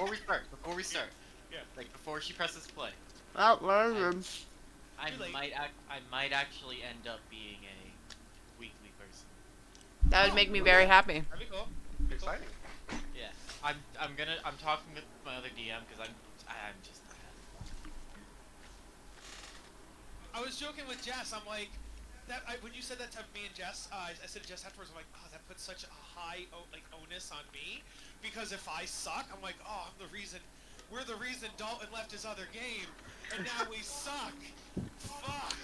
before we start, Yeah. like before she presses play, Outlander. I Too late. might actually end up being a weekly person. That would make me very happy. That'd be cool. That'd be cool. Exciting. Yeah, I'm talking with my other DM because I'm just not having fun. I was joking with Jess. I'm like, when you said that to me and Jess, I said to Jess afterwards, I'm like, oh, that puts such a high onus on me, because if I suck, I'm like, oh, we're the reason Dalton left his other game, and now we suck. Fuck.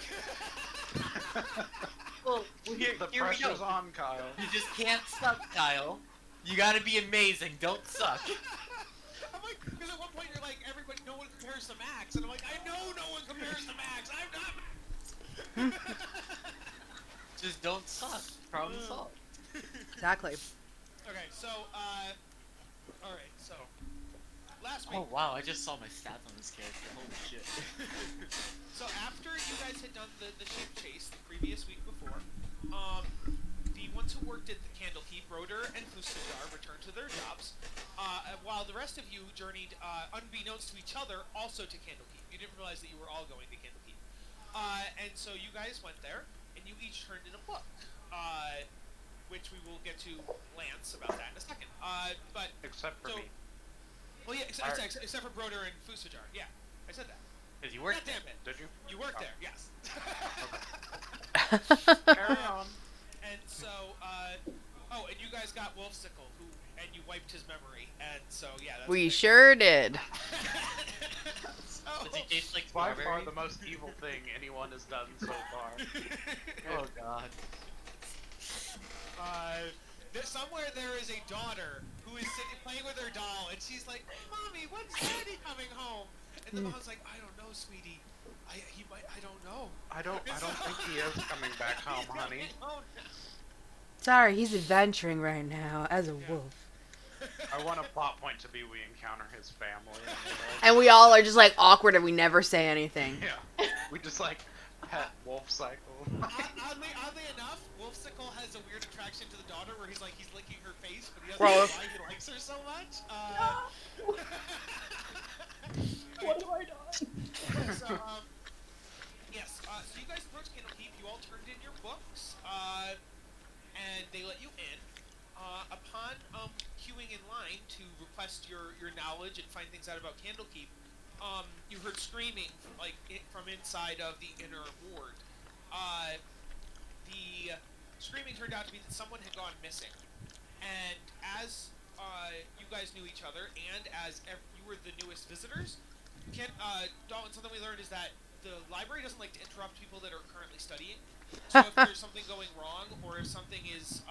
Well, here The we go. pressure's on, Kyle. You just can't suck, Kyle. You gotta be amazing. Don't suck. I'm like, because at one point you're like, no one compares to Max, and I'm like, I know no one compares to Max. I'm not. Just don't suck. Problem solved. Exactly. Okay, so all right, so last week. Oh wow, I just saw my stats on this character. Holy shit. So after you guys had done the ship chase the previous week before, the ones who worked at the CandleKeep, Roder and Fustajar, returned to their jobs, while the rest of you journeyed, unbeknownst to each other, also to CandleKeep. You didn't realize that you were all going to CandleKeep. And so you guys went there, and you each turned in a book, which we will get to Lance about that in a second. But Except for me. well, yeah, except for Broder and Fustajar. Yeah, I said that. Cause you God worked damn it! Did you? You worked there, yes. Carry on. And so, and you guys got Wolfsicle, and you wiped his memory, and so yeah. That's We sure did. so, Does he taste like By far strawberry? the most evil thing anyone has done so far. Oh god. Somewhere there is a daughter who is sitting playing with her doll, and she's like, "Mommy, when's Daddy coming home?" And the mom's like, "I don't know, sweetie. I don't know." I don't think he is coming back home, honey. Sorry, he's adventuring right now as a wolf. I want a plot point to be we encounter his family. And we all are just like awkward and we never say anything. Yeah. We just like pet wolf cycle. Oddly enough, Wolfsicle has a weird attraction to the daughter where he's licking her face, but he doesn't know why he likes her so much. What have I done? So, yes, so you guys approached CandleKeep, you all turned in your books, and they let you in. Upon queuing in line to request your knowledge and find things out about CandleKeep, you heard screaming from inside of the inner ward. The screaming turned out to be that someone had gone missing, and as you guys knew each other, and as you were the newest visitors, Dalton, something we learned is that the library doesn't like to interrupt people that are currently studying. So if there's something going wrong, or if something is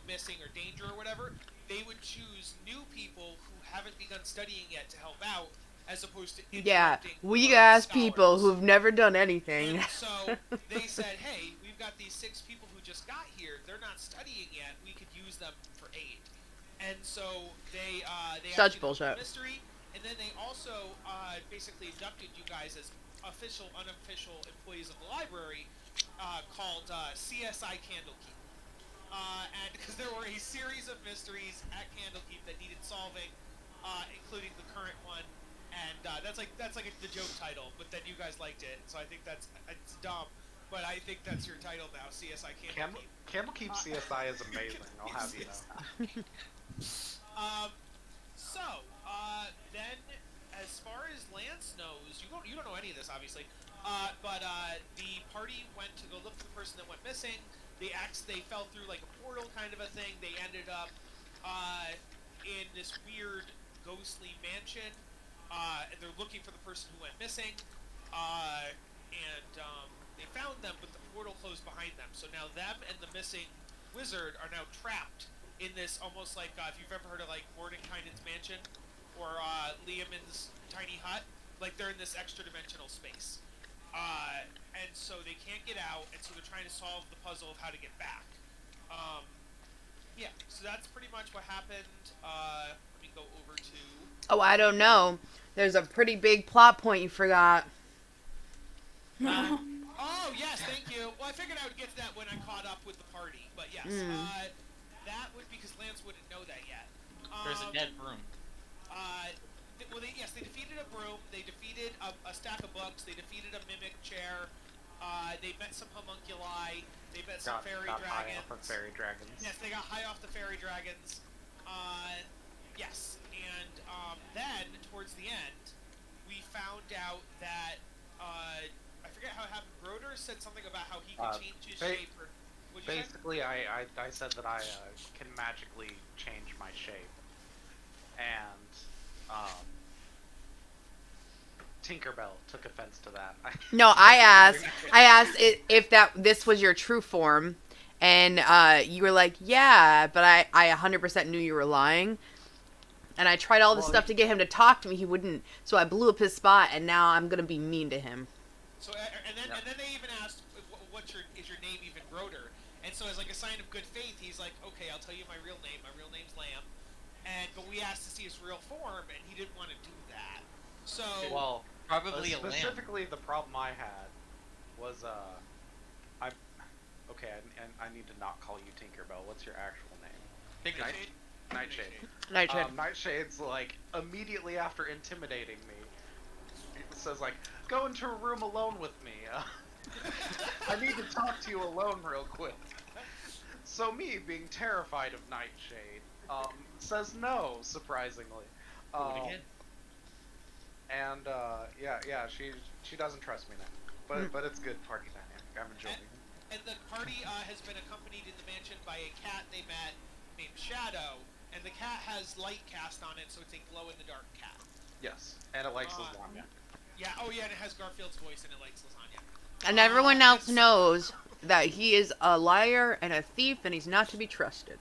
missing or danger or whatever, they would choose new people who haven't begun studying yet to help out, as opposed to interrupting weak ass scholars. people who've never done anything. And so they said, "Hey, we've got these 6 people who just got here. They're not studying yet. We could use them for aid." And so they Such actually bullshit. Mystery, and then they also basically inducted you guys as official, unofficial employees of the library, called CSI CandleKeep. And because there were a series of mysteries at CandleKeep that needed solving, including the current one, and that's like the joke title. But then you guys liked it, so I think it's dumb. But I think that's your title now, CSI CandleKeep. CandleKeep CSI is amazing. I'll have you know. Then, as far as Lance knows, you don't know any of this, obviously. But the party went to go look for the person that went missing. They fell through like a portal kind of a thing. They ended up in this weird ghostly mansion, and they're looking for the person who went missing. They found them, but the portal closed behind them. So now them and the missing wizard are now trapped in this almost like if you've ever heard of like Mordenkainen's mansion or Liamon's tiny hut, like they're in this extra dimensional space. And so they can't get out, and so they're trying to solve the puzzle of how to get back. So that's pretty much what happened. Let me go over to... Oh, I don't know. There's a pretty big plot point you forgot. Oh, yes, thank you. Well, I figured I would get to that when I caught up with the party, but yes. That would, because Lance wouldn't know that yet. There's a dead room. a stack of books. They defeated a mimic chair. They met some homunculi. They met some fairy got dragons. high off of fairy dragons. Yes, they got high off the fairy dragons. Yes, and then towards the end, we found out that I forget how it happened. Broder said something about how he could change his shape. Or what'd you say? Basically, I said that I can magically change my shape, and Tinkerbell took offense to that. No, I asked if this was your true form, and you were like, yeah, but I 100% knew you were lying. And I tried all this stuff to get him to talk to me. He wouldn't. So I blew up his spot, and now I'm gonna be mean to him. So and then they even asked, is your name even Broder? And so as like a sign of good faith, he's like, okay, I'll tell you my real name. My real name's Lamb. But we asked to see his real form, and he didn't want to do that. So probably a lamb. Specifically, the problem I had was I need to not call you Tinkerbell. What's your actual name? Nightshade. Nightshade's like immediately after intimidating me, it says like, "Go into a room alone with me. I need to talk to you alone real quick." So me, being terrified of Nightshade, says no, surprisingly. Do it again. And yeah, she doesn't trust me now, but it's good party dynamic. I'm enjoying it. And the party has been accompanied in the mansion by a cat they met named Shadow, and the cat has light cast on it, so it's a glow-in-the-dark cat. Yes, and it likes lasagna. Yeah, and it has Garfield's voice, and it likes lasagna. And everyone else knows that he is a liar and a thief, and he's not to be trusted.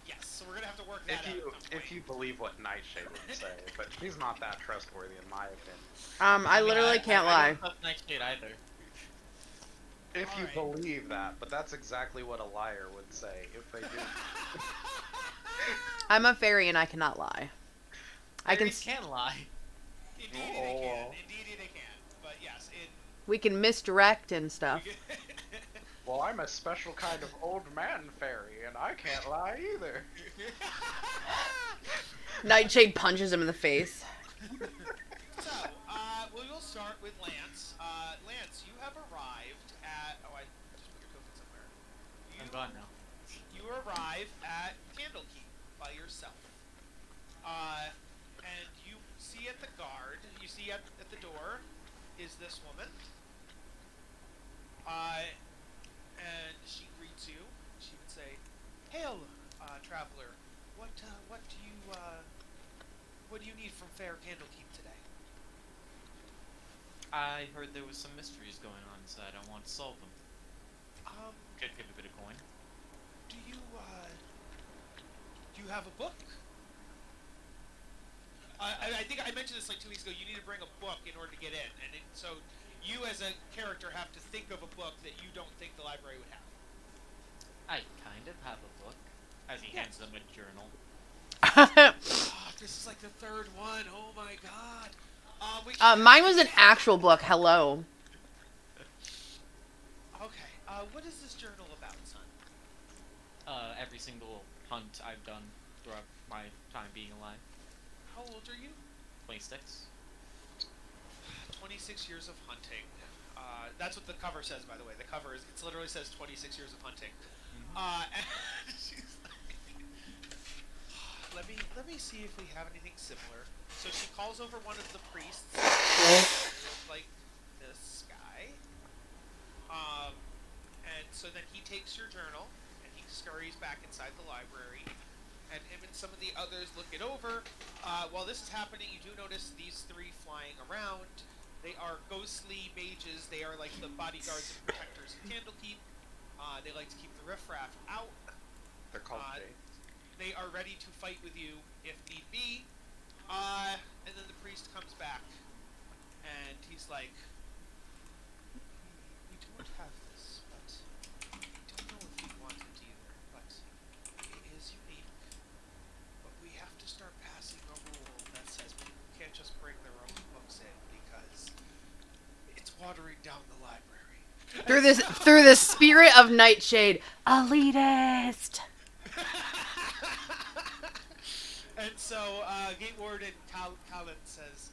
Yes, so we're gonna have to work that out. If you believe what Nightshade would say, but he's not that trustworthy in my opinion. I literally can't lie. I don't trust Nightshade either. If you believe that, but that's exactly what a liar would say if they do. I'm a fairy and I cannot lie. Fairies can lie. Indeed they can. Indeed they can. But yes, we can misdirect and stuff. Well, I'm a special kind of old man fairy, and I can't lie either. Nightshade punches him in the face. So, we will start with Lance. Lance, you have arrived at... Oh, I just put your token somewhere. I'm gone now. You arrive at CandleKeep by yourself. And you see at the guard, you see at the door, is this woman. And she greets you. She would say, "Hail, traveler. What do you need from fair CandleKeep today?" I heard there was some mysteries going on inside. I want to solve them. Could give a bit of coin. Do you have a book? I think I mentioned this like 2 weeks ago. You need to bring a book in order to get in, and so you as a character have to think of a book that you don't think the library would have. I kind of have a book. As he hands them a journal. This is like the third one. Oh my god. Mine was an actual book. Hello. Okay. What is this journal about, son? Every single hunt I've done throughout my time being alive. How old are you? 26. 26 years of hunting. That's what the cover says, by the way. The cover it literally says 26 years of hunting. And she's like, let me see if we have anything similar. So she calls over one of the priests, like this guy. And so then he takes your journal and he scurries back inside the library. And him and some of the others look it over. While this is happening, you do notice these three flying around. They are ghostly mages. They are like the bodyguards and protectors of CandleKeep. They like to keep the riffraff out. They're called They are ready to fight with you if need be. And then the priest comes back, and he's like, "We don't have this, but I don't know if we want it either. But it is unique. But we have to start passing a rule that says people can't just bring their own books in because it's watering down the library." Through the spirit of Nightshade, elitist. And so, Gate Warden Callan says,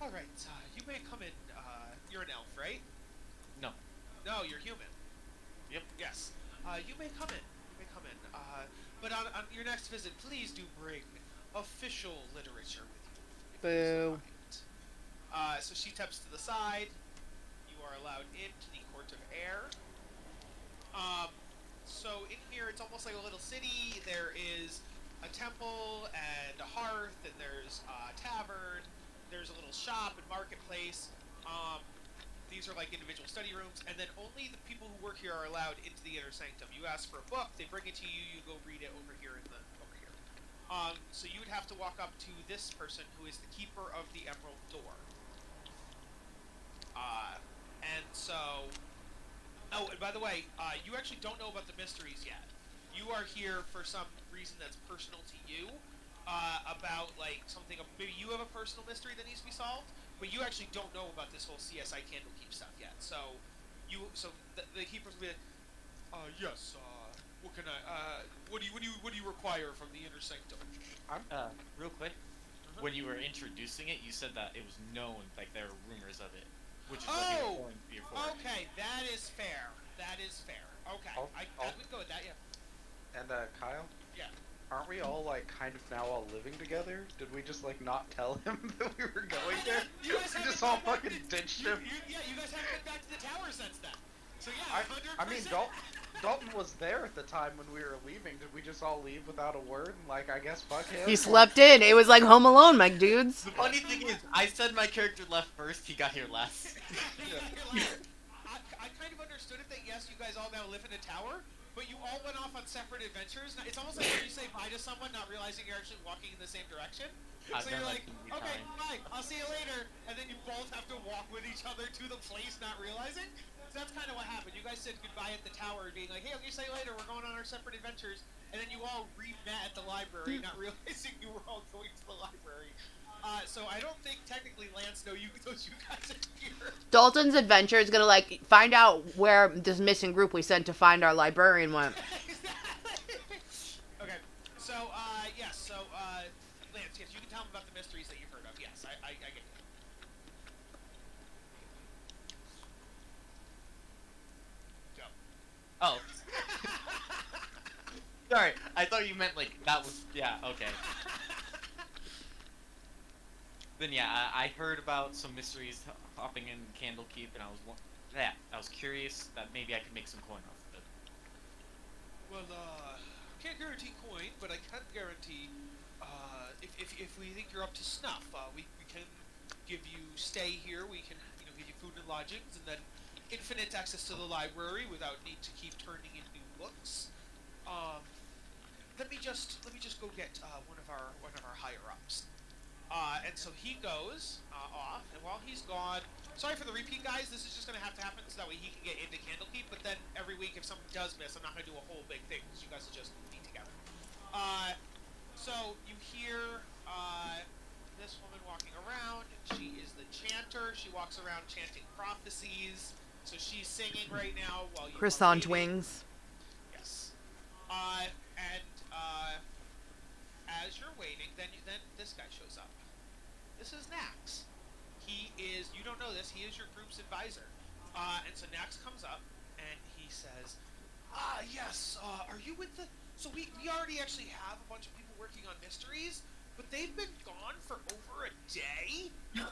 All right, you may come in. You're an elf, right? No. No, you're human. Yep. Yes. You may come in. You may come in. But on your next visit, please do bring official literature with you. Boo. So she steps to the side. You are allowed into the Court of Air. So in here, it's almost like a little city. There is a temple and a hearth, and there's a tavern. There's a little shop and marketplace. These are like individual study rooms, and then only the people who work here are allowed into the inner sanctum. You ask for a book, they bring it to you. You go read it over here over here. So you would have to walk up to this person who is the keeper of the Emerald Door. And so. Oh, and by the way, you actually don't know about the mysteries yet. You are here for some reason that's personal to you, about like something. Maybe you have a personal mystery that needs to be solved, but you actually don't know about this whole CSI CandleKeep stuff yet. So, the keepers will be like, yes. What can I? What do you require from the inner sanctum? Real quick, when you were introducing it, you said that it was known, like there were rumors of it. Which is what you were going before. Okay, that is fair. That is fair. Okay, I would go with that, yeah. And Kyle? Yeah. Aren't we all like kind of now all living together? Did we just like not tell him that we were going there? You guys we just all fucking ditched him. Yeah, you guys haven't been back to the tower since then. So yeah, 100%. I mean, Dalton was there at the time when we were leaving. Did we just all leave without a word? And, like, I guess fuck him. He slept in. It was like Home Alone, my dudes. The funny thing is, I said my character left first. He got here last. I kind of understood it that yes, you guys all now live in a tower, but you all went off on separate adventures. It's almost like when you say bye to someone, not realizing you're actually walking in the same direction. So you're like, okay, bye, I'll see you later, and then you both have to walk with each other to the place, not realizing. So that's kind of what happened. You guys said goodbye at the tower, being like, hey, I'll see you later, we're going on our separate adventures, and then you all re-met at the library, not realizing you were all going to the library. So I don't think technically Lance knows you guys are here. Dalton's adventure is gonna like find out where this missing group we sent to find our librarian went. Okay, so yes, so Lance, yes, you can tell him about the mysteries that you've heard of. Yes, I get it. Go. Oh. Sorry, I thought you meant like that was okay. Then I heard about some mysteries hopping in CandleKeep, and I was curious that maybe I could make some coin off of it. Well, can't guarantee coin, but I can guarantee if we think you're up to snuff, we can give you stay here. We can give you food and lodgings, and then infinite access to the library without need to keep turning in new books. Let me just go get one of our higher ups. And so he goes off, and while he's gone, sorry for the repeat, guys. This is just going to have to happen so that way he can get into CandleKeep. But then every week, if someone does miss, I'm not going to do a whole big thing because you guys will just be together. So you hear this woman walking around. She is the chanter. She walks around chanting prophecies. So she's singing right now while you Croissant wings. Yes. As you're waiting, then this guy shows up. This is Nax. He is, you don't know this, he is your group's advisor. And so Nax comes up, and he says, yes, are you with the... So we already actually have a bunch of people working on mysteries, but they've been gone for over a day? Yeah,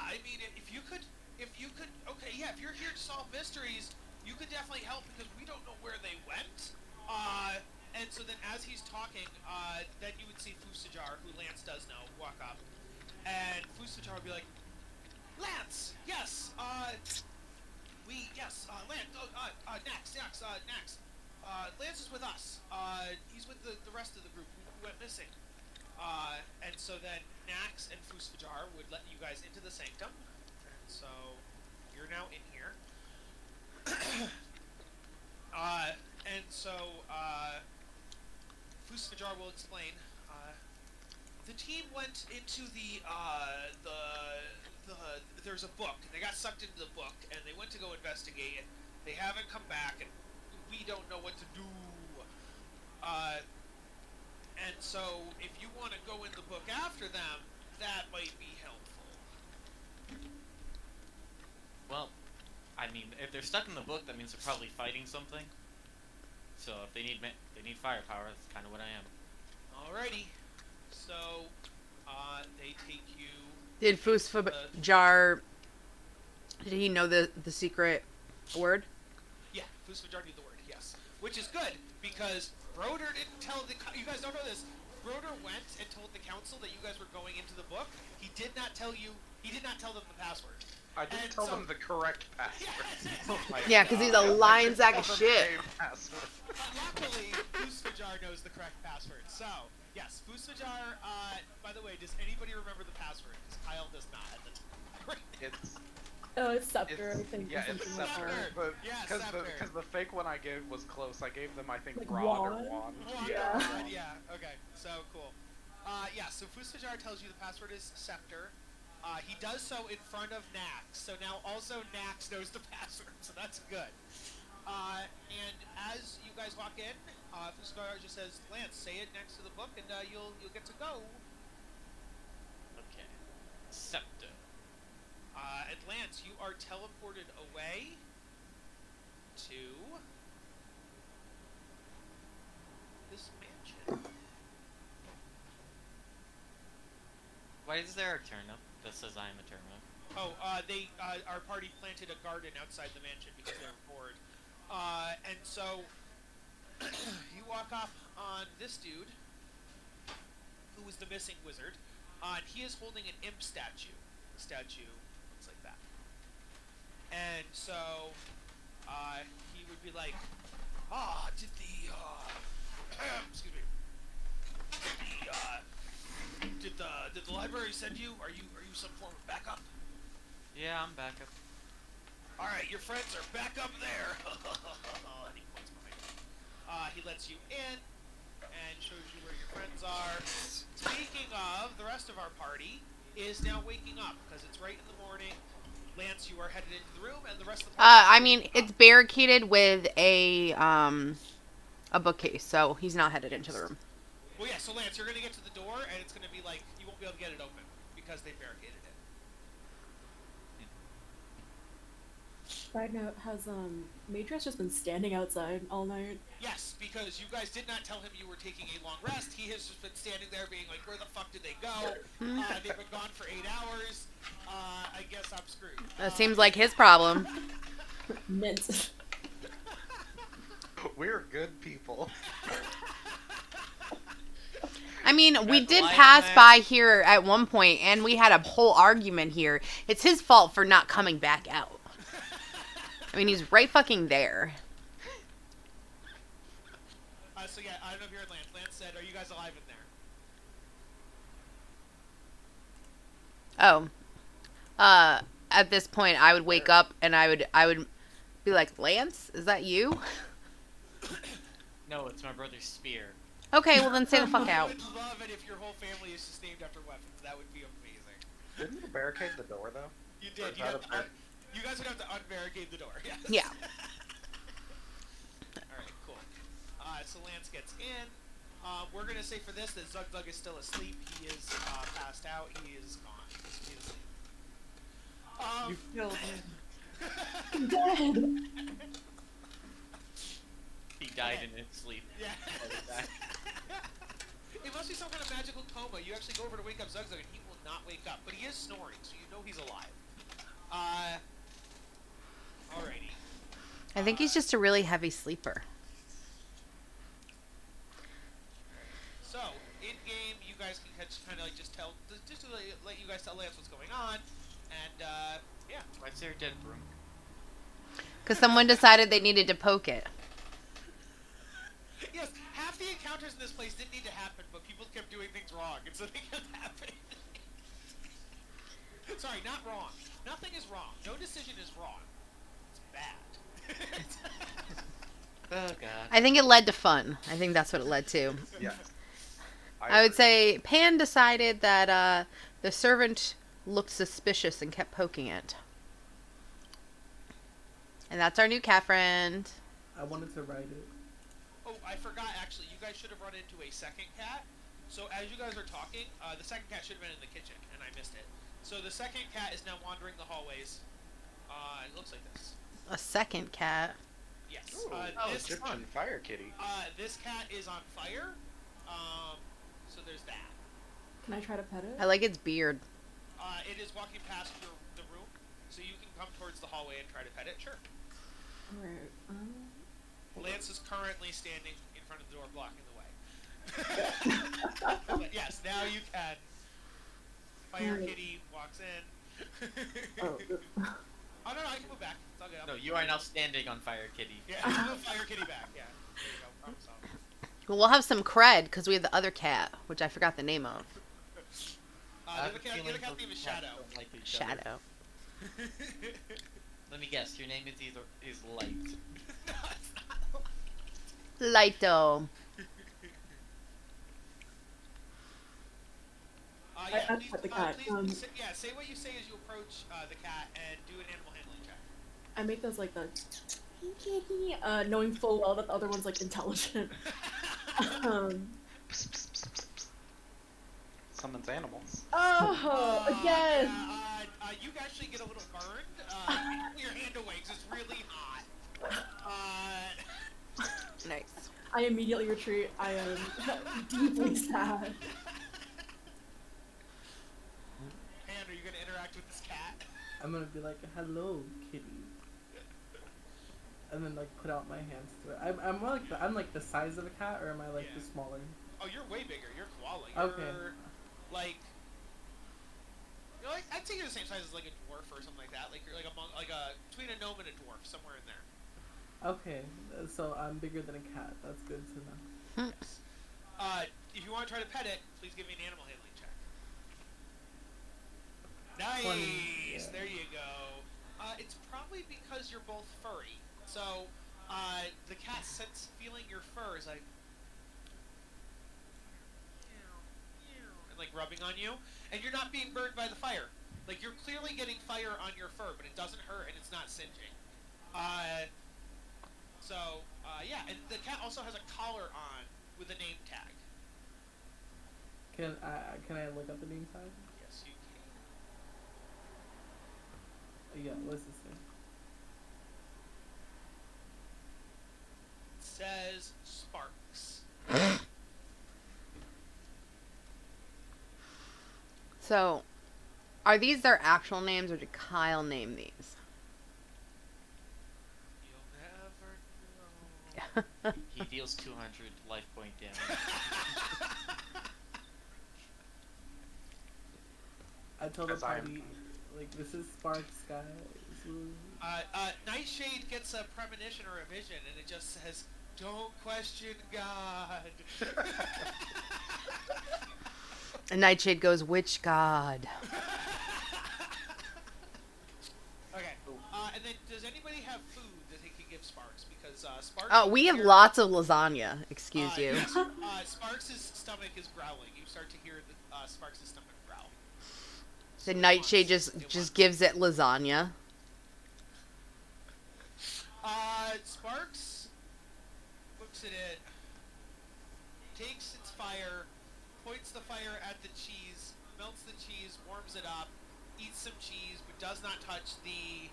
I mean, if you could, okay, yeah, if you're here to solve mysteries, you could definitely help, because we don't know where they went. And so then as he's talking, then you would see Fusajar, who Lance does know, walk up. And Fusajar would be like, Lance, yes, Lance, Nax. Lance is with us. He's with the rest of the group who went missing. And so then Nax and Fusajar would let you guys into the sanctum. And so you're now in here. And so, Fusajar will explain. The team went into there's a book, and they got sucked into the book, and they went to go investigate it. They haven't come back, and we don't know what to do. And so, if you want to go in the book after them, that might be helpful. Well, I mean, if they're stuck in the book, that means they're probably fighting something. So if they need firepower, that's kind of what I am. Alrighty. So, they take you. Did Fusfajar? Did he know the secret word? Yeah, Fusfajar knew the word. Yes, which is good because Broder didn't tell you guys don't know this. Broder went and told the council that you guys were going into the book. He did not tell you. He did not tell them the password. I didn't tell them the correct password. Yes, Yeah, because he's a lying sack of shit. Luckily, Fusfajar knows the correct password. So, yes, Fusfajar, by the way, does anybody remember the password? Because Kyle does not at the time. It's Scepter, I think. Yeah, it's Scepter. But because Scepter. the fake one I gave was close. I gave them, I think, Like Rod or wand? Wand. Yeah. Yeah, okay. So, cool. Yeah, so Fusfajar tells you the password is Scepter. He does so in front of Nax. So now also Nax knows the password, so that's good. And as you guys walk in, Fusfajar just says, Lance, say it next to the book and you'll get to go. Okay. Scepter. And Lance, you are teleported away to this mansion. Why is there a turnip that says I am a turnip? Oh, our party planted a garden outside the mansion because they were bored. And so, you walk up on this dude, who was the missing wizard, and he is holding an imp statue. The statue looks like that. And so, he would be like, did the, excuse me, did the library send you? Are you some form of backup? Yeah, I'm back up. Alright, your friends are back up there. And he points behind you. He lets you in and shows you where your friends are. Speaking of, the rest of our party is now waking up because it's right in the morning. Lance, you are headed into the room, and the rest of the party. I mean, it's barricaded with a bookcase, so he's not headed into the room. Well, yeah. So Lance, you're gonna get to the door, and it's gonna be like you won't be able to get it open because they barricaded it. Side note, has Matrix just been standing outside all night? Yes, because you guys did not tell him you were taking a long rest. He has just been standing there being like, where the fuck did they go? They've been gone for 8 hours. I guess I'm screwed. That seems like his problem. Mint. We're good people. I mean, we That's did light pass in there. by here at one point, and we had a whole argument here. It's his fault for not coming back out. I mean, he's right fucking there. So yeah, I don't know if you heard Lance. Lance said, are you guys alive in there? Oh. At this point, I would wake up, and I would be like, Lance, is that you? No, it's my brother's spear. Okay, well then stay the fuck I out. would love it if your whole family is just named after weapons. That would be amazing. Didn't you barricade the door, though? You Or did. is You, that have a to bar- you guys would have to unbarricade the door. Yes. Yeah. Alright, cool. So Lance gets in. We're going to say for this that Zug Zug is still asleep. He is passed out. He is gone. He is asleep. You killed him. Dead. He died in his sleep. Yeah. It must be some kind of magical coma. You actually go over to wake up Zug Zug and he will not wake up. But he is snoring, so you know he's alive. Alrighty. I think he's just a really heavy sleeper. So, in game, you guys can kind of like just to let you guys tell Lance what's going on, and yeah. Why is there a dead broom? Because someone decided they needed to poke it. Yes, half the encounters in this place didn't need to happen, but people kept doing things wrong, and so they kept happening. Sorry, not wrong. Nothing is wrong. No decision is wrong. It's bad. Oh god. I think it led to fun. I think that's what it led to. Yes. I would agree. say Pan decided that the servant looked suspicious and kept poking it. And that's our new cat friend. I wanted to write it. Oh, I forgot, actually. You guys should have run into a second cat. So as you guys are talking, the second cat should have been in the kitchen, and I missed it. So the second cat is now wandering the hallways. It looks like this. A second cat. Yes. Ooh, This Egyptian fire kitty. This cat is on fire. So there's that. Can I try to pet it? I like its beard. It is walking past the room, so you can come towards the hallway and try to pet it. Sure. Alright, Lance is currently standing in front of the door, blocking the way. But yes, now you can. Fire Alright. kitty walks in. Oh, Oh no, I can move back. It's all good. No, you are now standing on Fire Kitty. Yeah, move Fire Kitty back. Yeah. There you go. Problem solved. Well, we'll have some cred because we have the other cat, which I forgot the name of. The other cat's name is Shadow. Shadow. Let me guess. Your name is Light. No, it's not. Lighto. Yeah, I please, pet the cat. please say what you say as you approach the cat and do an animal handling check. I make those like the knowing full well that the other one's like intelligent. Summons animals. Oh, again! Yeah, you actually get a little burned. Your hand away 'cause it's really hot. Nice. I immediately retreat. I am deeply sad. Han, are you gonna interact with this cat? I'm gonna be like, hello, kitty. And then like put out my hands to it. I'm more like I'm like the size of a cat, or am I like the smaller? Oh, you're way bigger. You're koala. You're Okay. like, you're like, I'd say you're the same size as like a dwarf or something like that. Like you're like between a gnome and a dwarf, somewhere in there. Okay, so I'm bigger than a cat. That's good to know. If you want to try to pet it, please give me an animal handling check. Nice. 20, yeah. There you go. It's probably because you're both furry. So, the cat feeling your fur is like, and like rubbing on you, and you're not being burned by the fire. Like you're clearly getting fire on your fur, but it doesn't hurt and it's not singeing. Yeah, and the cat also has a collar on with a name tag. Can I look up the name tag? Yes, you can. Yeah, what's this thing? It says Sparks. So, are these their actual names, or did Kyle name these? You'll never know. He deals 200 life point damage. I told the As I am- party, like, this is Sparks, guys. Ooh. Nightshade gets a premonition or a vision, and it just says, "Don't question God." And Nightshade goes, which god? Okay. And then, does anybody have food that they can give Sparks? Because Sparks. Oh, we have lots of lasagna. Excuse you. Yes, Sparks' stomach is growling. You start to hear Sparks' stomach growl. The Nightshade just gives it lasagna. Sparks looks at it, takes its fire, points the fire at the cheese, melts the cheese, warms it up, eats some cheese, but does not touch the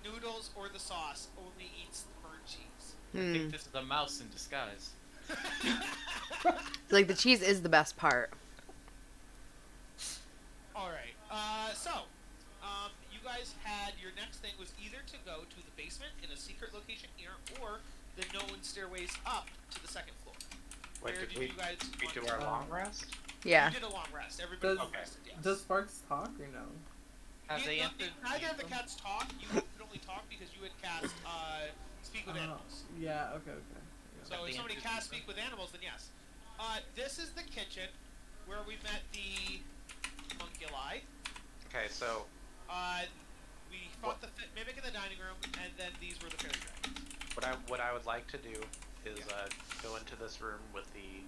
noodles or the sauce, only eats the burnt cheese. I think this is a mouse in disguise. Like, the cheese is the best part. Alright, you guys had, your next thing was either to go to the basement in a secret location here, or the known stairways up to the second floor. Wait, Where did did we you guys want do to our go? long rest? Yeah. You did a long rest. Everybody Does, rested, yes. does Sparks talk or no? Have they entered? Neither of the cats talk. You could only talk because you had cast Speak with Animals. Yeah, okay. Yeah. So if somebody cast Speak with Animals, then yes. This is the kitchen where we met the homunculi. Okay, so We fought the mimic in the dining room, and then these were the fairy dragons. what I would like to do is go into this room with the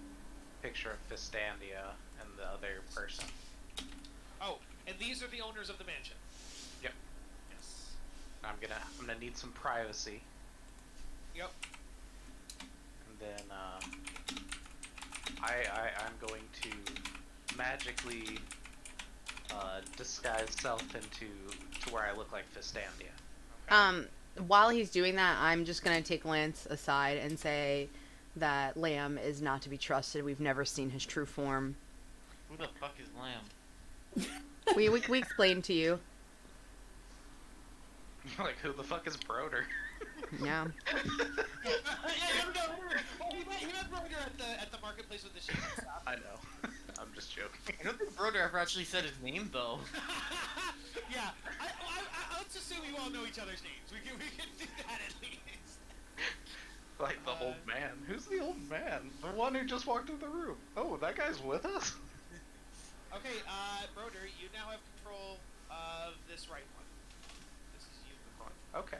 picture of Fistandia and the other person. Oh, and these are the owners of the mansion. Yep. Yes. I'm gonna need some privacy, Yep. and then I'm going to magically disguise self to where I look like Fistandia. Okay. While he's doing that, I'm just gonna take Lance aside and say that Lamb is not to be trusted. We've never seen his true form. Who the fuck is Lamb? We explained to you. Like, who the fuck is Broder? Yeah. He met Broder at the marketplace with the sheep and stuff. I know. I'm just joking. I don't think Broder ever actually said his name though. Yeah, let's assume you all know each other's names. We can do that at least. Like the old man. Who's the old man? The one who just walked in the room. Oh, that guy's with us? Okay, Broder, you now have control of this right one. This is you. Okay.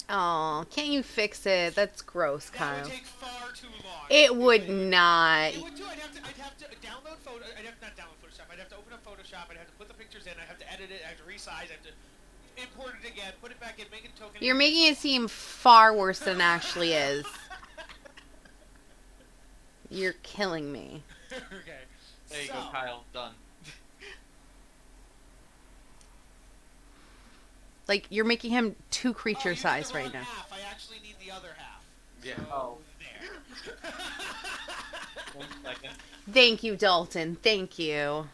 Oh, can't you fix it? That's gross, That Kyle. would take far too long. It would not. It would too. I'd have to download photo. Not download Photoshop. I'd have to open up Photoshop. I'd have to put the pictures in. I'd have to edit it. I'd have to resize. I'd have to import it again. Put it back in. Make it a token. You're making it seem far worse than it actually is. You're killing me. Okay. There you go, Kyle. Done. Like, you're making him 2 creature you size need the right wrong now. half. I actually need the other half. Yeah. So, there. 1 second. Thank you, Dalton. Thank you.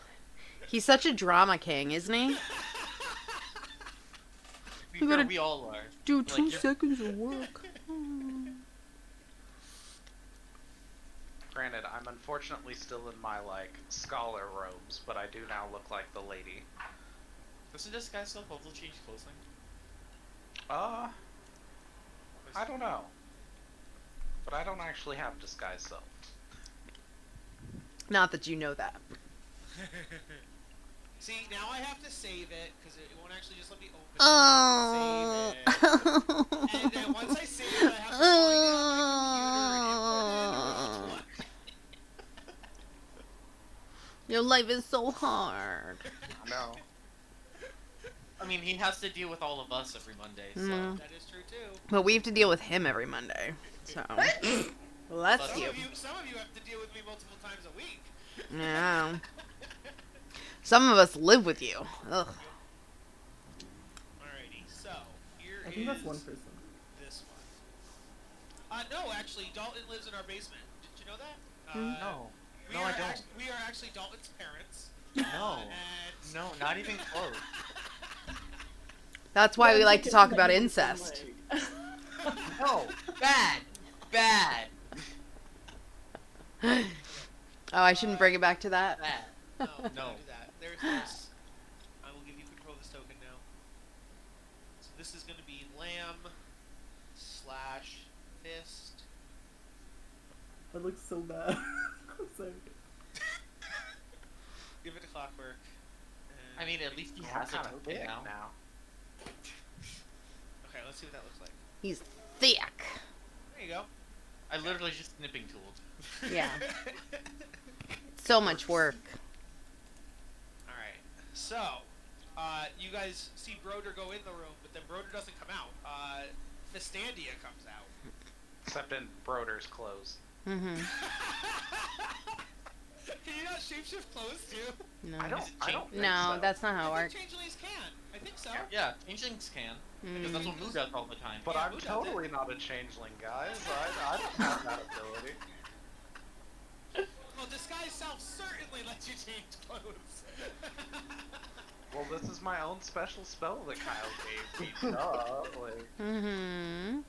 He's such a drama king, isn't he? You gotta We all are. Do Like, 2 you're- seconds of work. Granted, I'm unfortunately still in my, like, scholar robes, but I do now look like the lady. Doesn't this guy still also change clothing? I don't know. But I don't actually have disguise self. Not that you know that. See, now I have to save it because it won't actually just let me open it. Oh. Save it. And then once I save it, I have to find it on my computer and input it. Your life is so hard. No. I mean, he has to deal with all of us every Monday, so... Mm. That is true too. But we have to deal with him every Monday. So. Well, that's Some you. Some of you have to deal with me multiple times a week. Yeah. Some of us live with you. Ugh. Alrighty, so here I think that's one person. this one. No, actually, Dalton lives in our basement. Did you know that? No. We No, are I don't. we are actually Dalton's parents. No. And No, not even close. That's why we Yeah, like to it's talk like about you can, incest. like- No. Bad. Bad. Oh, I shouldn't bring it back to that. Bad. no, No. don't do that. There's this. I will give you control of this token now. So this is going to be lamb/fist. That looks so bad. I'm sorry. Give it a clockwork. I mean, at least he I'm has a kind of token thick now. Okay, let's see what that looks like. He's thick. There you go. I literally just snipping tooled. Yeah. So much work. Alright, so, you guys see Broder go in the room, but then Broder doesn't come out. Fistandia comes out. Except in Broder's clothes. Mm-hmm. Can you not shapeshift clothes too? No. I don't think No, so. that's not how it I works. think changelings can. I think so. Yeah, changelings can. Because that's what Moo does all the time. But Yeah, I'm who does totally not a changeling, guys. I don't have that ability. Well, disguise self certainly lets you change clothes. Well, this is my own special spell that Kyle gave me. Duh. Like, Mm-hmm.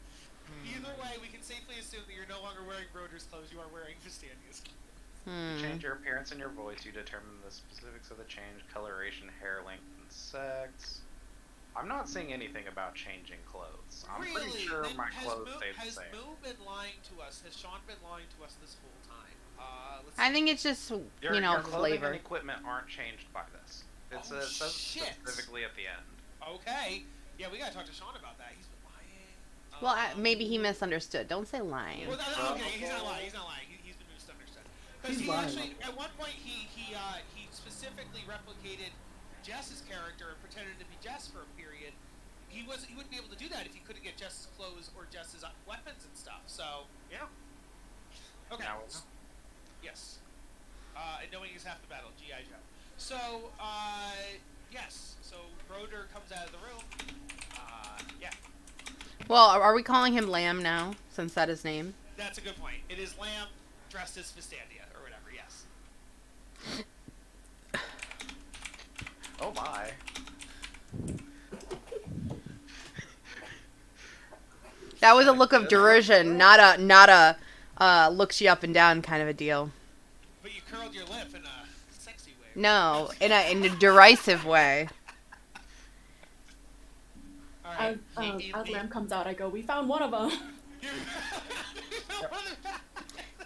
Either way, we can safely assume that you're no longer wearing Broder's clothes, you are wearing Fistandia's clothes. Hmm. change your appearance and your voice. You determine the specifics of the change: coloration, hair length, and sex. I'm not saying anything about changing clothes. I'm really? pretty sure Then my has clothes Moo, stay the has same. Moo been lying to us? Has Sean been lying to us this whole time? Let's I think it's just, Your, you know, your clothing flavor. and equipment aren't changed by this. It Oh, says shit. specifically at the end. Okay. Yeah, we gotta talk to Sean about that. He's been lying. Well, maybe he misunderstood. Don't say lying. Well, okay, he's not lying. He's not lying. He's been misunderstood. Because He's he lying. actually, at one point, he specifically replicated Jess's character and pretended to be Jess for a period. He wouldn't be able to do that if he couldn't get Jess's clothes or Jess's weapons and stuff. So yeah. Okay. Now it's- Yes. And knowing is half the battle, G.I. Joe. So, yes. So, Broder comes out of the room. Yeah. Well, are we calling him Lamb now, since that is his name? That's a good point. It is Lamb dressed as Fistandia, or whatever, yes. Oh my. That was a look of derision, not a looks you up and down kind of a deal. But you curled your lip in a sexy way. No, in a derisive way. Alright. As Lamb comes out, I go, we found one of them.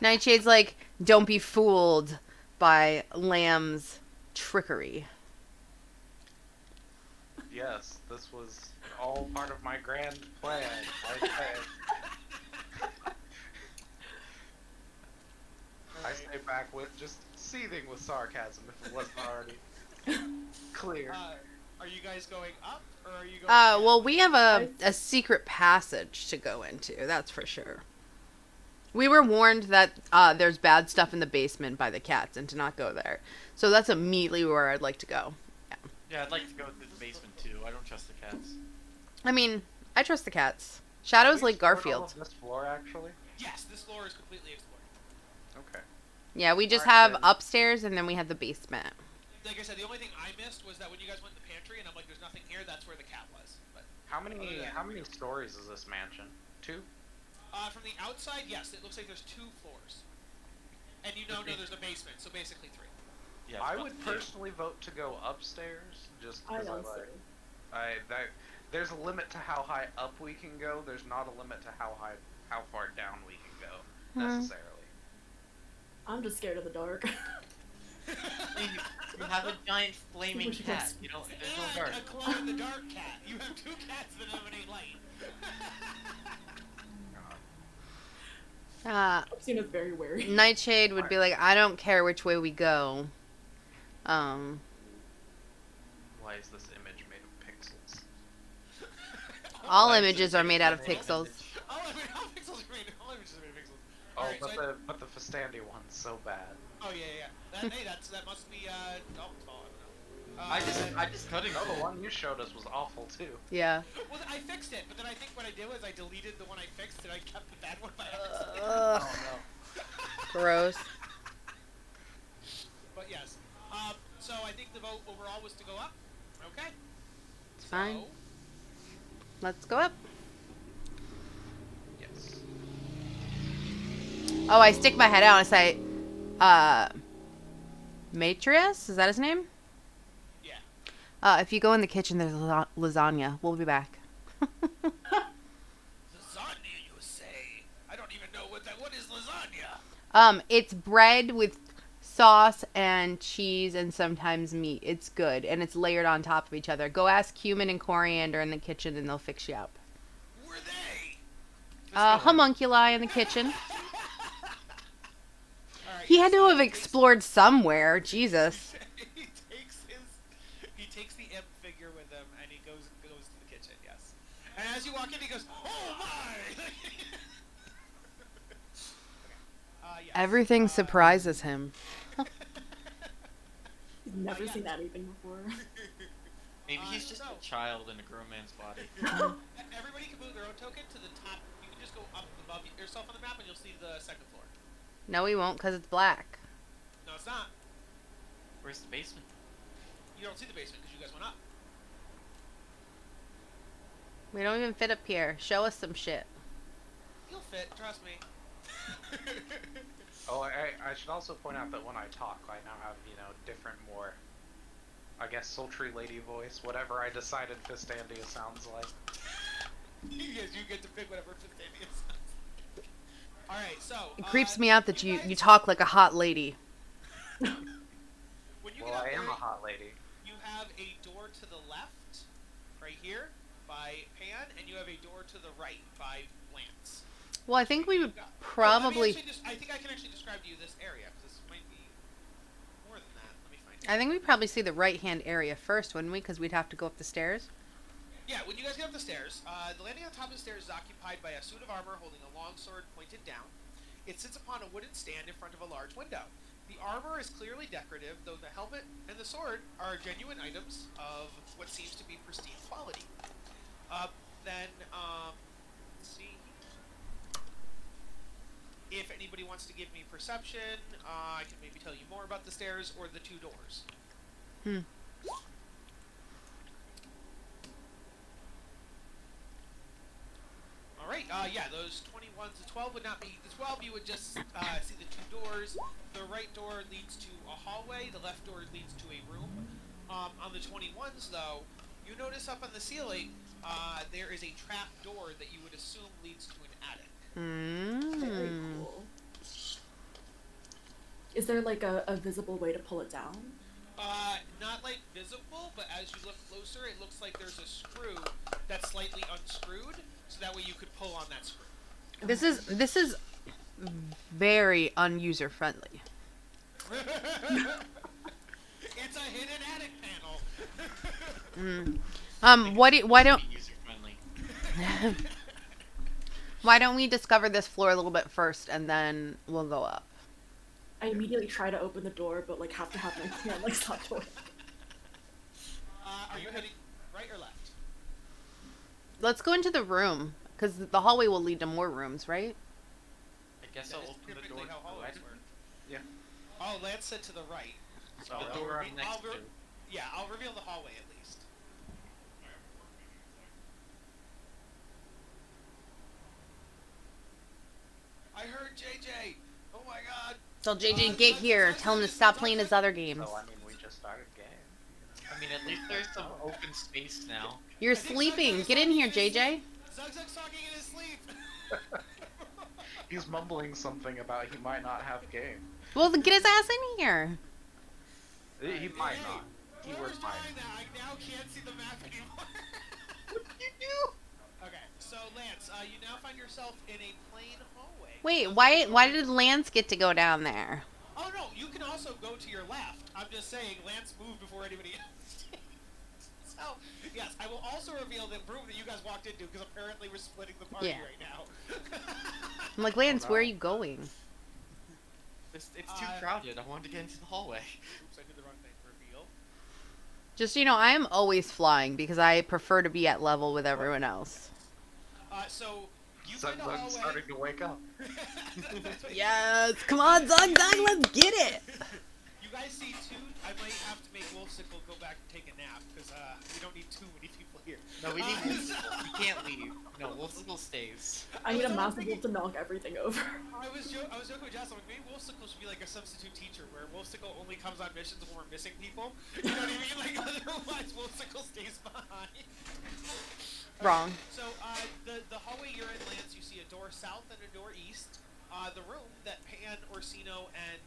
Nightshade's like, don't be fooled by Lamb's trickery. Yes, this was all part of my grand plan. I stay back with just seething with sarcasm if it wasn't already clear. Are you guys going up, or are you going Well, we have a secret passage to go into, that's for sure. We were warned that there's bad stuff in the basement by the cats and to not go there. So that's immediately where I'd like to go. Yeah, I'd like to go to the basement too. I don't trust the cats. I mean, I trust the cats. Shadow's like Garfield. All of this floor, actually? Yes, this floor is completely explored. Okay. Yeah, we just Alright, have then. upstairs and then we have the basement. Like I said, the only thing I missed was that when you guys went in the pantry and I'm like, there's nothing here, that's where the cat was. But How many stories is this mansion? 2? from the outside, yes, it looks like there's 2 floors. And you know, there's a basement, so basically 3. Yeah, I would personally vote to go upstairs, just I because also. there's a limit to how high up we can go. There's not a limit to how far down we can go necessarily. I'm just scared of the dark. You have a giant flaming Wish you cat. could- You know, there's no And dark. a glow-in-the-dark cat. You have 2 cats that emanate light. Seena's very wary. Nightshade would be like, I don't care which way we go. Why is this image made of pixels? All images are made out of pixels. All pixels are made. All images are made of pixels. Oh, Alright, so but the Fistandia one's so bad. Oh yeah. That must be Dalton's fault. I just cut it. No, the one you showed us was awful too. Yeah. Well, I fixed it, but then I think what I did was I deleted the one I fixed and I kept the bad one by accident. Ugh, Oh gross. But yes. So I think the vote overall was to go up. Okay. It's fine. So, Let's go up. no. Yes. Oh, I stick my head out and say, Matrius? Is that his name? yeah. If you go in the kitchen, there's lasagna. We'll be back. Lasagna, you say? I don't even know what is lasagna? It's bread with sauce and cheese and sometimes meat. It's good, and it's layered on top of each other. Go ask cumin and coriander in the kitchen, and they'll fix you up. Were they? Homunculi in the kitchen. Alright, He had to so have explored somewhere. Jesus. he takes the imp figure with him and he goes to the kitchen, yes. And as you walk in he goes, oh my! Yes. Everything surprises him. He's never seen anything before. Maybe he's just so- a child in a grown man's body. Everybody can move their own token to the top. You can just go up above yourself on the map and you'll see the second floor. No, he won't, because it's black. No, it's not. Where's the basement? You don't see the basement because you guys went up. We don't even fit up here. Show us some shit. You'll fit, trust me. Oh, I should also point out that when I talk, I now have, different, more, I guess, sultry lady voice, whatever I decided Fistandia sounds like. Yes, you get to pick whatever Fistandia sounds like. Alright, so... It creeps me out that you talk like a hot lady. When you Well, get up I am there, a hot lady. you have a door to the left, right here, by Pan, and you have a door to the right by Lance. Well, I think we would I probably... think I can actually describe to you this area, because this might be more than that. Let me find it. I think we'd probably see the right-hand area first, wouldn't we? Because we'd have to go up the stairs. Yeah, when you guys get up the stairs, the landing on top of the stairs is occupied by a suit of armor holding a long sword pointed down. It sits upon a wooden stand in front of a large window. The armor is clearly decorative, though the helmet and the sword are genuine items of what seems to be pristine quality. Let's see. If anybody wants to give me perception, I can maybe tell you more about the stairs or the 2 doors. Alright, yeah, those 21s, the 12 would not be the 12, you would just see the 2 doors. The right door leads to a hallway, the left door leads to a room. On the 21s, though, you notice up on the ceiling, there is a trap door that you would assume leads to an attic. Very cool. Is there like a visible way to pull it down? Not like visible, but as you look closer, it looks like there's a screw that's slightly unscrewed, so that way you could pull on that screw. This is very unuser friendly. It's a hidden attic panel. Why don't we discover this floor a little bit first, and then we'll go up? I immediately try to open the door, but like have to have my hand like stop to it. Are you heading right or left? Let's go into the room, because the hallway will lead to more rooms, right? I guess I'll open the door to how the hallways right. work. Yeah. Oh, Lance said to the right. So the door I'm next to. Yeah, I'll reveal the hallway at least. I heard JJ! Oh my god! Tell JJ get here. Tell him to stop playing his other games. So, I mean, we just started game. I mean, at least there's some open space now. You're sleeping. Get in here, JJ. Zugzug's talking in his sleep! He's mumbling something about he might not have game. Well, then get his ass in here. He might not. Whoever's Keyword doing might. that, I now can't see the map anymore. What did you do? Okay, so Lance, you now find yourself in a plain hallway. Wait, why did Lance get to go down there? Oh no, you can also go to your left. I'm just saying, Lance moved before anybody else did. So, yes, I will also reveal the room that you guys walked into, because apparently we're splitting the party Yeah. right now. I'm like, Lance, where are you going? It's too crowded. I wanted to get into the hallway. Oops, I did the wrong thing. Reveal. Just, I am always flying because I prefer to be at level with everyone else. So, you find a hallway. Zugzug's starting to wake up. That's what- Yes, come on, Zug, let's get it. You guys see 2. I might have to make Wolfsicle go back and take a nap, because we don't need too many people here. No, we need Wolfsicle. We can't leave. No, Wolfsicle stays. I need a massive wolf to knock everything over. I was joking with Jess, I'm like, maybe Wolfsicle should be like a substitute teacher, where Wolfsicle only comes on missions when we're missing people. You know what I mean? Like, otherwise Wolfsicle stays behind. Wrong. So, the hallway you're in, Lance, you see a door south and a door east. The room that Pan, Orsino, and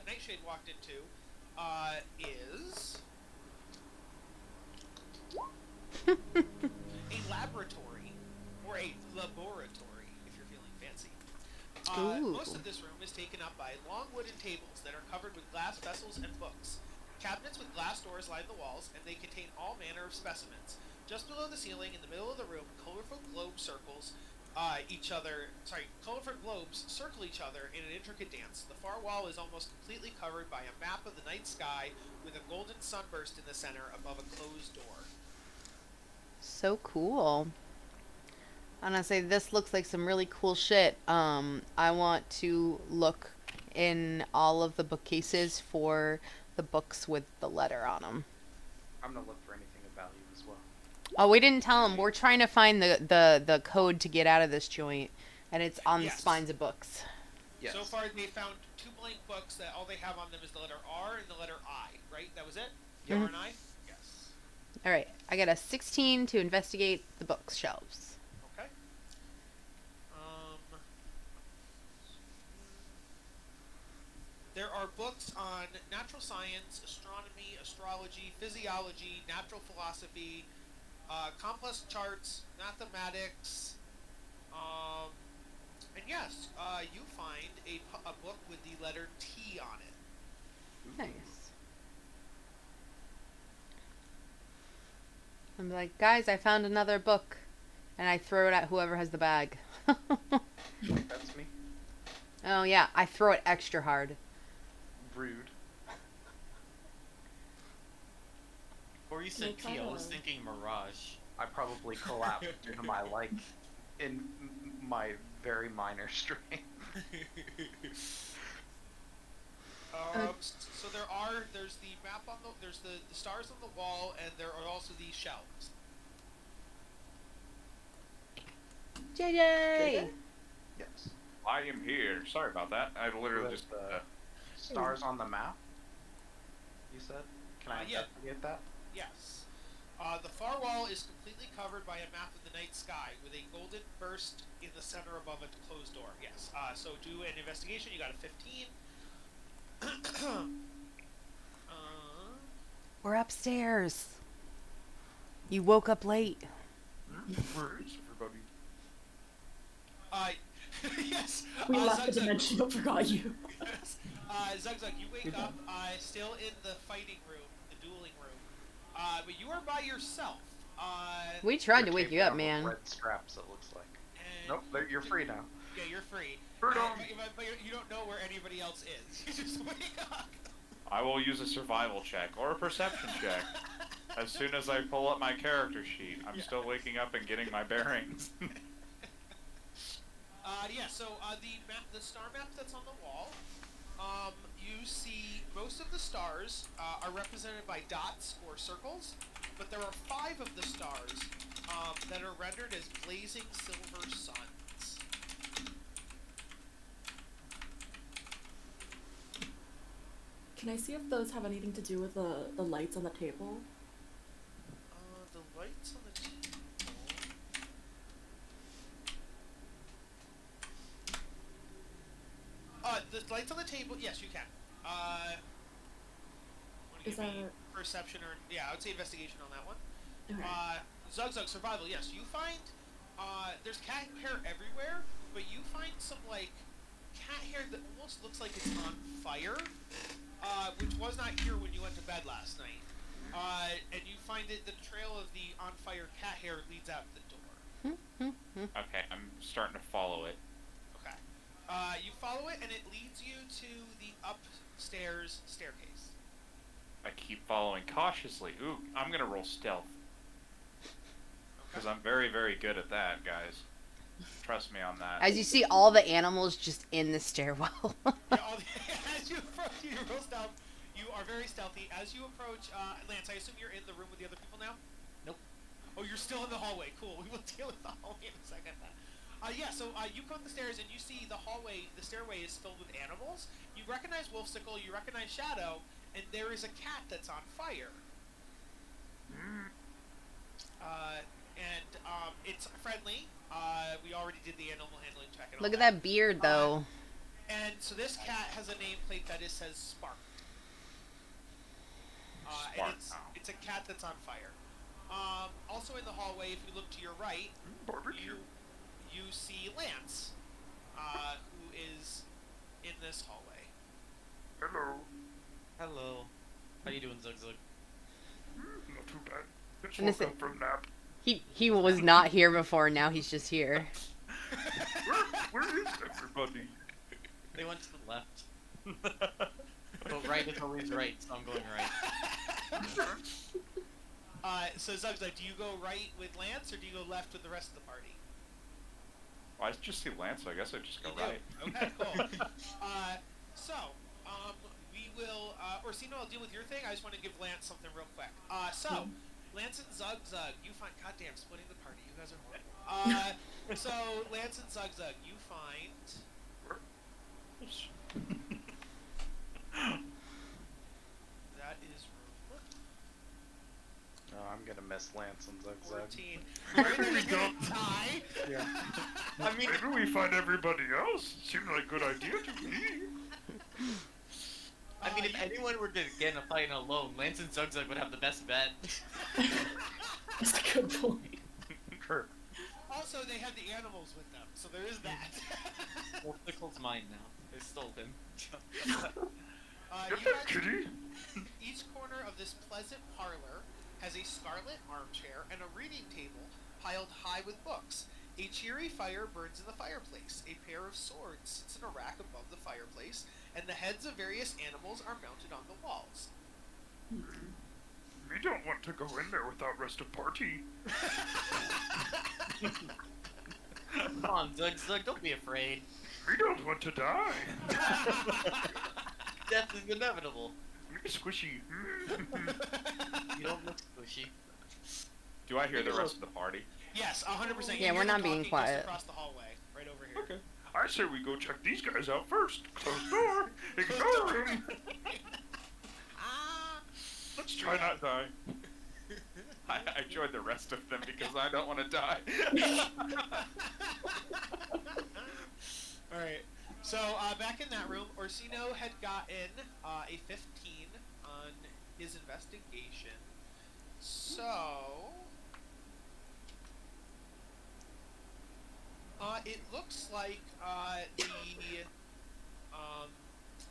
Nightshade walked into is a laboratory, or a laboratory, if you're feeling fancy. Most of this room is taken up by long wooden tables that are covered with glass vessels and books. Cabinets with glass doors line the walls, and they contain all manner of specimens. Just below the ceiling, in the middle of the room, colorful globes circle each other in an intricate dance. The far wall is almost completely covered by a map of the night sky with a golden sunburst in the center above a closed door. So cool. Honestly, this looks like some really cool shit. I want to look in all of the bookcases for the books with the letter on them. I'm gonna look for anything of value as well. Oh, we didn't tell them. We're trying to find the code to get out of this joint, and it's on the spines of books. Yes. So far, they found 2 blank books that all they have on them is the letter R and the letter I, right? That was it? Mhm. R and I? Yes. All right, I got a 16 to investigate the bookshelves. Okay. There are books on natural science, astronomy, astrology, physiology, natural philosophy, complex charts, mathematics, and yes, you find a book with the letter T on it. Nice. I'm like, guys, I found another book, and I throw it at whoever has the bag. That's me. Oh yeah, I throw it extra hard. Rude. Before you said T, I was thinking Mirage. I probably collapsed due to my in my very minor strength. So there's the map on there's the stars on the wall, and there are also these shelves. JJ! Yes. I am here. Sorry about that. I literally just stars on the map. You said? Can I investigate that? Yes. The far wall is completely covered by a map of the night sky with a golden burst in the center above a closed door. Yes. So do an investigation. You got a 15. We're upstairs. You woke up late. Where is everybody? Yes. We left the dimension, but forgot you. Yes. Zugzug, you wake up still in the fighting room, the dueling room. But you are by yourself. We tried to wake you up, man. Red straps, it looks like. Nope, you're free now. Yeah, you're free. Freedom. But you don't know where anybody else is. You just wake up. I will use a survival check or a perception check. As soon as I pull up my character sheet, I'm still waking up and getting my bearings. So the star map that's on the wall, you see most of the stars are represented by dots or circles, but there are 5 of the stars that are rendered as blazing silver suns. Can I see if those have anything to do with the lights on the table? The lights on the table. The lights on the table. Yes, you can. Is that perception or I would say investigation on that one. okay? Zugzug survival. Yes, you find there's cat hair everywhere, but you find some like cat hair that almost looks like it's on fire, which was not here when you went to bed last night. And you find that the trail of the on fire cat hair leads out the door. Okay, I'm starting to follow it. Okay. You follow it, and it leads you to the upstairs staircase. I keep following cautiously. Ooh, I'm gonna roll stealth. Because I'm very, very good at that, guys. Trust me on that. As you see all the animals just in the stairwell. As you approach, you roll stealth. You are very stealthy. As you approach, Lance, I assume you're in the room with the other people now? Nope. Oh, you're still in the hallway. Cool. We will deal with the hallway in a second. So you come up the stairs and you see the hallway, the stairway is filled with animals. You recognize Wolfsicle, you recognize Shadow, and there is a cat that's on fire. It's friendly. We already did the animal handling check. And Look all at that beard, though. And so this cat has a nameplate that says Spark. And it's a cat that's on fire. Also in the hallway, if you look to your right, you see Lance, who is in this hallway. Hello. Hello. How you doing, Zugzug? Not too bad. Just And woke up from nap. He was not here before, now he's just here. Where is everybody? They went to the left. But right is always right, so I'm going right. So Zugzug, do you go right with Lance, or do you go left with the rest of the party? Well, I just see Lance, so I guess I just go right. Okay, cool. We will, Orsino, I'll deal with your thing. I just want to give Lance something real quick. Lance and Zugzug, you find, goddamn, splitting the party. You guys are horrible. So Lance and Zugzug, you find. That is room. Oh, I'm gonna miss Lance and Zugzug. 14. There we go. Tie. Yeah. I mean, maybe we find everybody else. Seemed like a good idea to me. I mean, if anyone were to get in a fight alone, Lance and Zugzug would have the best bet. That's a good point. Also, they had the animals with them, so there is that. Wolfsicle's mine now. They stole him. Kitty. Each corner of this pleasant parlor has a scarlet armchair and a reading table piled high with books. A cheery fire burns in the fireplace. A pair of swords sits in a rack above the fireplace, and the heads of various animals are mounted on the walls. We don't want to go in there without rest of party. Come on, Zug, don't be afraid. We don't want to die. Death is inevitable. Look squishy. You don't look squishy. Do I hear the rest of the party? Yes, 100%. Yeah, we're not being quiet. Just across the hallway, right over here. Okay. I say we go check these guys out first. Close door. Ignore them. Let's try not die. I joined the rest of them because I don't want to die. Alright, so back in that room, Orsino had gotten a 15 on his investigation. So... it looks like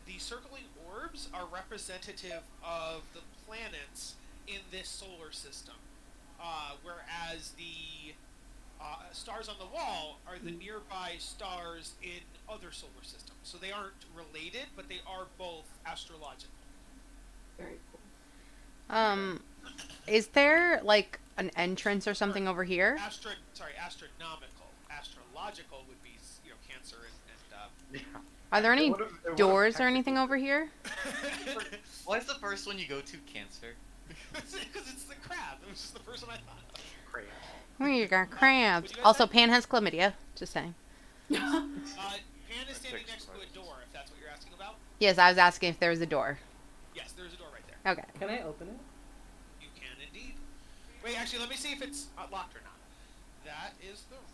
the circling orbs are representative of the planets in this solar system, whereas the stars on the wall are the nearby stars in other solar systems. So they aren't related, but they are both astrological. Very cool. Is there like an entrance or something over here? Astronomical. Astrological would be, Cancer and Are there any doors or anything over here? Why is the first one you go to Cancer? Because it's the crab. It was just the first one I thought of. Crab. We got crabs. Would you guys Also, say- Pan has chlamydia. Just saying. Pan is standing next to a door, if that's what you're asking about. Yes, I was asking if there was a door. Yes, there's a door right there. Okay. Can I open it? You can indeed. Wait, actually, let me see if it's locked or not. That is the room.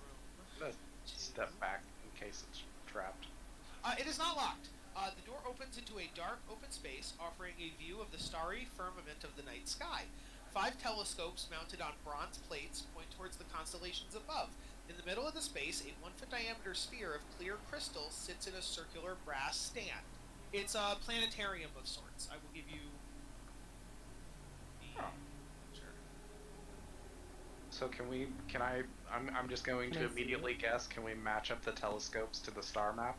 Step back in case it's trapped. It is not locked. The door opens into a dark, open space, offering a view of the starry firmament of the night sky. 5 telescopes mounted on bronze plates point towards the constellations above. In the middle of the space, a 1-foot diameter sphere of clear crystal sits in a circular brass stand. It's a planetarium of sorts. I will give you the picture. So I'm just going to immediately guess, can we match up the telescopes to the star map?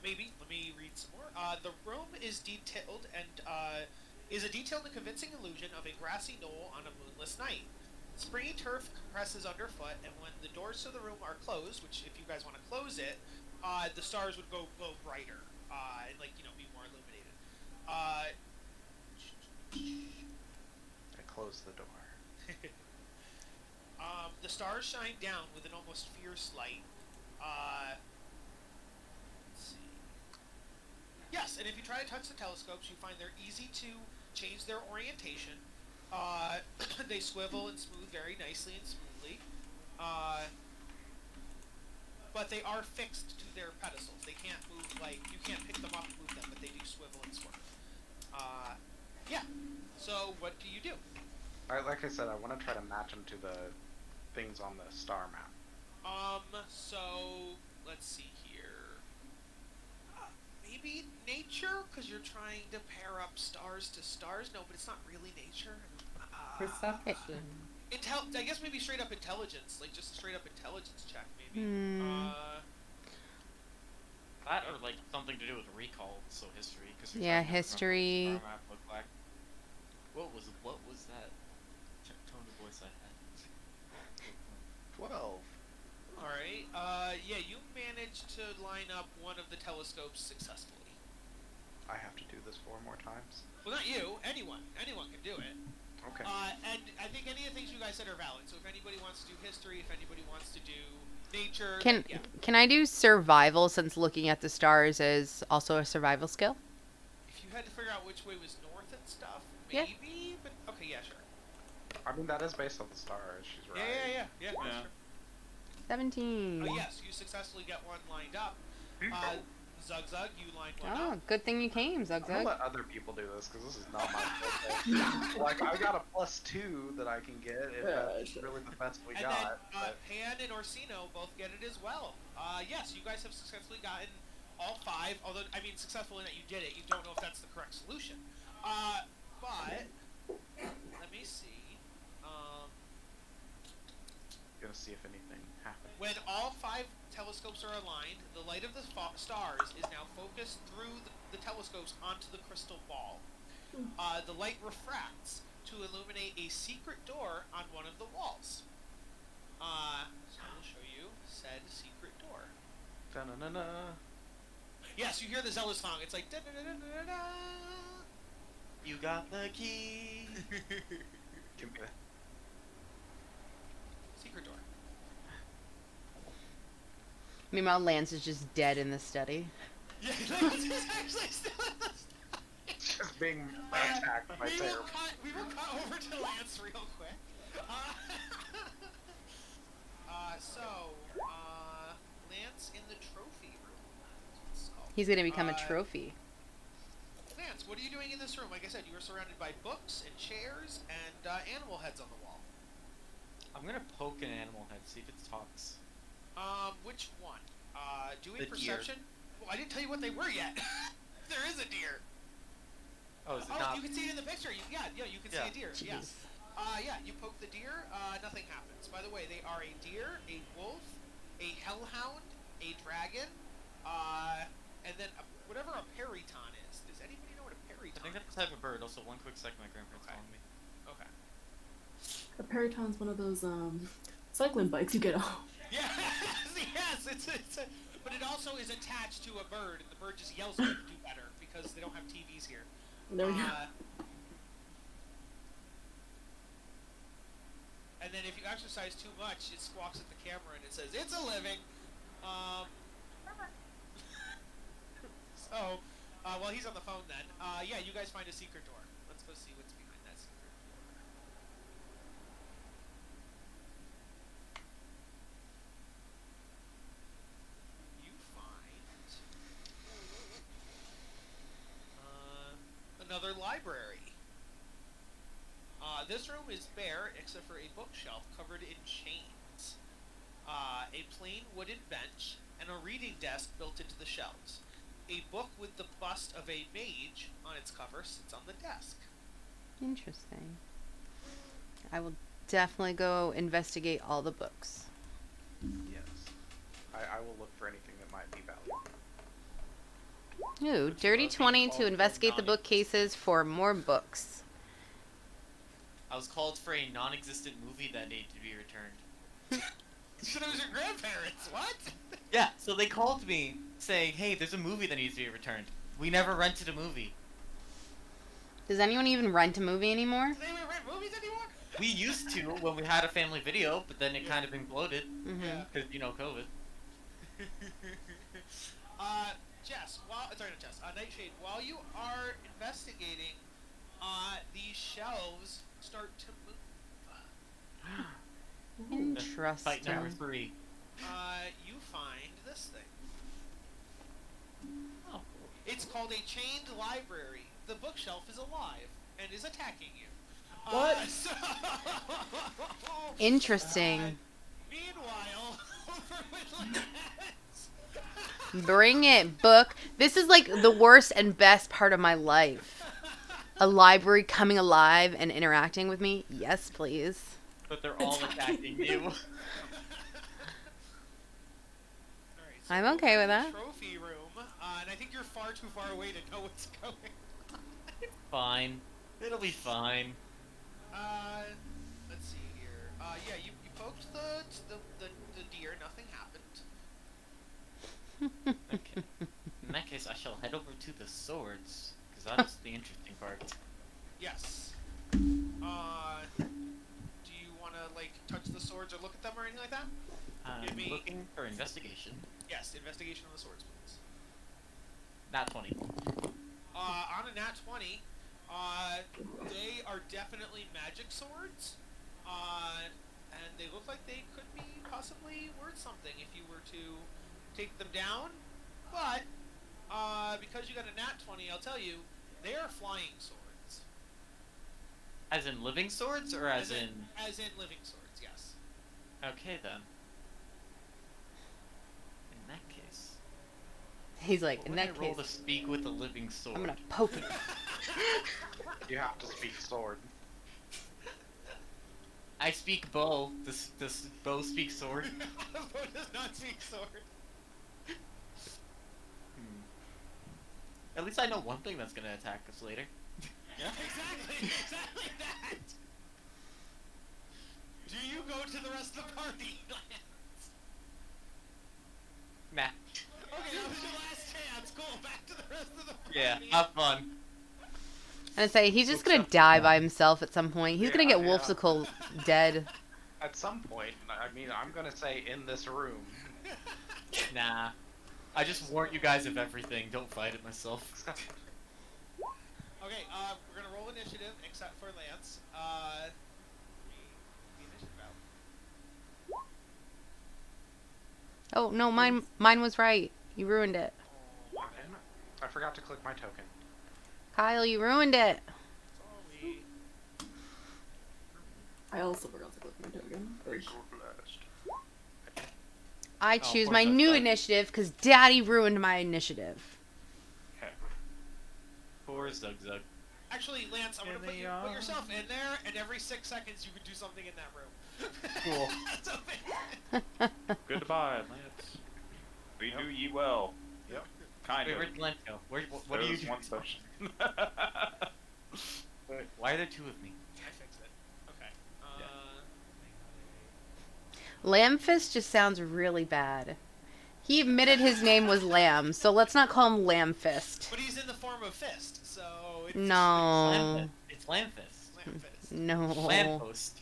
Maybe. Let me read some more. The room is detailed and is a detailed and convincing illusion of a grassy knoll on a moonless night. Springy turf compresses underfoot, and when the doors to the room are closed, which if you guys want to close it, the stars would glow brighter and be more illuminated. I closed the door. The stars shine down with an almost fierce light. Let's see. Yes, and if you try to touch the telescopes, you find they're easy to change their orientation. They swivel and smooth very nicely and smoothly. But they are fixed to their pedestals. They can't move, you can't pick them up and move them, but they do swivel and swerve. Yeah. So, what do you do? Like I said, I want to try to match them to the things on the star map. So, let's see here. Maybe nature? Because you're trying to pair up stars to stars? No, but it's not really nature. Perception. I guess maybe straight up intelligence. Just a straight up intelligence check, maybe. That or something to do with recall, so history. Cause Yeah, history. Like. What was that tone of voice I had? 12. Alright, yeah, you managed to line up one of the telescopes successfully. I have to do this 4 more times? Well, not you, anyone. Anyone can do it. Okay. And I think any of the things you guys said are valid, so if anybody wants to do history, if anybody wants to do nature... Can I do survival, since looking at the stars is also a survival skill? If you had to figure out which way was north and stuff, Yeah. maybe, but okay, yeah, sure. I mean, that is based on the stars, she's right. Yeah, sure. 17. Oh, yes, you successfully get one lined up. Zug, you lined one Oh, up. good thing you came, Zug I'm gonna Zug. let other people do this, because this is not my fault. I got a +2 that I can get, if that's really the best we And got. then Pan and Orsino both get it as well. Yes, you guys have successfully gotten all 5, although, I mean, successful in that you did it, you don't know if that's the correct solution. But, let me see. Gonna see if anything happens. When all 5 telescopes are aligned, the light of the stars is now focused through the telescopes onto the crystal ball. The light refracts to illuminate a secret door on one of the walls. So I will show you said secret door. Da-na-na-na. Yes, you hear the Zelda song. It's like da-da-da-da-da-da. You got the key. Give me that. Secret door. Meanwhile, Lance is just dead in the study. Yeah, Lance is actually still in the Just being attacked by terror. We will cut over to Lance real quick. Lance in the trophy room. That's what it's called. He's gonna become a trophy. Lance, what are you doing in this room? Like I said, you are surrounded by books and chairs and animal heads on the wall. I'm gonna poke an animal head, see if it talks. Which one? Do a The perception. deer. Well, I didn't tell you what they were yet. There is a deer. Oh, is it Oh, not? you can see it in the picture. Yeah, you can see a deer. Jeez. Yes. Yeah, you poke the deer. Nothing happens. By the way, they are a deer, a wolf, a hellhound, a dragon, and then whatever a periton is. Does anybody know what a periton I think that's is? the type of bird. Also, one quick second, my grandparents calling me. Okay. A periton's one of those cycling bikes you get off. Yes, yes. But it also is attached to a bird, and the bird just yells at you to do better because they don't have TVs here. There we go. And then if you exercise too much, it squawks at the camera and it says, "It's a living." So, while he's on the phone then, yeah, you guys find a secret door. Let's go see what's behind that secret door. You find another library. This room is bare except for a bookshelf covered in chains, a plain wooden bench, and a reading desk built into the shelves. A book with the bust of a mage on its cover sits on the desk. Interesting. I will definitely go investigate all the books. Yes. I will look for anything that might be valuable. Ooh, dirty 20 to investigate the bookcases for more books. I was called for a non-existent movie that needed to be returned. So it was your grandparents. What? Yeah, so they called me saying, "Hey, there's a movie that needs to be returned. We never rented a movie." Does anyone even rent a movie anymore? Do they even rent movies anymore? We used to when we had a family video, but then it kind of imploded Mm-hmm. Yeah. because COVID. Jess, Nightshade, while you are investigating, these shelves start to move. Fight number Interesting. 3. You find this thing. Oh. It's called a chained library. The bookshelf is alive and is attacking you. What? Interesting. Meanwhile, over with Lance. Bring it, book. This is like the worst and best part of my life. A library coming alive and interacting with me. Yes, please. But they're all attacking you. Alright, so I'm okay with that. Trophy room, and I think you're far too far away to know what's going on. Fine. It'll be fine. Let's see here. Yeah, you poked the deer, nothing happened. Okay. In that case, I shall head over to the swords, because that is the interesting part. Yes. Do you want to, like, touch the swords or look at them or anything like that? Give I'm me- looking for investigation. Yes, investigation on the swords, please. Nat 20. On a nat 20, they are definitely magic swords, and they look like they could be possibly worth something if you were to take them down, but, because you got a nat 20, I'll tell you, they are flying swords. As in living swords, or as in... As in living swords, yes. Okay, then. In that case... He's like, in When that I roll case, to speak with a living sword. I'm gonna poke him. You have to speak sword. I speak bow. Does bow speak sword? Bow does not speak sword. At least I know one thing that's gonna attack us later. Yeah. Exactly that. Do you go to the rest of the party? Nah. Okay, that was your last chance. Cool. Back to the rest of the party. Yeah, have fun. And say he's just gonna die by himself at some point. He's gonna get Wolfsicle dead. At some point, I mean, I'm gonna say in this room. Nah. I just warned you guys of everything. Don't fight it myself. Okay, we're gonna roll initiative, except for Lance. The initiative out. Oh no, mine was right. You ruined it. Oh, damn it. I forgot to click my token. Kyle, you ruined it. Sorry. I also forgot to click my token. I choose poor my Zug new Zug. initiative because Daddy ruined my initiative. Poor Zug Zug. Actually, Lance, I'm gonna put yourself in there, and every 6 seconds you can do something in that room. Cool. So, Goodbye, Lance. We do ye well. Yep. Kind Wait, of. where'd Lance go? What are There you was doing? one session. Wait, why are there two of me? I fixed it. Okay. Lambfist just sounds really bad. He admitted his name was Lamb, so let's not call him Lambfist. But he's in the form of fist, so it's No. It's Lamfist. Lampfist. No. Lamppost.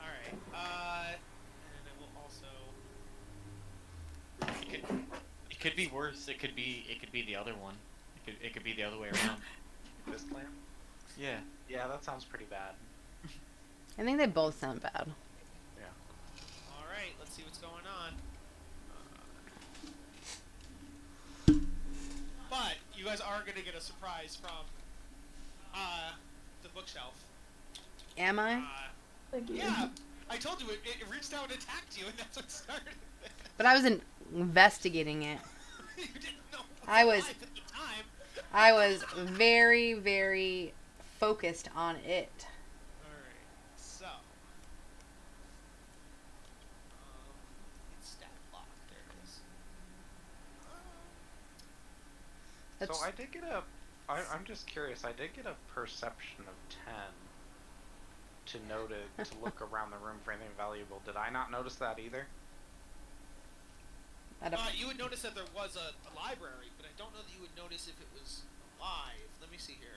Alright, and I will also... It could be worse. It could be the other one. It could be the other way around. This lamp? Yeah. Yeah, that sounds pretty bad. I think they both sound bad. Yeah. Alright, let's see what's going on. But, you guys are gonna get a surprise from, the bookshelf. Am I? Thank you. Yeah! I told you, it reached out and attacked you, and that's what started it. But I wasn't investigating it. You didn't know it I was- alive at the time. I was very, very focused on it. Alright, so. It's stat block, there it is. That's, So I did get I'm just curious, I did get a perception of 10 to to look around the room for anything valuable. Did I not notice that either? You would notice that there was a library, but I don't know that you would notice if it was alive. Let me see here.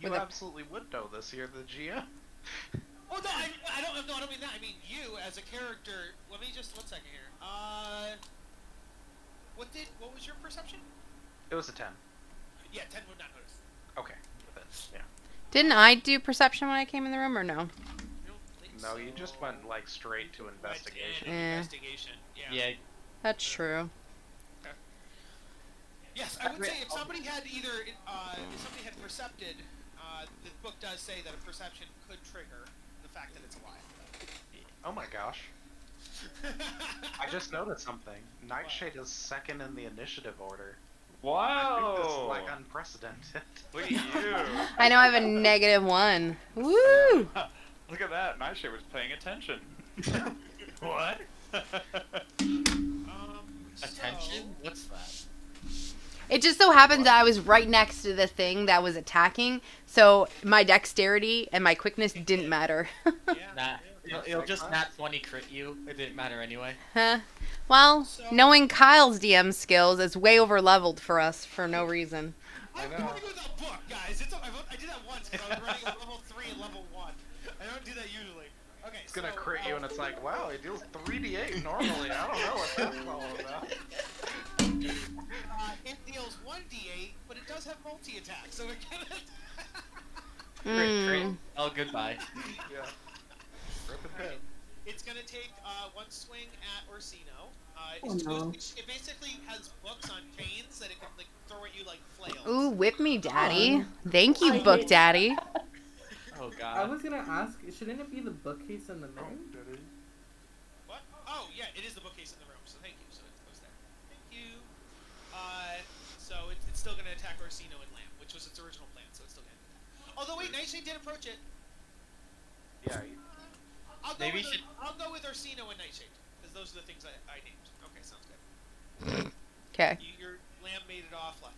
You With a- absolutely would know this. You're the GM. Oh no, I don't mean that. I mean you as a character. Let me just 1 second here. What was your perception? It was a 10. Yeah, 10 would not notice. Okay. Then, yeah. didn't I do perception when I came in the room or no? You don't think No, so. you just went like straight to investigation. Eh. Investigation. Yeah. Yeah. That's true. Yes, I would say if somebody had if somebody had percepted, the book does say that a perception could trigger the fact that it's alive. Oh my gosh. I just noticed something. Nightshade is second in the initiative order. I think this is Wow. like unprecedented. Look at you. I know I have a -1. Woo! Look at that. Nightshade was paying attention. What? Attention? What's that? It just so happens that I was right next to the thing that was attacking, so my dexterity and my quickness didn't matter. Nah. It'll just nat 20 crit you. It didn't matter anyway. Huh. Well, So- knowing Kyle's DM skills is way over leveled for us for no reason. I'm know. running with a book, guys. I did that once because I was running at level 3 and level 1. I don't do that usually. Okay, It's gonna crit you and it's like, wow, he deals 3d8 normally. I don't know what that's all about. It deals 1d8, but it does have multi-attack, so it can Crit, crit. Mm. Oh, goodbye. Yeah. Rip and pip. It's gonna take one swing at Orsino. Oh, no. It basically has books on chains that it can like throw at you like flails. Ooh, whip me, Daddy. Thank you, I Book hate- Daddy. Oh, I God. was gonna ask, shouldn't it be the bookcase in the middle? What? Oh yeah, it is the bookcase in the room. So thank you. So it goes there. Thank you. Orsino and Lamb, which was its original plan, so it's still getting that. Although wait, Nightshade did approach it. Yeah. I'll go with Orsino and Nightshade, because those are the things I named. Okay, sounds good. Okay. Your Lamb made it off lucky.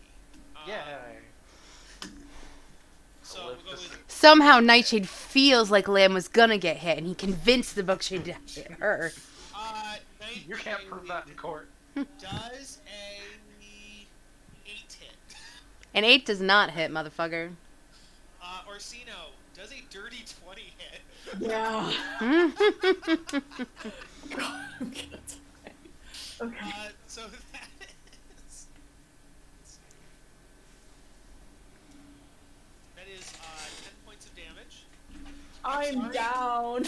So we'll go with... Somehow Nightshade feels like Lamb was gonna get hit, and he convinced the Bookshade to hit her. You can't prove that in court. Does a 8 hit? An 8 does not hit, motherfucker. Orsino, does a dirty 20 hit? Yeah. God, I'm gonna die. Okay. So that is... That is 10 points of damage. I'm down.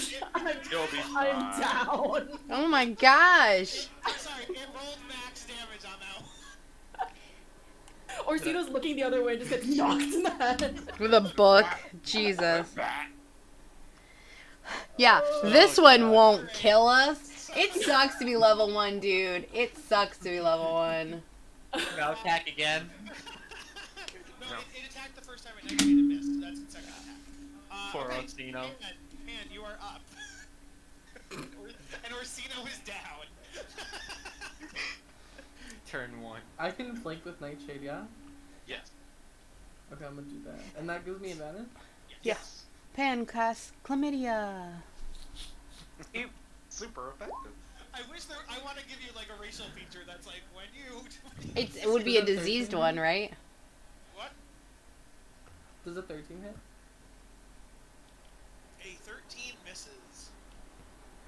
You'll be I'm fine. down. Oh my gosh. I'm sorry, it rolled max damage on that one. Orsino's looking the other way and just gets knocked in the head. With a book. Jesus. Yeah, this one won't kill us. It sucks to be level 1, dude. It sucks to be level 1. Now attack again. No, it attacked the first time and Nightshade and missed. That's its second attack. Poor Okay, Orsino. Man, you are up. And Orsino is down. Turn 1. I can flank with Nightshade, yeah? Yes. Okay, I'm gonna do that. And that gives me advantage? Yes. Pancreas chlamydia. Super effective. I want to give you like a racial feature that's like when you... It would be a diseased one, right? What? Does a 13 hit? A 13 misses.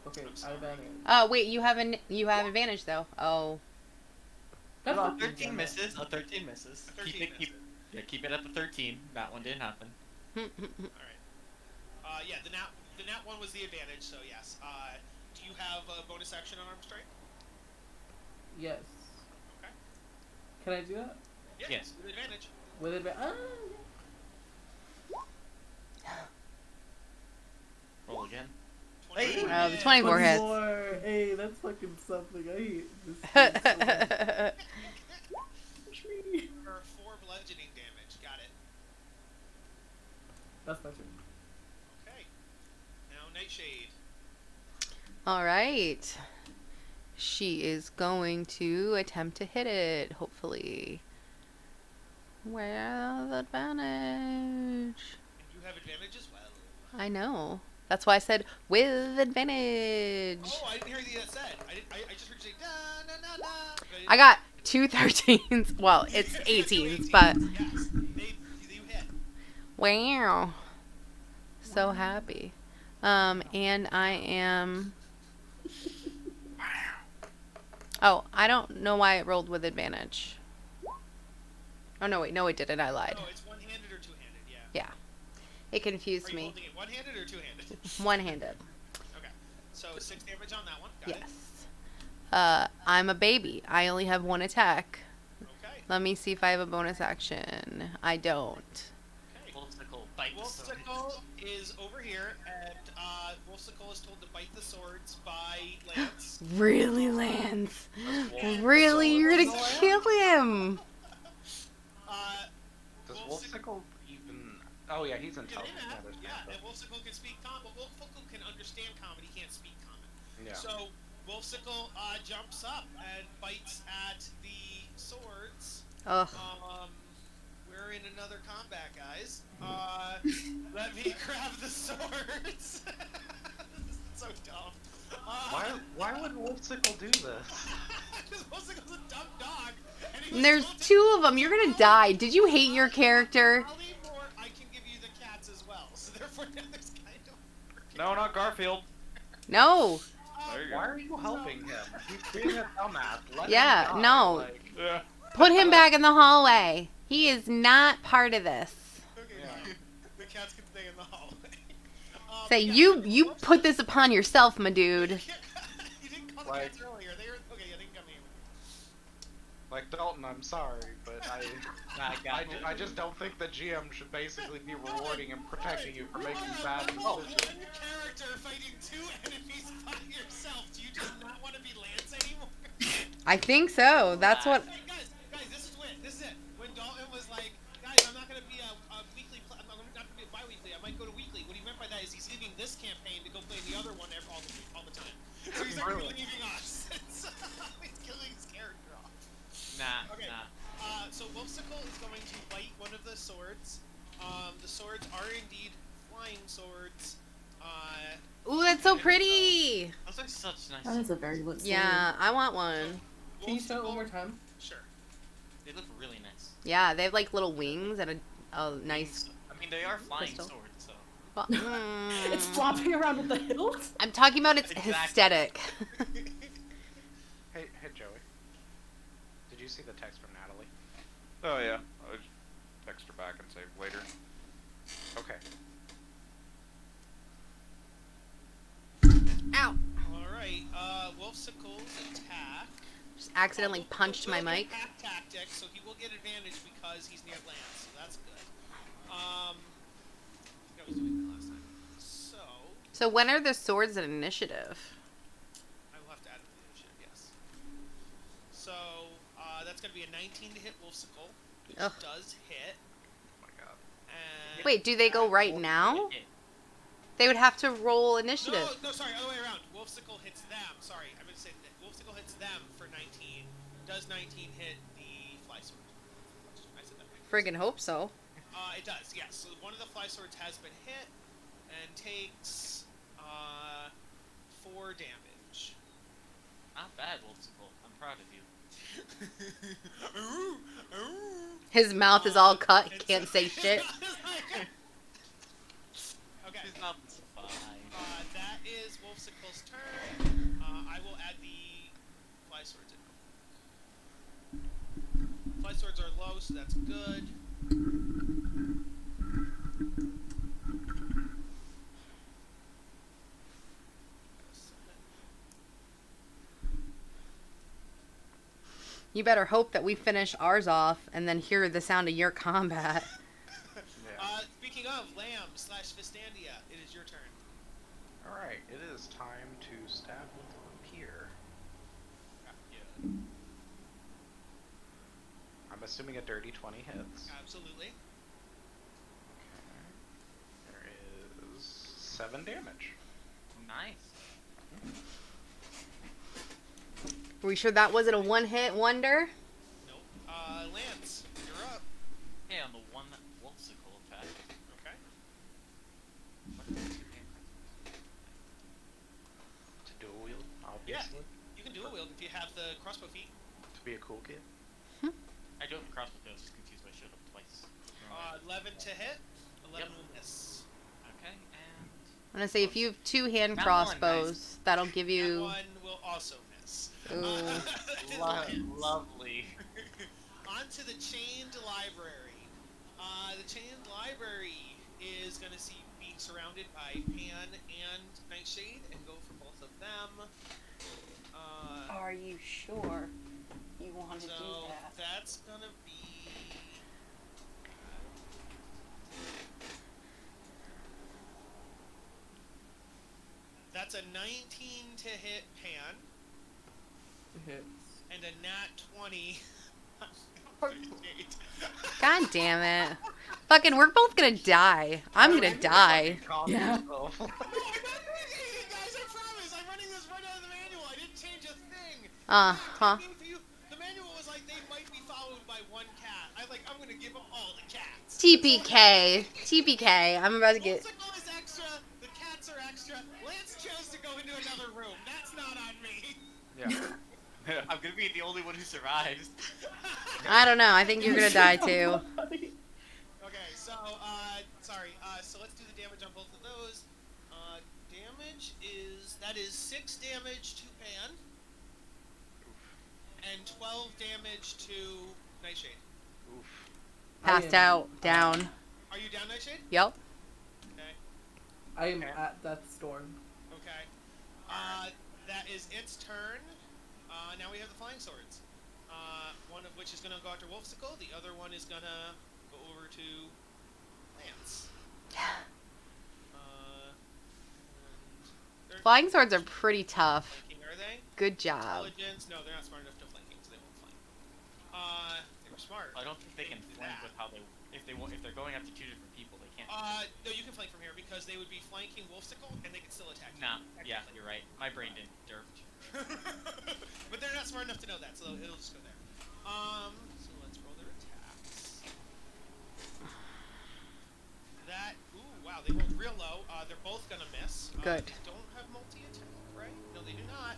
Okay, I'm I sorry. have advantage. Oh, wait, you have advantage though. Oh. That's A not 13 misses. A 13 misses. A 13 Keep it at the 13. That one didn't happen. Alright. Yeah, the nat 1 was the advantage, so yes. Do you have a bonus action on Arm Strike? Yes. Okay. Can I do that? Yeah, Yes. with advantage. With advantage? Roll again. 24. The 24 hits. Hey, that's fucking something. I hate this. Game so much. Push me. For 4 bludgeoning damage. Got it. That's my turn. Okay. Now Nightshade. Alright. She is going to attempt to hit it, hopefully. With advantage. And you have advantage as well. I know. That's why I said with advantage. Oh, I didn't hear the said. I just heard you say da na na na. I got 2 13s. Well, it's 18s, but Yes, you hit. wow. So happy. And I am... Oh, I don't know why it rolled with advantage. Oh, no, wait. No, it didn't. I lied. Oh, it's one-handed or two-handed, yeah. Yeah. It Are confused you me. holding it one-handed or two-handed? One-handed. Okay. So 6 damage on that one. Got Yes. I'm a baby. I only have 1 attack. it. Okay. Let me see if I have a bonus action. I don't. Okay. Wolfsicle, bite the sword. Wolfsicle is over here, and Wolfsicle is told to bite the swords by Lance. Really, Lance? And Really? so- You're gonna kill him? Does Wolfsicle Wolfsicle even... Oh yeah, he's can intelligent. enact, There's yeah, that. and Wolfsicle can speak common, but Wolfsicle can understand common, he can't speak common. Yeah. So Wolfsicle jumps up and bites at the swords. Ugh. We're in another combat, guys. Let me grab the swords. This is so dumb. Why would Wolfsicle do this? Because Wolfsicle's a dumb dog. And there's 2 of them. You're gonna die. Did you hate your character? I'll leave more. I can give you the cats as well. So therefore, now there's kind of. No, not Garfield. No. There you go. Why are you helping him? He's being a dumbass. Let Yeah, him die. no. Like, Yeah. Put him back in the hallway. He is not part of this. Okay, Yeah. the cats can stay in the hallway. Say, yeah, you put this upon yourself, my dude. You didn't call the Like- cats earlier. They were okay. Yeah, they can come here. like Dalton, I'm sorry, but I just don't think the GM should basically be rewarding and protecting you for making bad decisions. One character fighting 2 enemies by yourself. Do you just not want to be Lance anymore? I think so. That's what... Hey, guys, this is it. When Dalton was like, Wolfsicle is going to bite one of the swords. The swords are indeed flying swords. Ooh, that's so pretty. Those are such nice. That is a very lit sword. Yeah, I want one. Can you show it one more time? Sure. They look really nice. Yeah, they have like little wings and a nice. I mean, they are flying crystal. swords, so. It's flopping around with the hilt. I'm talking about its Exactly. aesthetic. Hey, Joey. Did you see the text from Natalie? Oh yeah, I'll just text her back and say later. Okay. Ow! Alright, Wolfsicle's attack. Just accidentally punched my mic. Attack tactic, so he will get advantage because he's near land, so that's good. I think I was doing that last time. So when are the swords an initiative? I will have to add it to the initiative, yes. So, that's going to be a 19 to hit Wolfsicle, which Ugh. does hit. Oh my god. And Wait, do they go right now? They would have to roll initiative. No, sorry, other way around. Wolfsicle hits them. Sorry, I meant to say that Wolfsicle hits them for 19. Does 19 hit the fly sword? I said that right. Friggin' hope so. It does, yes. So one of the fly swords has been hit and takes 4 damage. Not bad, Wolfsicle. I'm proud of you. His mouth is all cut. He can't say shit. Okay. He's not fine. That is Wolfsicle's turn. I will add the fly swords in. Fly swords are low, so that's good. You better hope that we finish ours off and then hear the sound of your combat. Speaking of Lamb/Fistandia, it is your turn. Alright, it is time to stab with Rapier. Yeah. I'm assuming a dirty 20 hits. Absolutely. Okay. There is 7 damage. Nice. Are we sure that wasn't a one-hit wonder? Nope. Lance, you're up. Hey, on the one that Wolfsicle attack. Okay. What is your name? To dual wield, obviously. You can do a wield if you have the crossbow feat. To be a cool kid. I do have the crossbow, I was just confused by showed up twice. 11 to hit. 11 Yep. will miss. Okay, and... I'm gonna say if you have 2 hand That one, crossbows, that'll give That you. one will also miss. Ooh. Lovely. On to the chained library. The chained library is going to see being surrounded by Pan and Nightshade and go for both of them. Are you sure you want to do So that? that's going to be... That's a 19 to hit Pan Hits. and a nat 20 God damn it. Fucking, we're both gonna die. I'm gonna die. Yeah. No, I'm not doing it, guys. I promise. I'm running this right out of the manual. I didn't change a thing. Uh-huh. The manual was like they might be followed by one cat. I'm gonna give them all the cats. TPK. TPK. I'm about to get. Wolfsicle is extra. The cats are extra. Lance chose to go into another room. That's not on me. Yeah. I'm gonna be the only one who survives. I don't know. I think you're gonna die too. Okay, so so let's do the damage on both of those. Damage is 6 damage to Pan and 12 damage to Nightshade. Oof. Passed out. Down. Are you down, Nightshade? Yep. Okay. I am at that storm. Okay. That is its turn. Now we have the flying swords. One of which is going to go after Wolfsicle. The other one is going to go over to Lance. Flying swords are pretty tough. Flanking, are they? Good job. Intelligence? No, they're not smart enough to flanking, so they won't flank. They were smart. I don't think they can do flank that. with how they... If they're going after 2 different people, they can't. No, you can flank from here because they would be flanking Wolfsicle and they could still attack you. Nah, yeah, you're right. My brain didn't derp. But they're not smart enough to know that, so it'll just go there. So let's roll their attack. Good. They don't have multi-attack, right? No, they do not.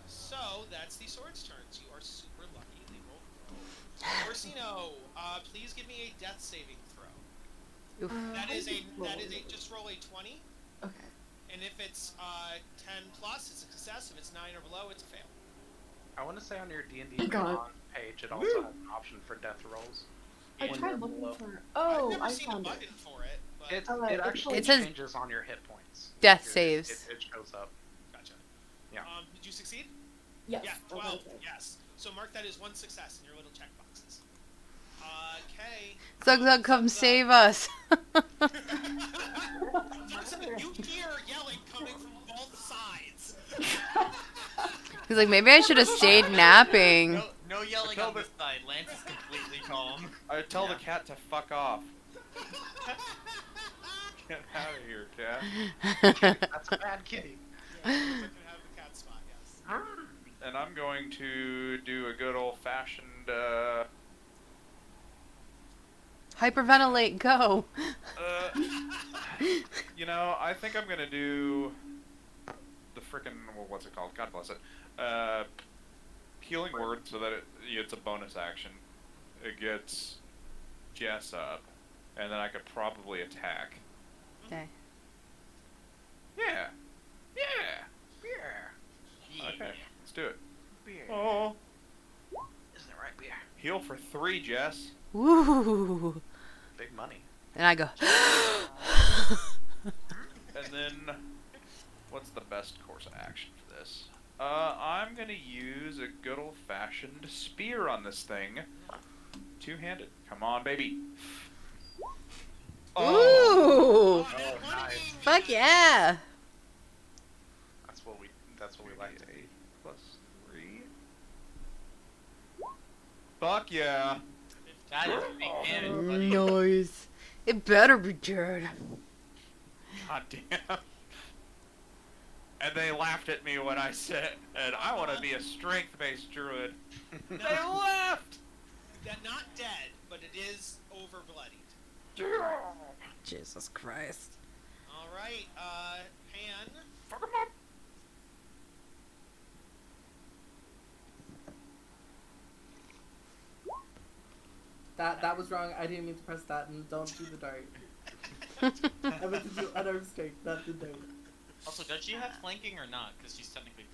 So that's the sword's turns. You are super lucky. They rolled. Orsino, please give me a death saving throw. Oof. That is a just roll a 20. Okay. And if it's 10 plus, it's a success. If it's 9 or below, it's a fail. I want to say on your D&D God. page, it also has an option for death rolls. I When tried you're looking below. for. I've Oh, never I seen a found button it. for it, but It Alright, actually It says changes on your hit points. death Your- saves. It shows up. gotcha. Yeah. Did you succeed? Yes. Yeah, I got 12. it. Yes. So mark that as one success in your little check boxes. Okay. Zug Zug, come save us. You hear yelling coming from both sides. He's like, maybe I should have stayed napping. No yelling on this side. Lance is completely calm. I tell the cat to fuck off. Get out of here, cat. That's a bad kitty. Yeah, I can have the cat spot, yes. And I'm going to do a good old-fashioned, Hyperventilate, go. you know, I think I'm gonna do the frickin', well, what's it called? God bless it. Healing word, so that it's a bonus action. It gets Jess up, and then I could probably attack. Okay. Yeah. Yeah. Beer. Okay, let's do it. Beer. Oh. Isn't it right, beer? Heal for 3, Jess. Woo. Big money. And I go. And then, what's the best course of action for this? I'm gonna use a good old-fashioned spear on this thing. Two-handed. Come on, baby. Ooh. Oh, nice. Fuck yeah. That's what we like to eat. Plus 3. Fuck yeah. That is big damage, buddy. Nice. It better be dead. God damn. And they laughed at me when I said, and I want to be a strength-based druid. They laughed! They're not dead, but it is over-bloodied. Jesus Christ. Alright, Pan. Fuck 'em up. That was wrong. I didn't mean to press that, and don't do the dart. I meant to do unarmed strike, not the dart. Also, does she have flanking or not? Because she's technically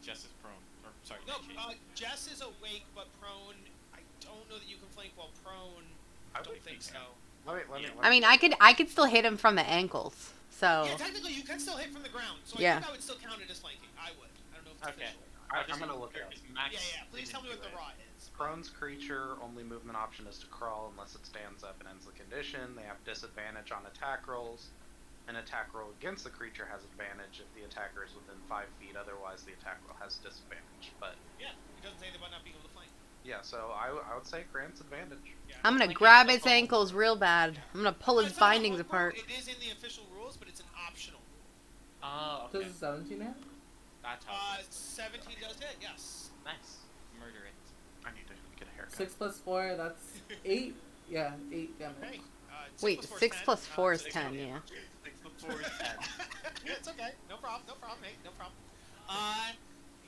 Jess is prone. Or sorry, No, Nightshade. Jess is awake but prone. I don't know that you can flank while prone. I don't would think so. Let me. I mean, I could still hit him from the ankles. So. Yeah, technically you can still hit from the ground, so Yeah. I think I would still count it as flanking. I would. I don't know if it's Okay. official. I'm gonna look it up. Yeah, please tell me what the raw is. Prone's creature only movement option is to crawl unless it stands up and ends the condition. They have disadvantage on attack rolls. An attack roll against the creature has advantage if the attacker is within 5 feet. Otherwise, the attack roll has disadvantage. But Yeah, it doesn't say about not being able to flank. yeah, so I would say grants advantage. Yeah. I'm gonna Flanking grab is its a ball. ankles real bad. I'm gonna pull his It's not a bindings hook rule, apart. It is in the official rules, but it's an optional rule. Oh, Does okay. it 17 now? That's how it is. 17 does hit, yes. Nice. Murder it. I need to get a haircut. 6 plus 4, that's 8. Yeah, 8 damage. Okay. Wait, 6 10. plus 4 is 6 10, yeah. 6 plus 4 is 10. It's okay. No problem, mate. No problem.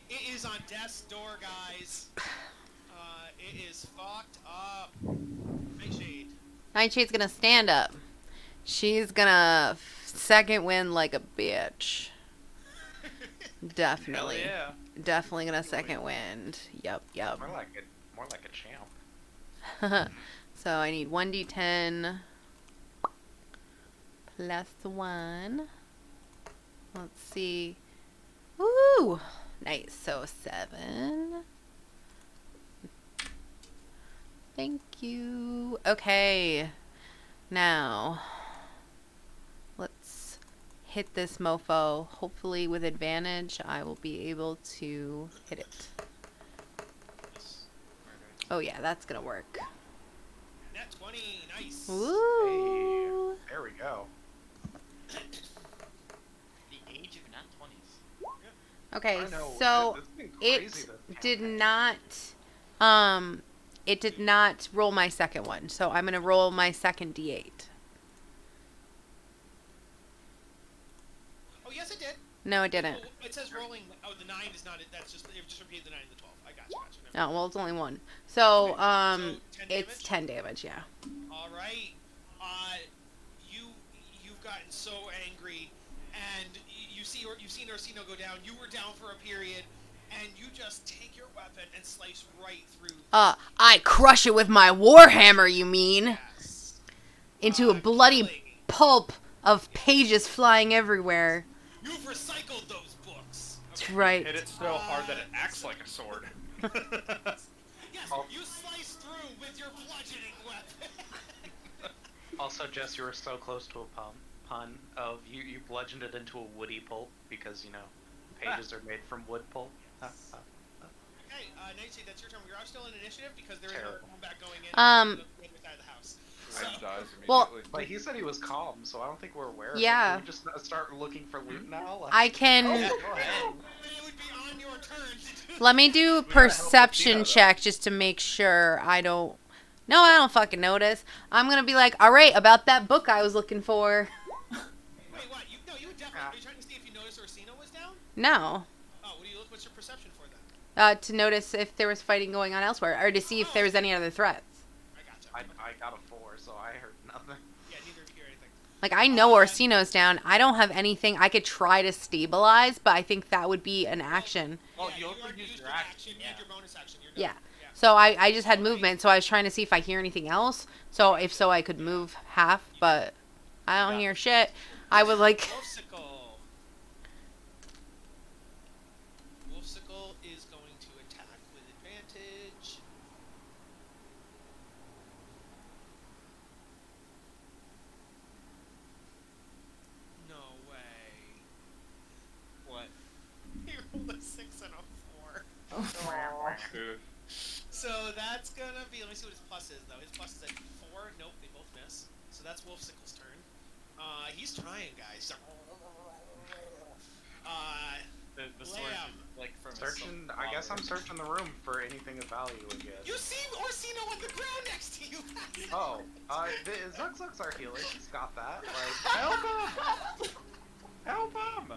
It is on death's door, guys. It is fucked up. Nightshade. Nightshade's gonna stand up. She's gonna second wind like a bitch. Definitely. Hell Definitely gonna second wind. Yep. More like a champ. So I need 1d10 plus 1. Let's see. Woo! Nice. So 7. Thank you. Okay. Now, let's hit this mofo. Hopefully with advantage, I will be able to hit it. Yes. Murder it. Oh yeah, that's gonna work. Nat 20, nice. Woo! There we go. The age of not 20s. Okay, I know, so it's been it crazy this did campaign. not, it did not roll my second one. So I'm gonna roll my second d8. yes, it did. No, it didn't. Oh, it says rolling. Oh, the 9 is not. That's just. It just repeated the 9 and the 12. I got you. Oh, well, it's only one. So, So, 10 it's damage? 10 damage, yeah. All right. You've gotten so angry, and you've seen Orsino go down. You were down for a period, and you just take your weapon and slice right through. I crush it with my warhammer, you mean? Yes. Into a bloody killing. pulp of pages flying everywhere. You've recycled those books. That's right. Hit it so hard that it acts like a sword. Yes, you slice through with your bludgeoning weapon. Also, Jess, you were so close to a pun of you bludgeoned it into a woody pulp because, you know, pages are made from wood pulp. Okay, Nancy, that's your turn. We are still in initiative because there is no combat going in the other side of the house. So, Rage dies Well- immediately. But he said he was calm, so I don't think we're aware of Yeah. it. Can we just start looking for loot now? Like, I can... go ahead. it would be on your turn to do Let me do help perception Athena, though. check just to make sure I don't... No, I don't fucking notice. I'm gonna be like, alright, about that book I was looking for. Wait, what? You definitely. Are you trying to see if you noticed Orsino was down? No. Oh, what's your perception for that? To notice if there was fighting going on elsewhere, or to see if there was any other threats. I gotcha. I got a 4, so I heard nothing. Yeah, neither did you hear anything. Like, I know Orsino's down. I don't have anything. I could try to stabilize, but I think that would be an action. Well, Yeah, you already already used your action action. and your bonus action. You're Yeah. done. So I just had movement, so I was trying to see if I hear anything else. So if so, I could move half, but I don't hear shit. I would like... Wolfsicle. Wolfsicle is going to attack with advantage. No way. What? He rolled a 6 and a 4. Dude. So that's gonna be. Let me see what his plus is, though. His plus is at 4. Nope, they both miss. So that's Wolfsicle's turn. He's trying, guys. The sword Lamb. is, like from Searching, I guess I'm searching the room for anything of value, I guess. You see Orsino on the ground next to you. Oh, Zug's our healer. He's got that. Like, help him! Help him!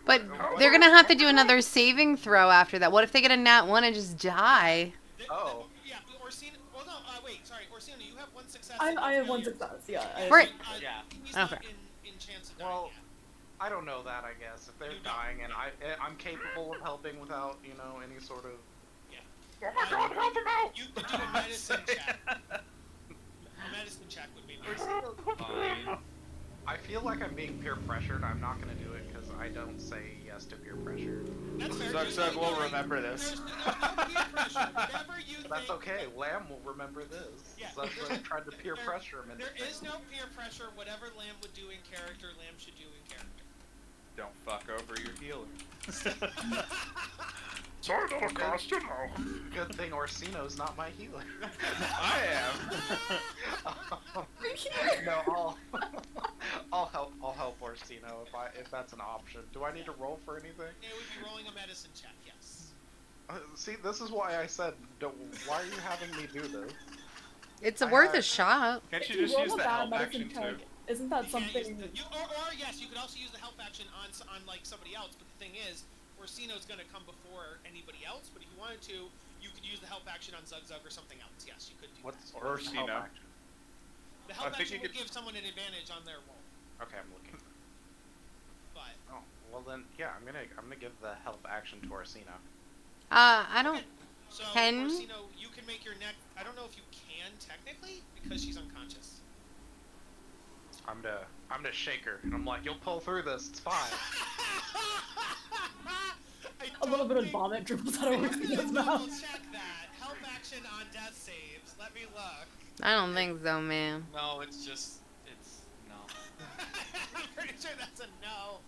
But they're gonna have to do another saving throw after that. What if they get a nat 1 and just die? Oh. Yeah, Orsino. Well, no. Wait. Sorry, Orsino. You have 1 success. I have one success. Yeah. Right. Yeah. He's not Okay. in chance of dying Well, yet. I don't know that, I guess. If they're You don't. dying and I'm capable of helping without, you know, any sort of... Yeah. Oh my god, help him out! You could do a medicine check. A medicine check would be nice. Fine. I feel like I'm being peer pressured. I'm not gonna do it because I don't say yes to peer pressure. That's fair. Zug will remember this. There's no peer pressure. Whatever you That's think. okay. Lamb will remember this. Yeah, Zug tried to peer pressure him into There is no peer pressure. Whatever Lamb would do in character, Lamb should do in character. Don't fuck over your healer. Sorry, little costume. Good thing Orsino's not my healer. I am. No, I'll help Orsino if that's an option. Do I need to roll for anything? It would be rolling a medicine check. Yes. See, this is why I said, why are you having me do this? It's worth a shot. Can't If you just roll use a the bad help medicine action check, too? isn't that You can't use something? or yes, you could also use the help action on like somebody else. But the thing is, Orsino's going to come before anybody else. But if you wanted to, you could use the help action on Zug or something else. Yes, you could do What's that. Orsino. help action? The help I think action you would could- give someone an advantage on their roll. Okay, I'm looking. But Oh, well then, yeah, I'm gonna give the help action to Orsino. I don't... so Can- Orsino, you can make your neck. I don't know if you can technically because she's unconscious. I'm to shake her, and I'm like, you'll pull through this. It's fine. A little bit of vomit dribbles out of Orsino's mouth. Check that. Help action on death saves. Let me look. I don't think so, man. No, it's no. I'm pretty sure that's a no.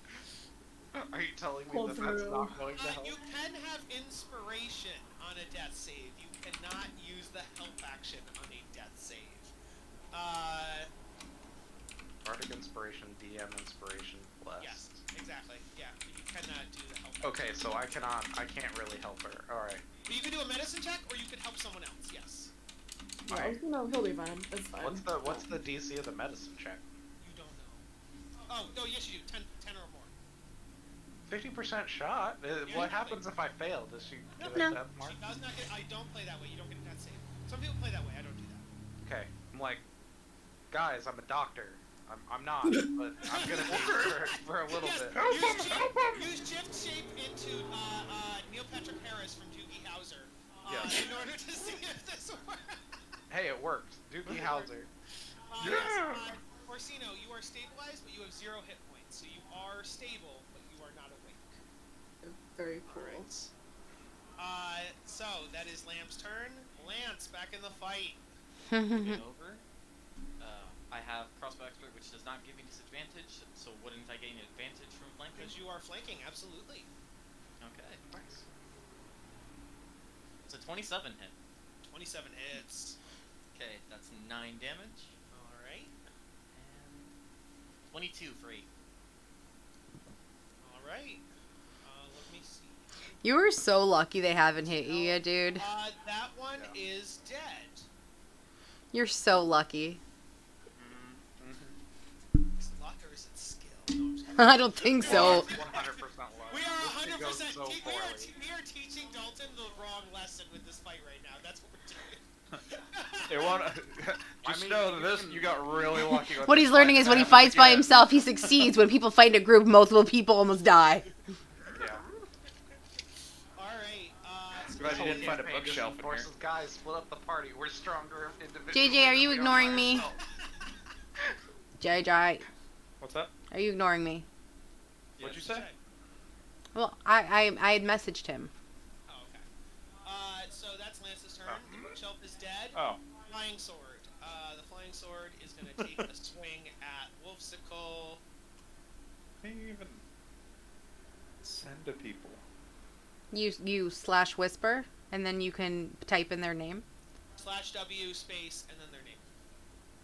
Are you telling me Pull that that's through. not going to help? You can have inspiration on a death save. You cannot use the help action on a death save. Bardic Inspiration, DM Inspiration, blessed. Yes, exactly. Yeah, you cannot do the help. Okay, so I can't really help her. Alright. But you can do a medicine check, or you could help someone else. Yes. Yeah, Orsino, he'll be fine. It's fine. What's the DC of the medicine check? You don't know. Oh, no, yes you do. 10 or more. 50% shot? What happens if I fail? Does she get a No. death mark? She does not get. I don't play that way. You don't get a death save. Some people play that way. I don't do that. Okay, I'm like, guys, I'm a doctor. I'm not, but I'm gonna be for a little bit. Use shift shape into Neil Patrick Harris from Doogie Howser in order to see if this works. Hey, it worked. Doogie Howser. Orsino, you are stabilized, but you have 0 hit points. So you are stable, but you are not awake. Very cool. Alright. So that is Lamb's turn. Lance, back in the fight. Over. I have crossbow expert, which does not give me disadvantage. So wouldn't I gain an advantage from flanking? Because you are flanking, absolutely. Okay. Nice. It's a 27 hit. 27 hits. Okay, that's 9 damage. Alright. And 22 for 8. Alright. Let me see. You were so lucky they haven't hit you yet, dude. That one is dead. You're so lucky. Is it luck or is it skill? No, I don't think so. 100% luck. we are This shit 100%. goes so poorly. We are teaching Dalton the wrong lesson with this fight right now. That's what we're doing. It won't. Just know that this you got really lucky. With What this he's learning fight. is when he That fights by happens himself, he succeeds. When people fight in a group, multiple people almost die. Yeah. Alright, so Glad you didn't find a Campaign just bookshelf in here. enforces, guys, split up the party. We're stronger individually. JJ, are you than we ignoring by me? ourselves. JJ, What's that? are you ignoring me? What'd you say? Well, I had messaged him. Oh, okay. So that's Lance's turn. The bookshelf is dead. Oh. Flying sword. The flying sword is going to take a swing at Wolfsicle. Can you even send to people? You slash whisper, and then you can type in their name. /W space and then their name.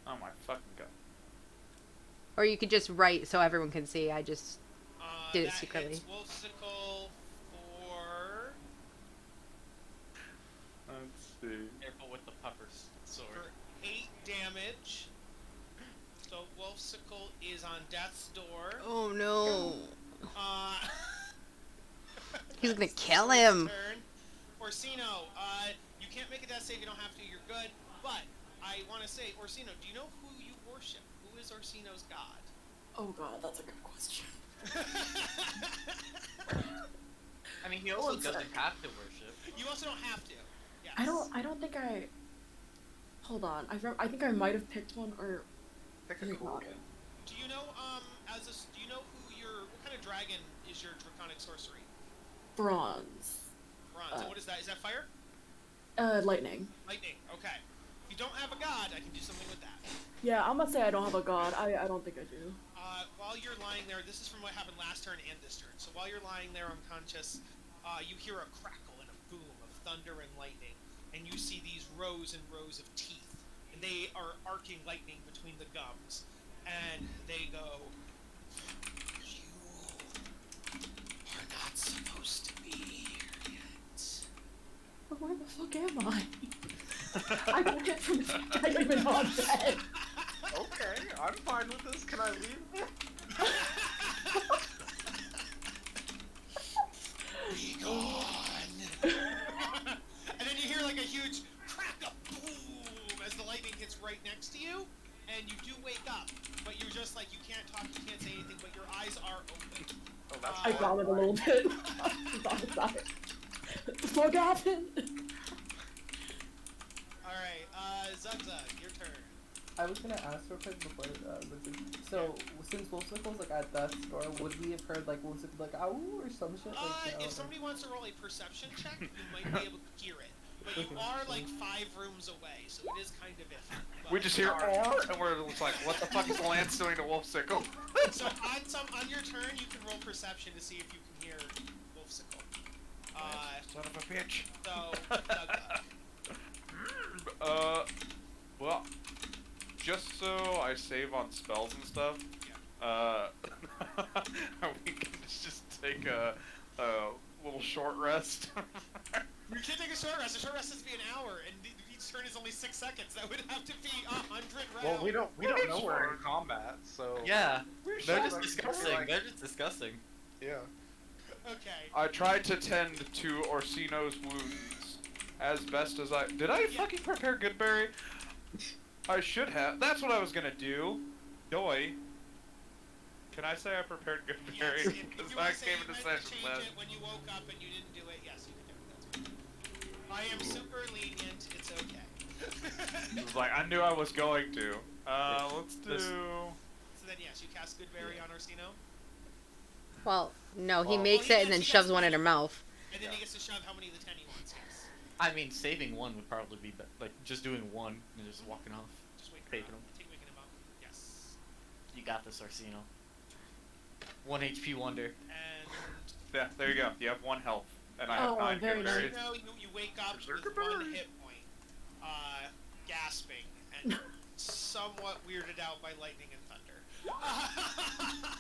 Oh my fucking god. Or you could just write so everyone can see. I just did it That secretly. hits Wolfsicle for Let's see. Careful with the puffer's sword. 8 damage. So Wolfsicle is on death's door. Oh no. Uh, He's gonna it's kill Sword's him. Turn. Orsino, you can't make a death save. You don't have to. You're good. But I want to say, Orsino, do you know who you worship? Who is Orsino's god? Oh god, that's a good question. I mean, he also doesn't have to worship. You also don't have to. Yes. I don't think I. Hold on, I think I might have picked one or. Pick a Think cool not. one. Do you know do you know what kind of dragon is your draconic sorcery? Bronze. Bronze. And what is that? Is that fire? Lightning. Lightning. Okay. If you don't have a god, I can do something with that. Yeah, I'm gonna say I don't have a god. I don't think I do. While you're lying there, this is from what happened last turn and this turn. So while you're lying there unconscious, you hear a crackle and a boom of thunder and lightning, and you see these rows and rows of teeth, and they are arcing lightning between the gums, and they go, "You are not supposed to be here yet." But where the fuck am I? I don't get from the fact that I'm even on bed. Okay, I'm fine with this. Can I leave? Be gone. And then you hear like a huge crack, a boom, as the lightning hits right next to you, and you do wake up, but you're just like, you can't talk, you can't say anything, but your eyes are open. Oh, that's I got it a little bit. What the fuck happened? Alright, Zugzug, your turn. I was gonna ask real quick before so since Wolfsicle's like at death's door, would we have heard like Wolfsicle like ow or some shit? If somebody wants to roll a perception check, you might be able to hear it. But you are like 5 rooms away, so it is kind of iffy. But We just hear and we're just like, what the fuck is Lance doing to Wolfsicle? So on your turn, you can roll perception to see if you can hear Wolfsicle. Son of a bitch. So, Well, just so I save on spells and stuff, we can just take a little short rest. You can't take a short rest. A short rest has to be an hour, and each turn is only 6 seconds. That would have to be 100 rounds. Well, we don't know we're in combat, so Yeah, they're should just like- discussing. like- They're just discussing. yeah. Okay. I tried to tend to Orsino's wounds as best as I... Did I fucking prepare Goodberry? I should have. That's what I was gonna do. Doi. Can I say I prepared Goodberry? Yes, if Because you I want to say came you into meant to session change last. it when you woke up and you didn't do it, yes, you can do it. That's fine. I am super lenient. It's okay. It was like, I knew I was going to. Let's do... So then, yes, you cast Goodberry on Orsino. Well, no, he Well, makes it and then shoves one in her mouth. And then he gets to shove how many of the 10 he wants, yes. I mean, saving one would probably be like just doing one and just walking off. Just waking Taking him him. up. Take waking him up. Yes. You got this, Orsino. 1 HP wonder. And... Yeah, there you go. You have 1 health. And I Oh, have 9 very Goodberry. nice. You wake up Berserker with 1 bird. hit point, gasping, and somewhat weirded out by lightning and thunder.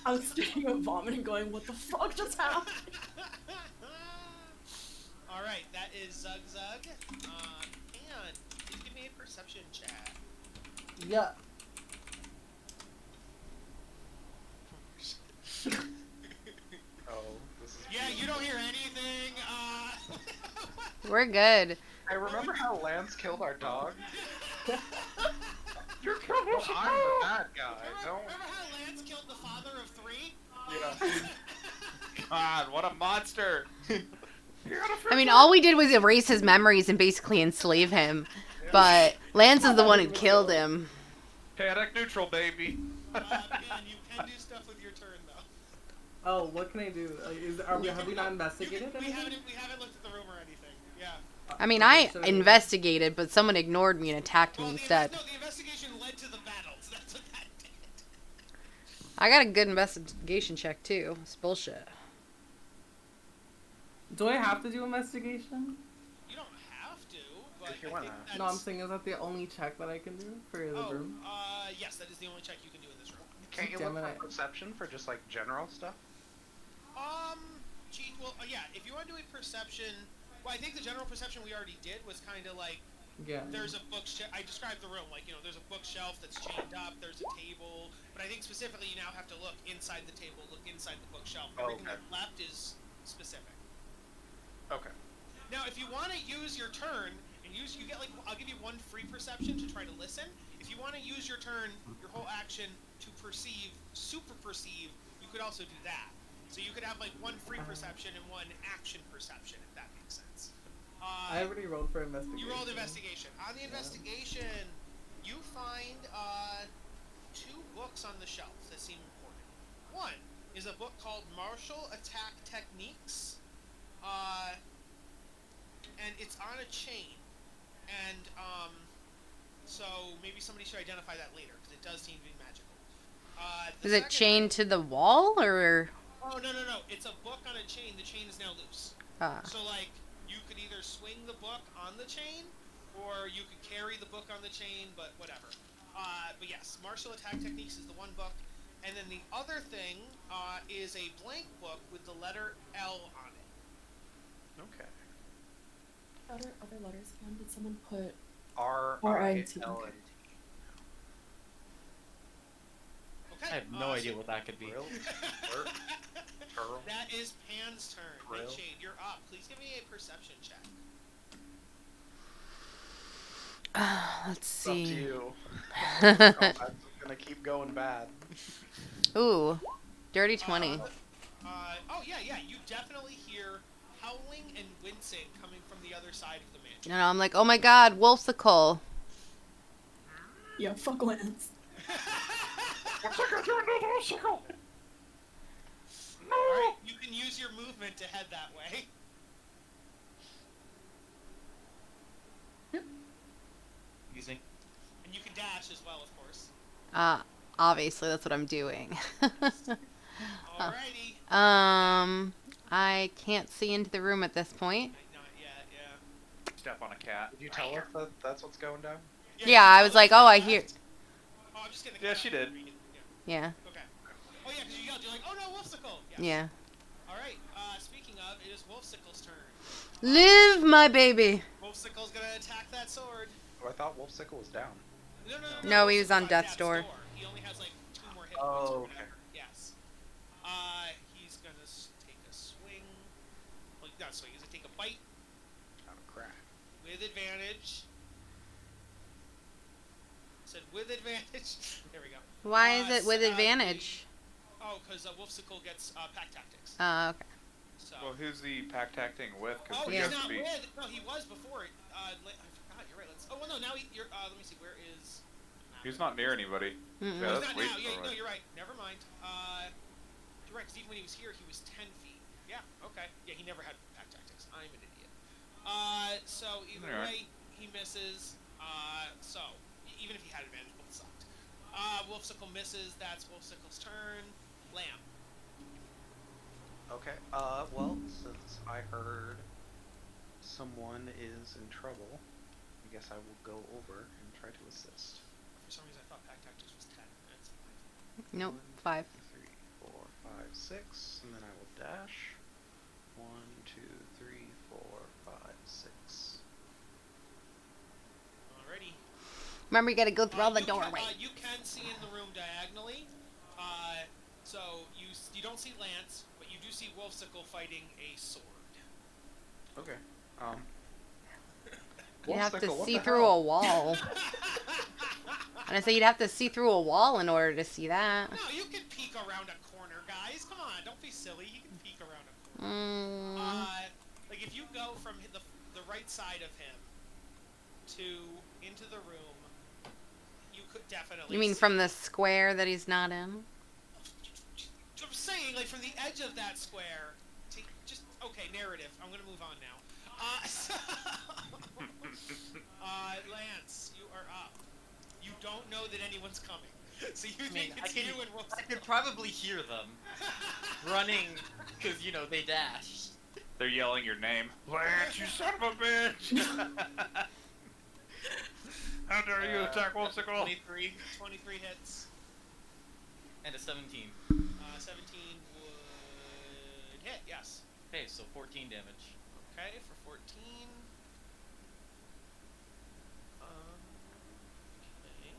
I was thinking of vomiting, going, "What the fuck just happened?" Alright, that is Zug Zug. And please give me a perception check. Yeah. Oh, this is. Yeah, you don't hear anything. We're good. I remember how Lance killed our dog. You're killing Well, I'm the bad guy. Don't. Remember how Lance killed the father of 3? Yeah. God, what a monster! I mean, all we did was erase his memories and basically enslave him. But Lance is the one who killed him. Chaotic neutral, baby. Man, you can do stuff with your turn, though. Oh, what can I do? Have we not investigated We anything? haven't looked at the room or anything. Yeah. I mean, I investigated, but someone ignored me and attacked me Well, instead. the investigation led to the battle, so that's what that did. I got a good investigation check, too. It's bullshit. Do I have to do investigation? You don't have to, but If you I wanna. think that's... No, I'm saying, is that the only check that I can do for the room? Yes, that is the only check you can do in this room. Can't you Damn look it. for perception for just like general stuff? Yeah, if you want to do a perception... Well, I think the general perception we already did was kind of like, Yeah. there's a bookshelf... I described the room, like, there's a bookshelf that's chained up, there's a table, but I think specifically you now have to look inside the table, look inside the bookshelf. Oh, Everything okay. that's left is specific. Okay. Now, if you want to use your turn, and you get, like, I'll give you 1 free perception to try to listen. If you want to use your turn, your whole action, to perceive, super perceive, you could also do that. So you could have, like, 1 free perception and 1 action perception, if that makes sense. I already rolled for investigation. You rolled investigation. On the investigation, you find 2 books on the shelf that seem important. One is a book called Martial Attack Techniques, and it's on a chain. And so maybe somebody should identify that later because it does seem to be magical. Is it chained to the wall, or...? Oh, no. It's a book on a chain. The chain is now loose. So, like, you could either swing the book on the chain, or you could carry the book on the chain, but whatever. But yes, Martial Attack Techniques is the 1 book. And then the other thing is a blank book with the letter L on it. Okay. Other letters again? Did someone put R-I-L-N-T. Okay. I have no idea what that could be. Grill? Burp? Turl? That is Pan's turn. Grill? Nightshade, you're up. Please give me a perception check. Let's It's up to see. you. Combat's gonna keep going bad. Ooh. Dirty 20. Yeah. You definitely hear howling and wincing coming from the other side of the mansion. And I'm like, oh my god, Wolfsicle. Yeah, fuck Lance. What's that gonna do another icicle? Alright, you can use your movement to head that way. Excuse me. And you can dash as well, of course. Obviously, that's what I'm doing. Alrighty. I can't see into the room at this point. Not yet, yeah. Step on a cat. Did you tell us that that's what's going down? Yeah, I was like, oh, I hear... Oh, I'm just getting the Yeah, cat she did. Yeah. Okay. Oh yeah, because you yelled, you're like, oh no, Wolfsicle! Yes. Yeah. Alright, speaking of, it is Wolfsicle's turn. Live, my baby. Wolfsicle's gonna attack that sword. Oh, I thought Wolfsicle was down. No, he was on Wolfsicle's death's door. He only has like 2 more hit Oh, points or okay. whatever. Yes. He's gonna take a swing. knockdown, so he's gonna take a bite. Out of crack. With advantage. Said with advantage. There we go. Why is it with advantage? Because Wolfsicle gets pack tactics. Okay. So. Well, who's the pack tacting with? Because He's has not to be. with. No, he was before. I forgot. You're right. Well, no. Now you're. Let me see. Where is? He's not near anybody. Mm-mm. Yeah, He's that's not way now. Yeah, far no, away. you're right. Never mind. You're right. Because even when he was here, he was 10 feet. Yeah. Okay. Yeah, he never had pack tactics. I'm an idiot. So either way, he misses. So even if he had advantage, both sucked. Wolfsicle misses. That's Wolfsicle's turn. Lamb. Okay. Well, since I heard someone is in trouble, I guess I will go over and try to assist. For some reason, I thought pack tactics was 10. That's 5. Nope, 5. 3, 4, 5, 6, and then I will dash. 1, 2, 3, 4, 5, 6. Alrighty. Remember, you gotta go through all the doorway. You can see in the room diagonally. So you don't see Lance, but you do see Wolfsicle fighting a sword. Okay. You'd have to Wolfsicle, what see the through hell? a wall. And I say you'd have to see through a wall in order to see that. No, you can peek around a corner, guys. Come on, don't be silly. You can peek around a corner. Like if you go from the right side of him into the room, you could definitely. You mean see from the square that he's not in? I'm saying, like, from the edge of that square, okay, narrative. I'm gonna move on now. Lance, you are up. You don't know that anyone's coming, so you think it's you and Wolfsicle. I could probably hear them running, because, they dash. They're yelling your name. Lance, you son of a bitch! How dare you attack Wolfsicle? 23 hits. And a 17. 17 would hit, yes. Okay, so 14 damage. Okay, for 14. Okay.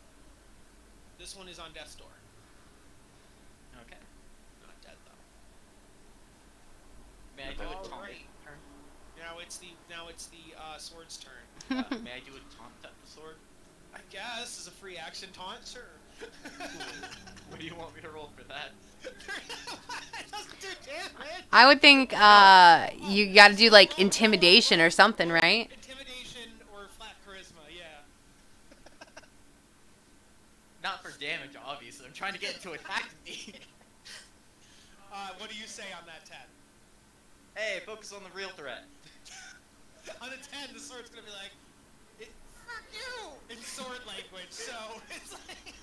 This one is on death's door. Okay. Not dead though. May I do a taunt? Alright. Now it's the sword's turn. May I do a taunt at the sword? I guess as a free action taunt, sure. What do you want me to roll for that? It doesn't do damage. I would think you gotta do like intimidation or something, right? Intimidation or flat charisma, yeah. Not for damage, obviously. I'm trying to get it to attack me. What do you say on that 10? Hey, focus on the real threat. On a 10, the sword's gonna be like, fuck you! In sword language, so it's like...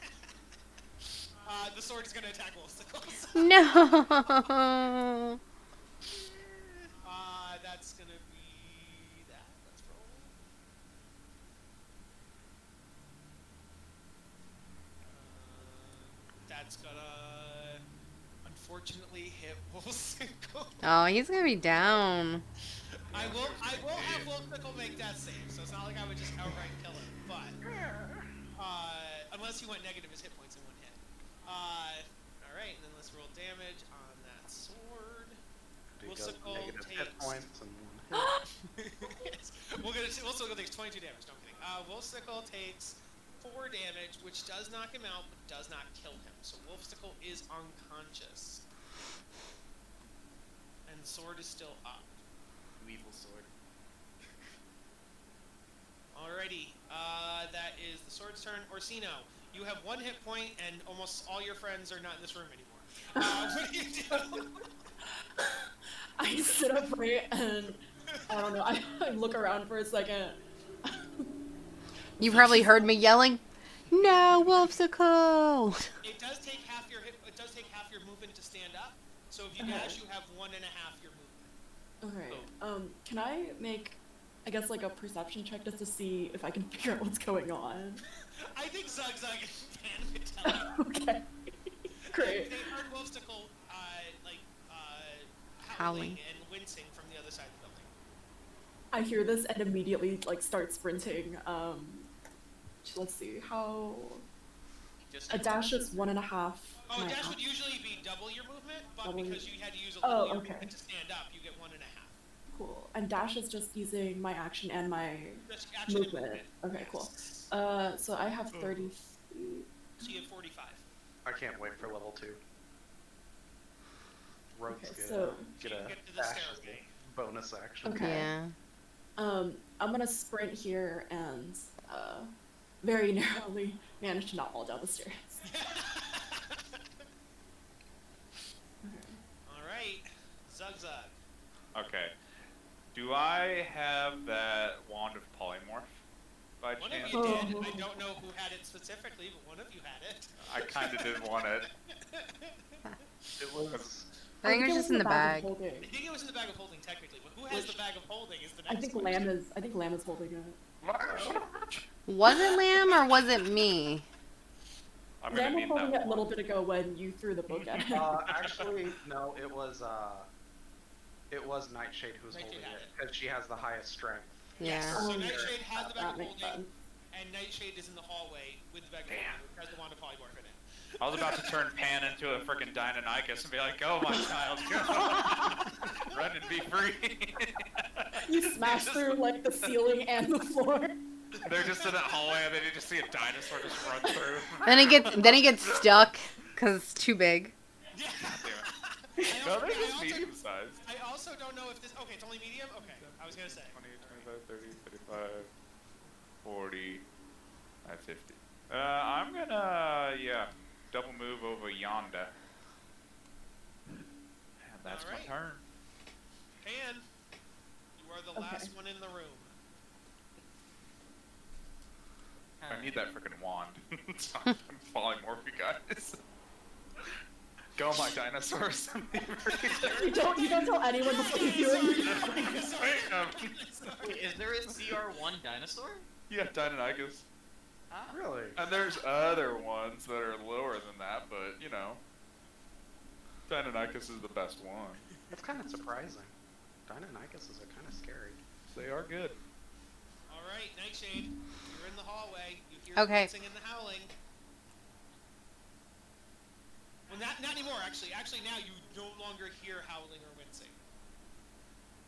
the sword is gonna attack Wolfsicle. No. That's gonna be that. Let's roll. That's gonna unfortunately hit Wolfsicle. Oh, he's gonna be down. I will have Wolfsicle make death save, so it's not like I would just outright kill him, but unless he went negative his hit points in one hit. Alright, and then let's roll damage on that sword. Wolfsicle Negative hit takes points and 1 hit. yes. Wolfsicle takes 22 damage, no, I'm kidding. Wolfsicle takes 4 damage, which does knock him out, but does not kill him. So Wolfsicle is unconscious. And the sword is still up. You evil sword. Alrighty, that is the sword's turn. Orsino, you have 1 hit point, and almost all your friends are not in this room anymore. What do you do? I sit upright and I don't know. I look around for a second. You probably heard me yelling, "No, Wolfsicle!" It does take half your movement to stand up. So if you dash, you have 1.5 your movement. Okay. Can I make, I guess, like a perception check just to see if I can figure out what's going on? I think Zug and Pan could tell you. Okay. Great. They heard Wolfsicle Howling. and wincing from the other side of the building. I hear this and immediately start sprinting. Let's see how. A dash is 1.5. Oh, a dash would usually be double your movement, but Double. because you had to use a little of your okay. movement to stand up, you get 1.5. Cool. And dash is just using my action and my Just action and movement. Okay, Yes. cool. So I have 30 feet. So you have 45. I can't wait for level 2. Rogues Okay, get, so- get a Get to the dash stairway. as a bonus action. Okay. Yeah. I'm gonna sprint here and very narrowly manage to not fall down the stairs. Alright. Zug. Okay. Do I have that wand of polymorph by One chance? of you Oh. did. I don't know who had it specifically, but one of you had it. I kind of did want it. It was. I think it's just in the bag. of holding. I think it was in the bag of holding technically, but who has the bag of holding is the I next think question. Lamb is holding it. Was it Lamb or was it me? I'm gonna Lamb was need holding that it a little wand. bit ago when you threw the book at him. Actually, no. It was Nightshade who's Nightshade holding had it it. because she has the highest strength. Yeah. So Oh, Nightshade has the bag that of makes holding, sense. and Nightshade is in the hallway with the bag of holding, which has the wand of polymorph in it. I was about to turn Pan into a frickin' Dionysus and be like, "Go, my child, go! Run and be free!" You smash through like the ceiling and the floor. They're just in that hallway, and then you just see a dinosaur just run through. Then he gets stuck because it's too big. Yeah. No, I they're just also- medium sized. I also don't know if this. Okay, it's only medium. Okay, I was gonna say. 20, 25, 30, 35, 40, 50. I'm gonna, double move over yonder. And that's Alright. my turn. Pan, you are the Okay. last one in the room. I need that frickin' wand. So I'm polymorph, you guys. Go, my dinosaurs. You don't tell anyone before you do it. Wait, is there a CR1 dinosaur? Yeah, Dionysus. Ah. Really? And there's other ones that are lower than that, but, you know. Dionysus is the best one. That's kind of surprising. Dionysuses are kind of scary. They are good. Alright, Nightshade, you're in the hallway. You hear Okay. the wincing and the howling. Well, not anymore, actually. Actually, now you no longer hear howling or wincing.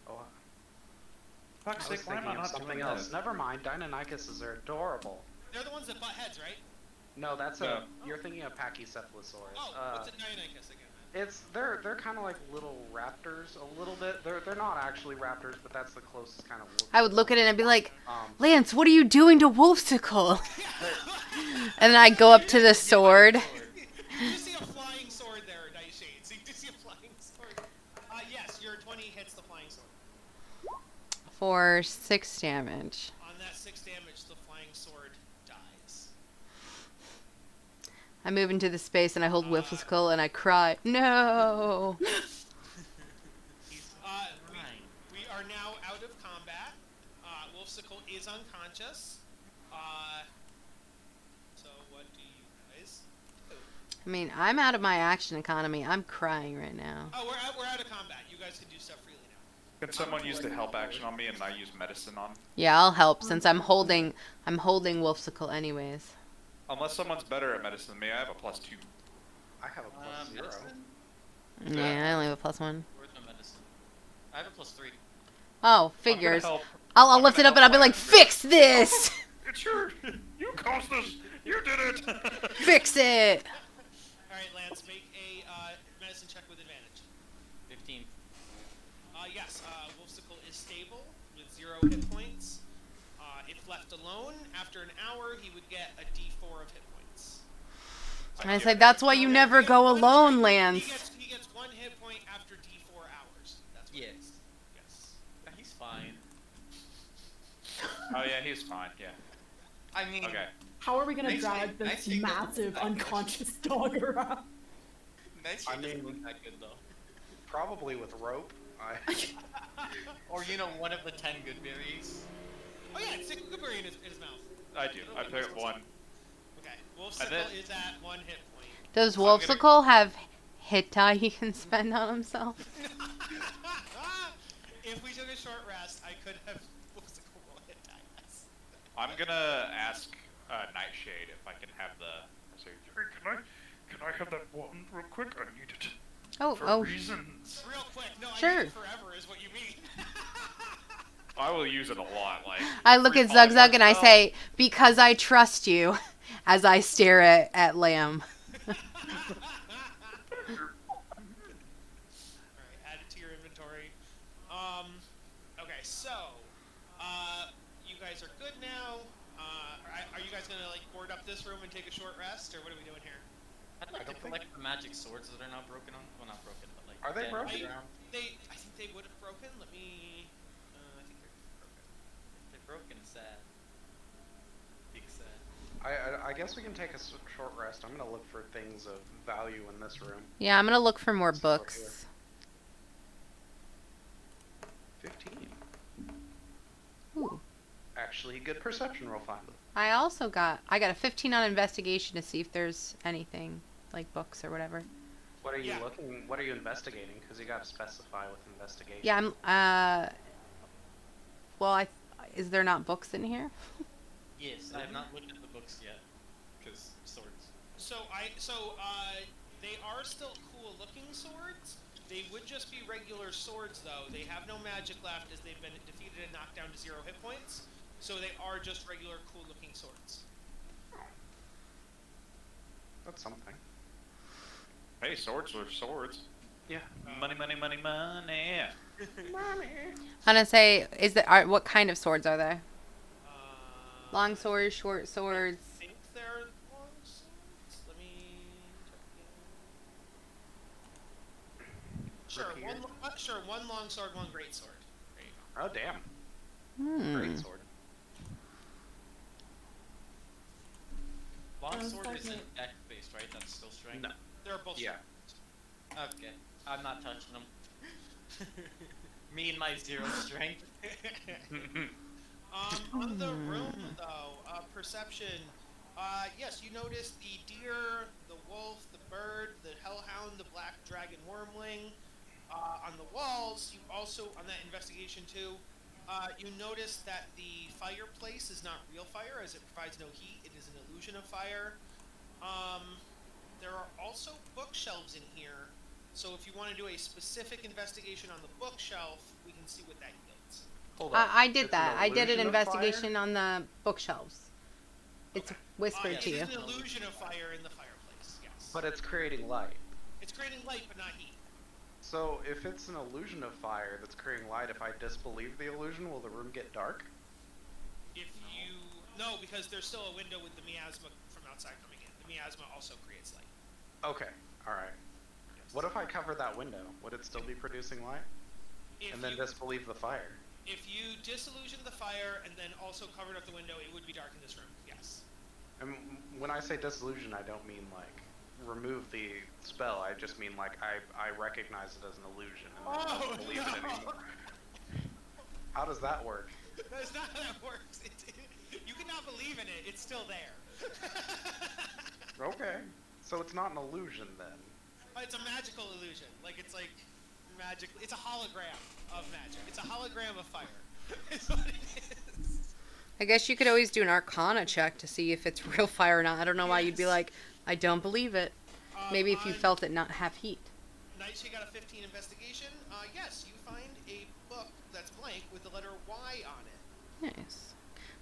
Oh, Fuck's I was sake, why am thinking I of not something doing else. this? Never mind. Dionysuses are adorable. They're the ones that butt heads, right? No, that's No. You're thinking of Pachycephalosaurus. Oh, what's a Dionysus again, man? They're kind of like little raptors a little bit. They're not actually raptors, but that's the closest kind of. I would look at it and I'd be like, Um, Lance, what are you doing to Wolfsicle? And then I'd go up to the sword. You just see a flying sword there, Nightshade. So you just see a flying sword. Yes, your 20 hits the flying sword. For 6 damage. On that 6 damage, the flying sword dies. I move into the space and I hold Wolfsicle and I cry, no! We are now out of combat. Wolfsicle is unconscious. So what do you guys do? I mean, I'm out of my action economy. I'm crying right now. Oh, we're out of combat. You guys can do stuff freely now. Can someone use the help action on me and I use medicine on? Yeah, I'll help since I'm holding Wolfsicle anyways. Unless someone's better at medicine than me, I have a +2. I have a plus 0. medicine? Yeah, I only have a +1. Where's my medicine? I have a +3. Oh, I'm figures. gonna help. I'll I'm lift it gonna up and I'll be help like, my- fix this! It's your. You caused this. You did it. Fix it! Alright, Lance, make a medicine check with advantage. 15. Yes, Wolfsicle is stable with 0 hit points. If left alone, after an hour, he would get a d4 of hit points. And I said, that's why you never go alone, Lance. He gets 1 hit point after d4 hours. That's what it Yes. is. Yes. He's fine. Oh yeah, he's fine. Yeah. I mean, Okay. How are we gonna Nice drag take- this nice take. massive Nice. unconscious dog around? nice I shit doesn't mean- look that good though. Probably with rope. Or one of the 10 good berries. Oh yeah, it's a good berry in his mouth. I do. I pick up 1. Okay. And Wolfsicle then- is at 1 hit point. Does I'm gonna- Wolfsicle have hit die he can spend on himself? If we took a short rest, I could have Wolfsicle roll hit dice. I'm gonna ask Nightshade if I can have the. Say, hey, can I have that wand real quick? I need it. Oh. Reasons. Real quick, no, I Sure. mean forever is what you mean. I will use it a lot. Like I look at recalling Zug and I myself. say, because I trust you, as I stare at Lamb. Alright, add it to your inventory. Okay, so, you guys are good now. Are you guys gonna, like, board up this room and take a short rest, or what are we doing here? I'd like to collect the magic swords that are not broken on. Well, not broken, but like. Are they dead on the broken? ground. I think they would have broken. Let me, I think they're broken. If they're broken, sad. Big sad. I guess we can take a short rest. I'm gonna look for things of value in this room. Yeah, I'm gonna look for more So books. 15. Ooh. Actually, good perception roll finally. I got a 15 on investigation to see if there's anything like books or whatever. What are you looking? What are you investigating? Because you got to specify with investigation. Yeah, well, is there not books in here? Yes, I have not looked at the books yet. Because swords. They are still cool looking swords. They would just be regular swords, though. They have no magic left as they've been defeated and knocked down to 0 hit points. So they are just regular cool looking swords. That's something. Hey, swords are swords. Yeah. Money, money, money, money. I'm gonna say, what kind of swords are they? Long swords, short swords. I think they're long swords. Let me check again. Sure, one long sword, one great sword. There you go. Oh damn. Great sword. Long sword isn't deck based, right? That's still strength. No. They're both. Yeah. Okay, I'm not touching them. Me and my 0 strength. On the room, though, perception. Yes, you notice the deer, the wolf, the bird, the hellhound, the black dragon wormling. On the walls, you also, on that investigation too, you notice that the fireplace is not real fire, as it provides no heat. It is an illusion of fire. There are also bookshelves in here, so if you want to do a specific investigation on the bookshelf, we can see what that yields. Hold on. I did It's that. I did an illusion of investigation on the bookshelves. It's whispered to It you. is an illusion of fire in the fireplace, yes. But it's creating light. It's creating light, but not heat. So if it's an illusion of fire that's creating light, if I disbelieve the illusion, will the room get dark? No, because there's still a window with the miasma from outside coming in. The miasma also creates light. Okay. All right. Yes. What if I cover that window? Would it still be producing light? And then disbelieve the fire? If you disillusioned the fire and then also covered up the window, it would be dark in this room. Yes. And when I say disillusion, I don't mean like remove the spell. I just mean like I recognize it as an illusion and I don't believe it anymore. How does that work? That's not how that works. You cannot believe in it. It's still there. Okay. So it's not an illusion then. It's a magical illusion. It's like magic. It's a hologram of magic. It's a hologram of fire. It's what it is. I guess you could always do an Arcana check to see if it's real fire or not. I don't know why you'd be like, I don't believe it. Maybe if you felt it not have heat. Nice, you got a 15 investigation. Yes, you find a book that's blank with the letter Y on it. Nice.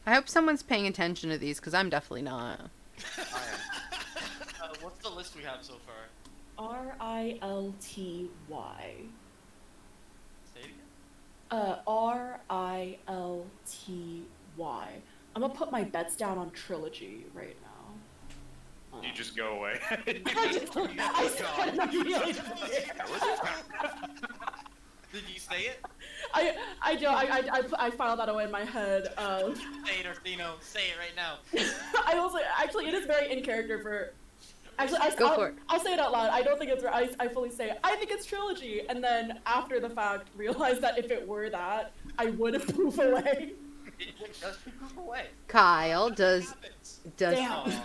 I hope someone's paying attention to these, because I'm definitely not. I am. What's the list we have so far? RILTY. Say it again. RILTY. I'm gonna put my bets down on trilogy right now. You just go away. I said it immediately. Did you say it? I do. I filed that away in my head. Say it, Orsino. Say it right now. I also actually it is very in character for. Actually, I'll say it out loud. I don't think it's. I fully say it. I think it's trilogy, and then after the fact, realize that if it were that, I would move away. It does move away. Kyle, does. Damn. You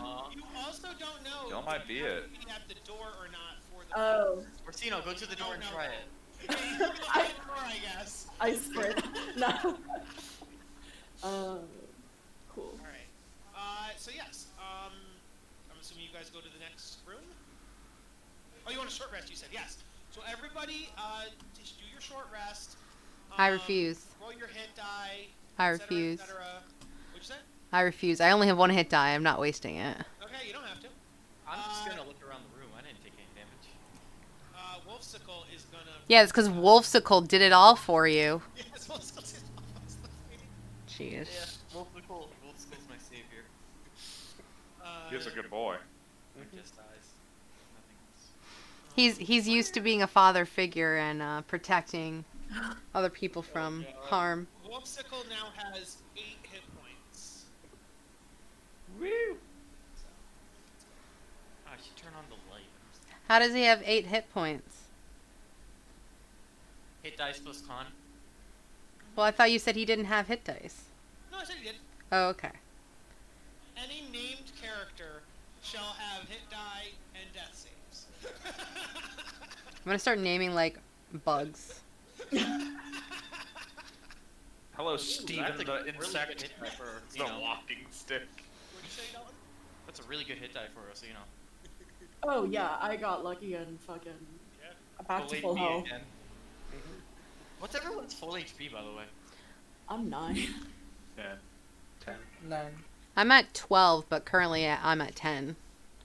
also don't know. That might be it. If you at the door or not for the. Oh. Orsino, go to the door and try it. I guess. I sprint. No. Cool. All right. So yes. I'm assuming you guys go to the next room. Oh, you want a short rest? You said yes. So everybody, just do your short rest. I refuse. Roll your hit die. I et cetera, refuse. et cetera. What'd you say? I refuse. I only have 1 hit die. I'm not wasting it. Okay, you don't have to. I'm just gonna look around the room. I didn't take any damage. Wolfsicle is gonna. Yeah, it's because Wolfsicle did it all for you. Yes, Wolfsicle did all those things. Jeez. Yeah, Wolfsicle's my savior. He's a good boy. He just dies. Nothing else. He's used to being a father figure and protecting other people from harm. Wolfsicle now has 8 hit points. Woo! I should turn on the light. How does he have 8 hit points? Hit dice plus con. Well, I thought you said he didn't have hit dice. No, I said he did. Oh, okay. Any named character shall have hit die and death saves. I'm gonna start naming like bugs. Hello, Steven that's a the really insect. good hit die for, the you know. walking stick. What'd you say, Dalton? That's a really good hit die for us, you know. Oh yeah, I got lucky and fucking back to Full full HP health. again. What's everyone's full HP, by the way? I'm 9. 10. 10. 9. I'm at 12, but currently I'm at 10.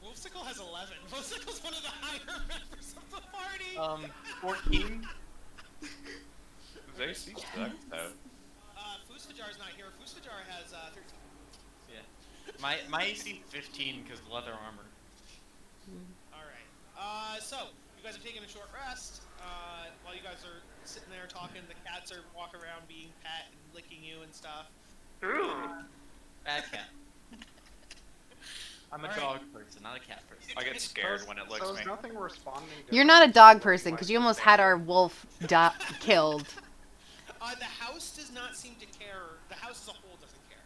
Wolfsicle has 11. Wolfsicle's one of the higher members of the party. 14. They see stuck though. Fustajar's not here. Fustajar has 13. Yeah. My AC is 15 because leather armor. Alright. So, you guys are taking a short rest. While you guys are sitting there talking, the cats are walking around being pet and licking you and stuff. Bad cat. I'm a dog person, not a cat person. I get scared when it licks So me. is nothing responding to You're not a dog person because you almost had our wolf killed. The house does not seem to care. The house as a whole doesn't care.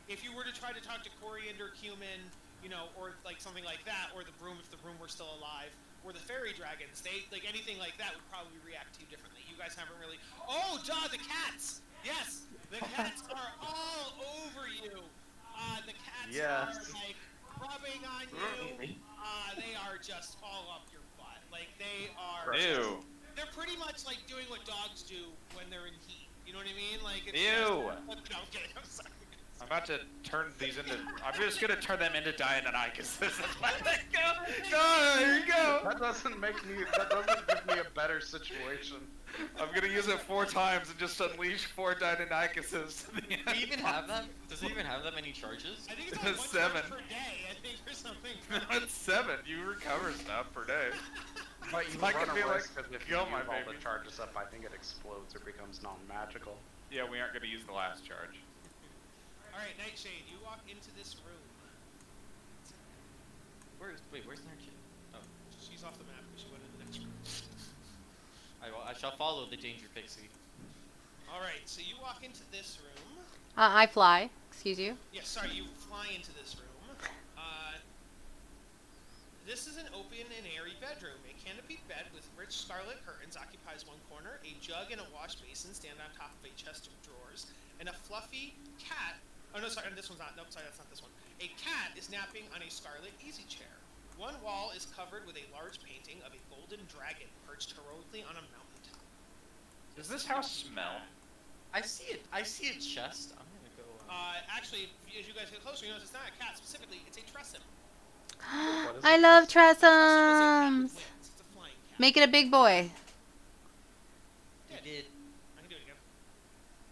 If you were to try to talk to Coriander, Cumin, you know, or like something like that, or the broom if the broom were still alive, or the fairy dragons, they like anything like that would probably react to you differently. You guys haven't really. Oh, duh, the cats! Yes, the cats are all over you. The cats are like rubbing on you. They are just all up your butt. Like they are. Ew. They're pretty much like doing what dogs do when they're in heat. You know what I mean? Like it's Ew. Just, no, I'm kidding. I'm sorry. I'm about to turn these into. I'm just gonna turn them into Dionysus. Let it go. Go. There you go. That doesn't make me. That doesn't give me a better situation. I'm gonna use it 4 times and just unleash 4 Dionysuses. Do you even have that? Does it even have that many charges? I think it's only 1 7. charge per day. I think or something. It's 7. You recover stuff per day. But you I run can a be risk like, because if you kill use my all the baby. charges up, I think it explodes or becomes non-magical. Yeah, we aren't gonna use the last charge. Alright, Nightshade, you walk into this room. Where's Nightshade? Oh, She's off the map because she went into the next room. I shall follow the danger pixie. Alright, so you walk into this room. I fly. Excuse you. Yeah, sorry, you fly into this room. This is an open and airy bedroom. A canopied bed with rich scarlet curtains occupies one corner. A jug and a wash basin stand on top of a chest of drawers. And a fluffy cat... Oh, no, sorry, this one's not... Nope, sorry, that's not this one. A cat is napping on a scarlet easy chair. One wall is covered with a large painting of a golden dragon perched heroically on a mountaintop. Does this house smell? I see it. I see a chest. I'm gonna go. Actually, as you guys get closer, you notice it's not a cat specifically, it's a tressum. I love Tressum is a cat tressums. with wings. It's a flying cat. Make it a big boy. You did. I can do it again.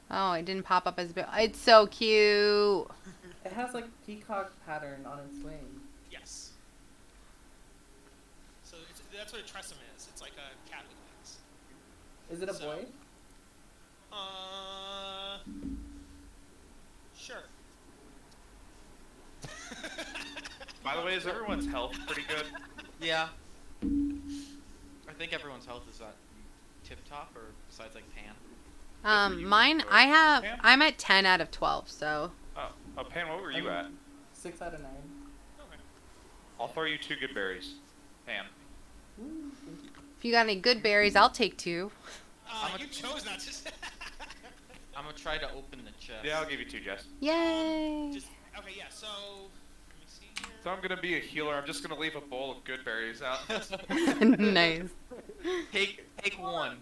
Oh, it didn't pop up as big. It's so cute. It has like peacock pattern on its wing. Yes. So that's what a tressum is. It's like a cat with wings. Is it a So- boy? Sure. By the way, is everyone's health pretty good? Yeah. I think everyone's health is at tip top, or besides like Pan. Mine. I'm at 10 out of 12. So. Oh, Pan, what were you at? 6 out of 9. Okay. I'll throw you 2 good berries. Pan. Woo, thank you. If you got any good berries, I'll take 2. You chose not to. I'm gonna try to open the chest. Yeah, I'll give you 2, Jess. Yay. Okay, yeah. So let me see here. So I'm gonna be a healer. I'm just gonna leave a bowl of good berries out. Nice. Take one.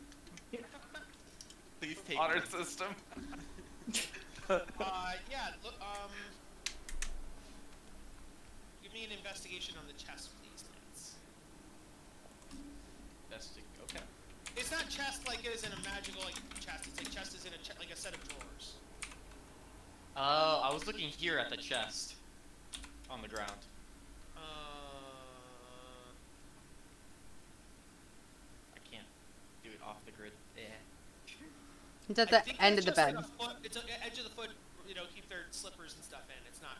Please take Honor one. system. Yeah, look, give me an investigation on the chest, please, Lance. Okay. It's not chest like it is in a magical like chest. It's like chest is in like a set of drawers. Oh, I was looking here at the chest. On the ground. I can't do it off the grid. Yeah. It's at the end of the bed. It's at the edge of the foot, you know, keep their slippers and stuff in. It's not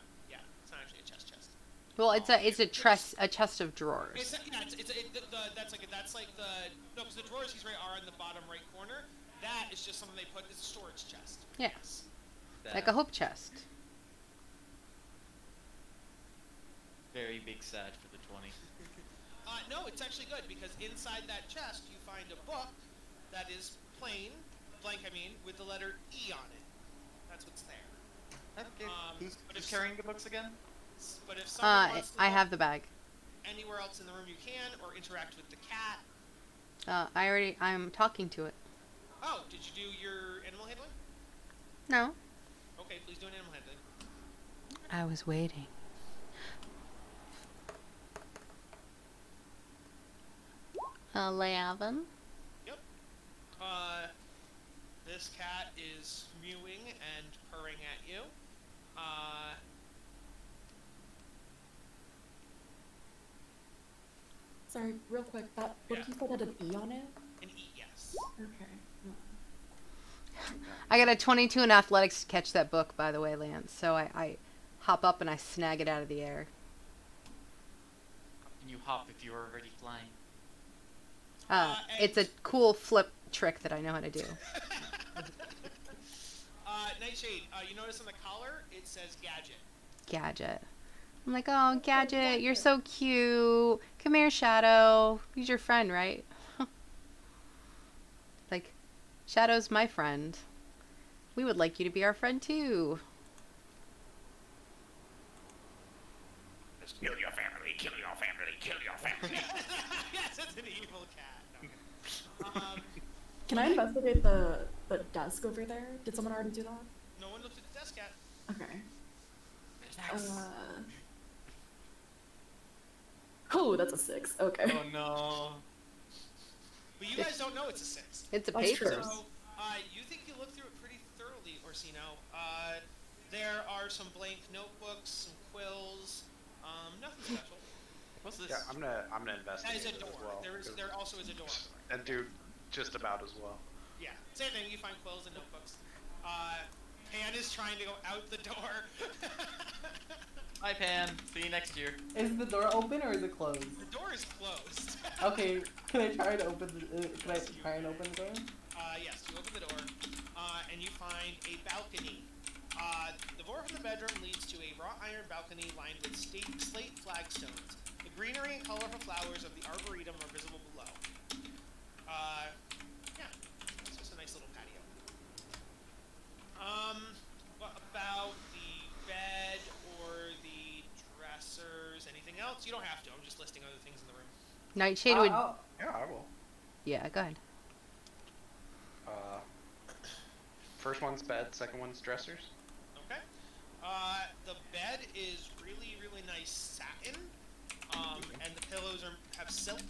actually a chest. Well, it's a chest of drawers. It's because the drawers he's right are in the bottom right corner. That is just something they put. It's a storage chest. Yes. Like a hope chest. Very big sad for the 20. No, it's actually good because inside that chest you find a book that is blank, with the letter E on it. That's what's there. Okay. Who's carrying the books again? But if someone wants to I have the bag. anywhere else in the room you can, or interact with the cat. I'm talking to it. Oh, did you do your animal handling? No. Okay, please do an animal handling. I was waiting. Leaven. Yep. This cat is mewing and purring at you. Sorry, real quick. That book you said had an E on it. An E, yes. Okay. I got a 22 in athletics to catch that book, by the way, Lance. So I hop up and I snag it out of the air. Can you hop if you're already flying? It's a cool flip trick that I know how to do. Nightshade, you notice on the collar it says Gadget. Gadget. I'm like, oh, Gadget, you're so cute. Come here, Shadow. He's your friend, right? Like, Shadow's my friend. We would like you to be our friend, too. Just kill your family, kill your family, kill your family. Yes, it's an evil cat. No. Can I investigate the desk over there? Did someone already do that? No one looked at the desk yet. Okay. Oh, that's a 6. Okay. Oh no. But you guys don't know it's a 6. It's a That's paper. true. So, you think you looked through it pretty thoroughly, Orsino. There are some blank notebooks, some quills, nothing special. What's this? Yeah, I'm gonna investigate That is a it door. as well. There also is a door. And do just about as well. Yeah, same thing. You find quills and notebooks. Pan is trying to go out the door. Hi, Pan. See you next year. Is the door open or is it closed? The door is closed. Okay, can I try to open the door? Yes, you open the door, and you find a balcony. The door from the bedroom leads to a wrought iron balcony lined with slate flagstones. The greenery and colorful flowers of the arboretum are visible below. Yeah, it's just a nice little patio. What about the bed or the dressers? Anything else? You don't have to. I'm just listing other things in the room. Nightshade would... Yeah, I will. Yeah, go ahead. First one's bed, second one's dressers. Okay. The bed is really, really nice satin, and the pillows have silk.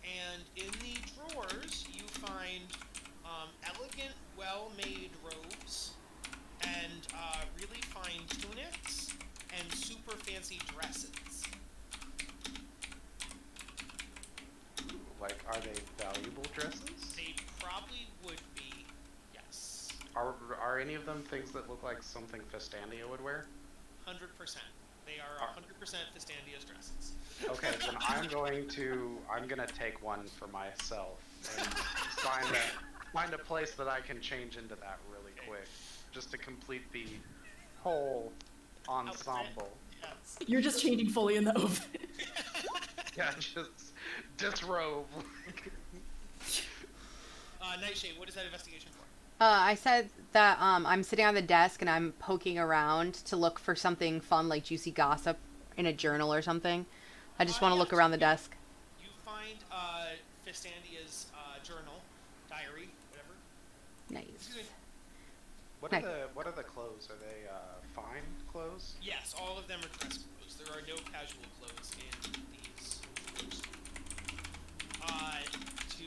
And in the drawers, you find elegant, well-made robes, and really fine tunics, and super fancy dresses. Like, are they valuable dresses? They probably would be, yes. Are any of them things that look like something Festandia would wear? 100%. They are 100% Festandia's dresses. Okay, then I'm gonna take one for myself and find a place that I can change into that really quick, just to complete the whole ensemble. Yes. You're just changing fully in the oven. Yeah, just disrobe. Nightshade, what is that investigation for? I said that I'm sitting on the desk and I'm poking around to look for something fun like juicy gossip in a journal or something. I just want to Yeah, look around the desk. You find Fistandia's journal, diary, whatever. Nice. Excuse me. What are the clothes? Are they fine clothes? Yes, all of them are dress clothes. There are no casual clothes in these rooms. To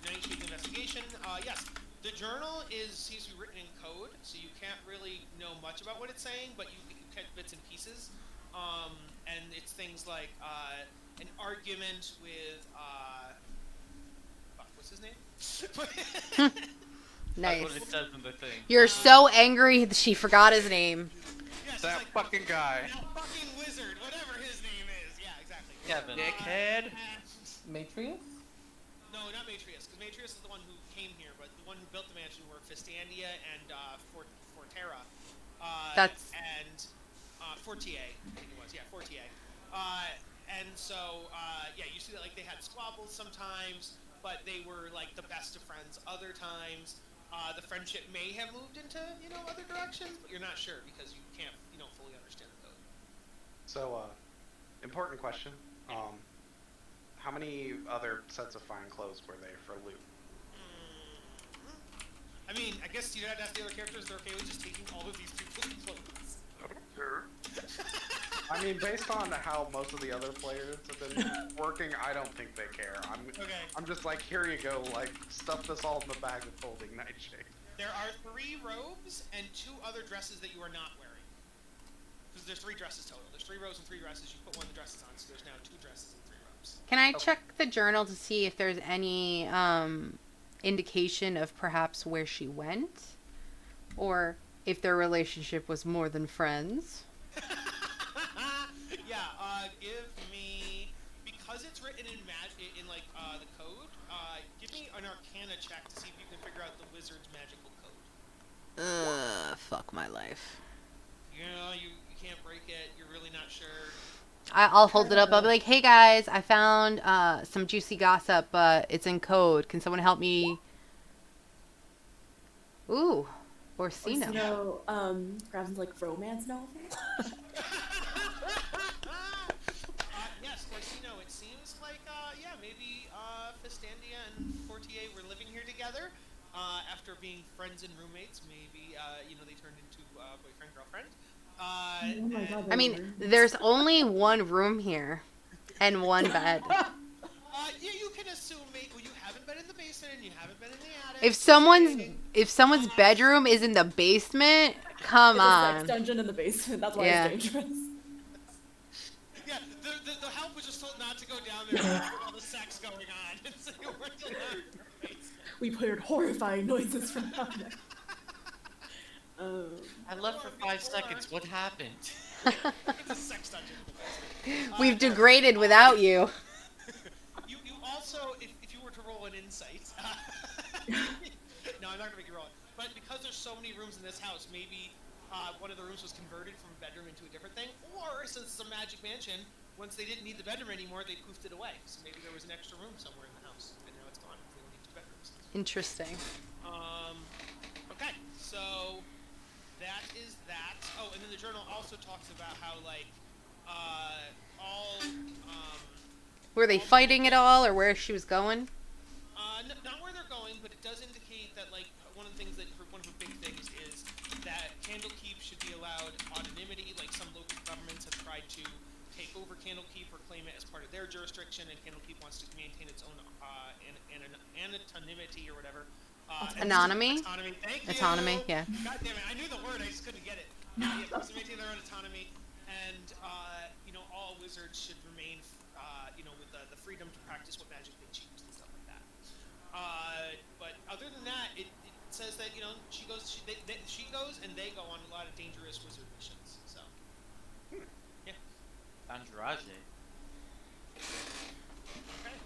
Nightshade's investigation, yes, the journal seems to be written in code, so you can't really know much about what it's saying, but you catch bits and pieces. And it's things like an argument with what's his name? Nice. That's what it says in the thing. You're so angry that she forgot his name. Yes, That it's like, fucking guy. that fucking wizard, whatever his name is. Yeah, exactly. Kevin. Dickhead. Matrius? No, not Matrius, because Matrius is the one who came here, but the one who built the mansion were Fistandia and Forterra. And Fortier, I think it was. Yeah, Fortier. And so, yeah, you see that like they had squabbles sometimes, but they were like the best of friends other times. The friendship may have moved into, other directions, but you're not sure because you don't fully understand the code. So, important question. How many other sets of fine clothes were there for loot? I mean, I guess you'd have to ask the other characters if they're okay with just taking all of these people's clothes. Sure. I mean, based on how most of the other players have been working, I don't think they care. I'm just like, here you go, like, stuff this all in the bag of holding Nightshade. There are 3 robes and 2 other dresses that you are not wearing. Because there's 3 dresses total. There's 3 robes and 3 dresses. You put one of the dresses on, so there's now 2 dresses and 3 robes. Can I check the journal to see if there's any indication of perhaps where she went? Or if their relationship was more than friends? Yeah, give me, because it's written in the code, give me an Arcana check to see if you can figure out the wizard's magical code. Fuck my life. You can't break it, you're really not sure. I'll hold it up. I'll be like, hey guys, I found some juicy gossip, but it's in code. Can someone help me? Ooh, Orsino. Orsino, grabs like romance novel. Yes, Orsino, it seems like, maybe Fistandia and Fortier were living here together. After being friends and roommates, maybe, they turned into boyfriend, girlfriend. Oh my God, I mean, there's only one room here and one bed. Yeah, you can assume you haven't been in the basement and you haven't been in the attic. If someone's bedroom is in the basement, come on. It's a sex dungeon in the basement. That's why it's dangerous. Yeah, the help was just told not to go down there with all the sex going on. And so you weren't allowed in the basement. We heard horrifying noises from down there. I left for 5 seconds. What happened? It's a sex dungeon in the basement. We've degraded without you. You also, if you were to roll an insight, no, I'm not gonna make you roll it. But because there's so many rooms in this house, maybe one of the rooms was converted from a bedroom into a different thing, or since it's a magic mansion, once they didn't need the bedroom anymore, they poofed it away. So maybe there was an extra room somewhere in the house, and now it's gone. They don't need 2 bedrooms. Interesting. Okay, so that is that. Oh, and then the journal also talks about how Were they fighting at all, or where she was going? Not where they're going, but it does indicate that one of the things one of the big things is that CandleKeep should be allowed anonymity. Like some local governments have tried to take over CandleKeep or claim it as part of their jurisdiction, and CandleKeep wants to maintain its own anonymity or whatever. Autonomy? Autonomy. Thank you. Autonomy, yeah. God damn it! I knew the word, I just couldn't get it. Yeah, to maintain their own autonomy, and all wizards should remain, with the freedom to practice what magic they choose and stuff like that. But other than that, it says that she goes and they go on a lot of dangerous wizard missions. So, yeah. Andrade. Okay.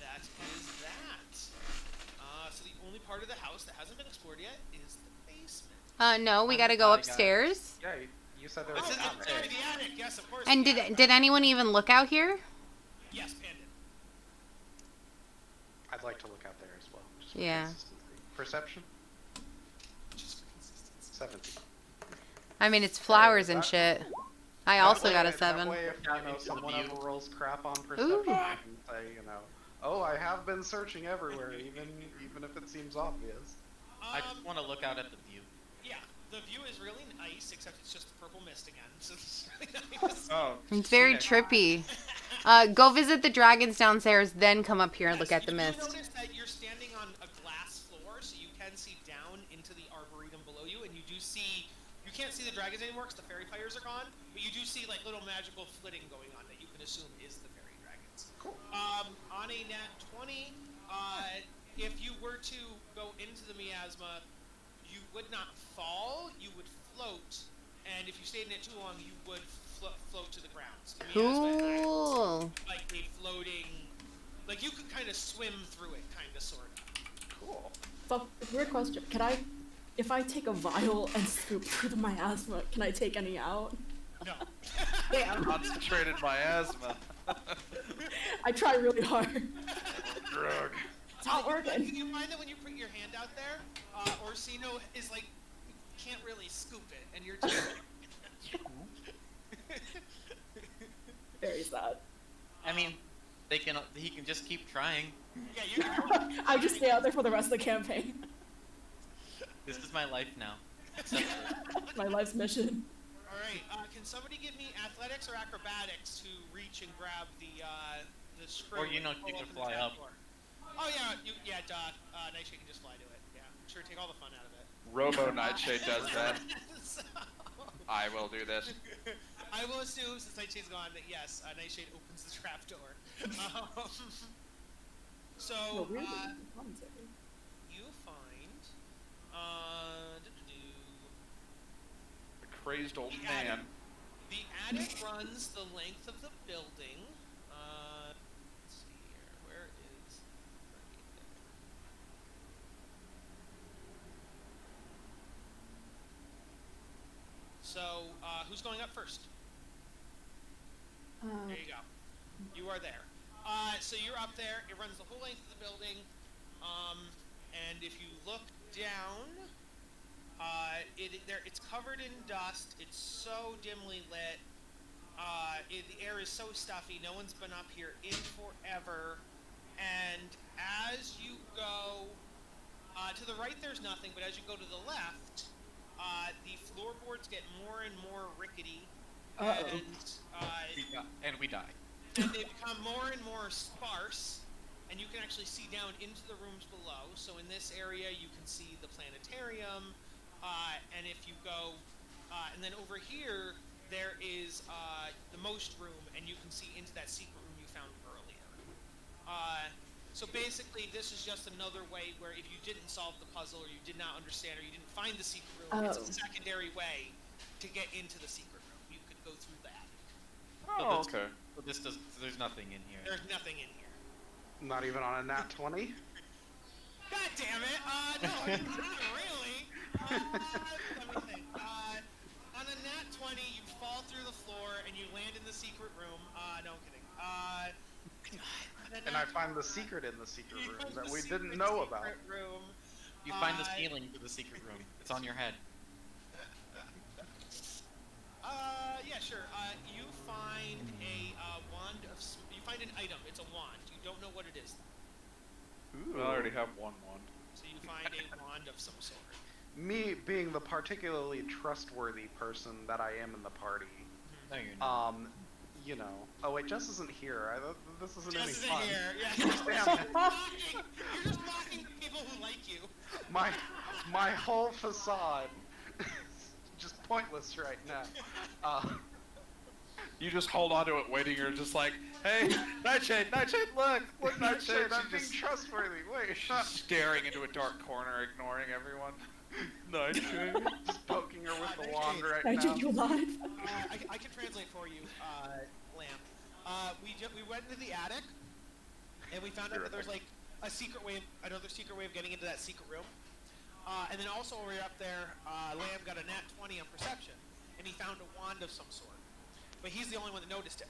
That is that. So the only part of the house that hasn't been explored yet is the basement. No, we gotta go upstairs. Yeah, you said there was Oh, an I'm sorry, attic. the attic. Yes, of course. And the attic. did anyone even look out here? Yes, Pandit. I'd like to look out there as well. Just for Yeah. consistency. Perception? Just for consistency. 17. I mean, it's flowers and shit. I also got a 7. That way, if someone ever rolls crap on perception, I can say, oh, I have been searching everywhere, even if it seems obvious. I just want to look out at the view. Yeah, the view is really nice, except it's just purple mist again, so it's really nice. Oh. It's very trippy. Go visit the dragons downstairs, then come up here and look at the mist. You notice that you're standing on a glass floor, so you can see down into the arboretum below you, and you can't see the dragons anymore because the fairy fires are gone, but you do see like little magical flitting going on that you can assume is the fairy dragons. Cool. On a nat 20, if you were to go into the miasma, you would not fall, you would float, and if you stayed in it too long, you would float to the ground. So the miasma Cool. is like a floating, like you could kind of swim through it, kind of, sort of. Cool. Fuck, weird question. If I take a vial and scoop through the miasma, can I take any out? No. Concentrated miasma. I try really hard. Drug. It's not working. You find that when you put your hand out there, Orsino is like, can't really scoop it, and you're just Very sad. I mean, he can just keep trying. Yeah, you can. I just stay out there for the rest of the campaign. This is my life now. My life's mission. Alright, can somebody give me athletics or acrobatics to reach and grab the screw? Or you can fly up. Oh yeah, Nightshade can just fly to it. Yeah, sure, take all the fun out of it. Robo Nightshade does that. I will do this. I will assume, since Nightshade's gone, that yes, Nightshade opens the trapdoor. So, you find, The crazed old man. The attic runs the length of the building. Let's see here. Where is... So, who's going up first? There you go. You are there. So you're up there. It runs the whole length of the building. And if you look down, it's covered in dust. It's so dimly lit. The air is so stuffy. No one's been up here in forever. And as you go to the right, there's nothing. But as you go to the left, the floorboards get more and more rickety. And we die. And they become more and more sparse, and you can actually see down into the rooms below. So in this area, you can see the planetarium, and if you go, and then over here, there is the most room, and you can see into that secret room you found earlier. So basically, this is just another way where if you didn't solve the puzzle, or you did not understand, or you didn't find the secret room, it's a secondary way to get into the secret room. You could go through that. Oh, okay. So there's nothing in here. There's nothing in here. Not even on a nat 20? God damn it! No, not really. Let me think. On a nat 20, you fall through the floor and you land in the secret room. No, I'm kidding. And I find the secret in the secret room that we didn't know about. Room. You find the ceiling to the secret room. It's on your head. Yeah, sure. You find a wand of... You find an item. It's a wand. You don't know what it is. Ooh. I already have one wand. So you find a wand of some sort. Me being the particularly trustworthy person that I am in the party, No, you're not. Oh wait, Jess isn't here. This isn't Jess any isn't fun. here. Yeah. Damn it. You're just mocking the people who like you. My whole facade is just pointless right now. You just hold on to it, waiting. You're just like, hey, Nightshade, look, Nightshade. I'm being trustworthy. Wait, She's staring into a dark corner, ignoring everyone. Nightshade. Just poking her with the wand right Nightshade, now. you alive? I can translate for you, Lamb. We went into the attic, and we found out that there's like another secret way of getting into that secret room. And then also while we were up there, Lamb got a nat 20 on perception, and he found a wand of some sort. But he's the only one that noticed it.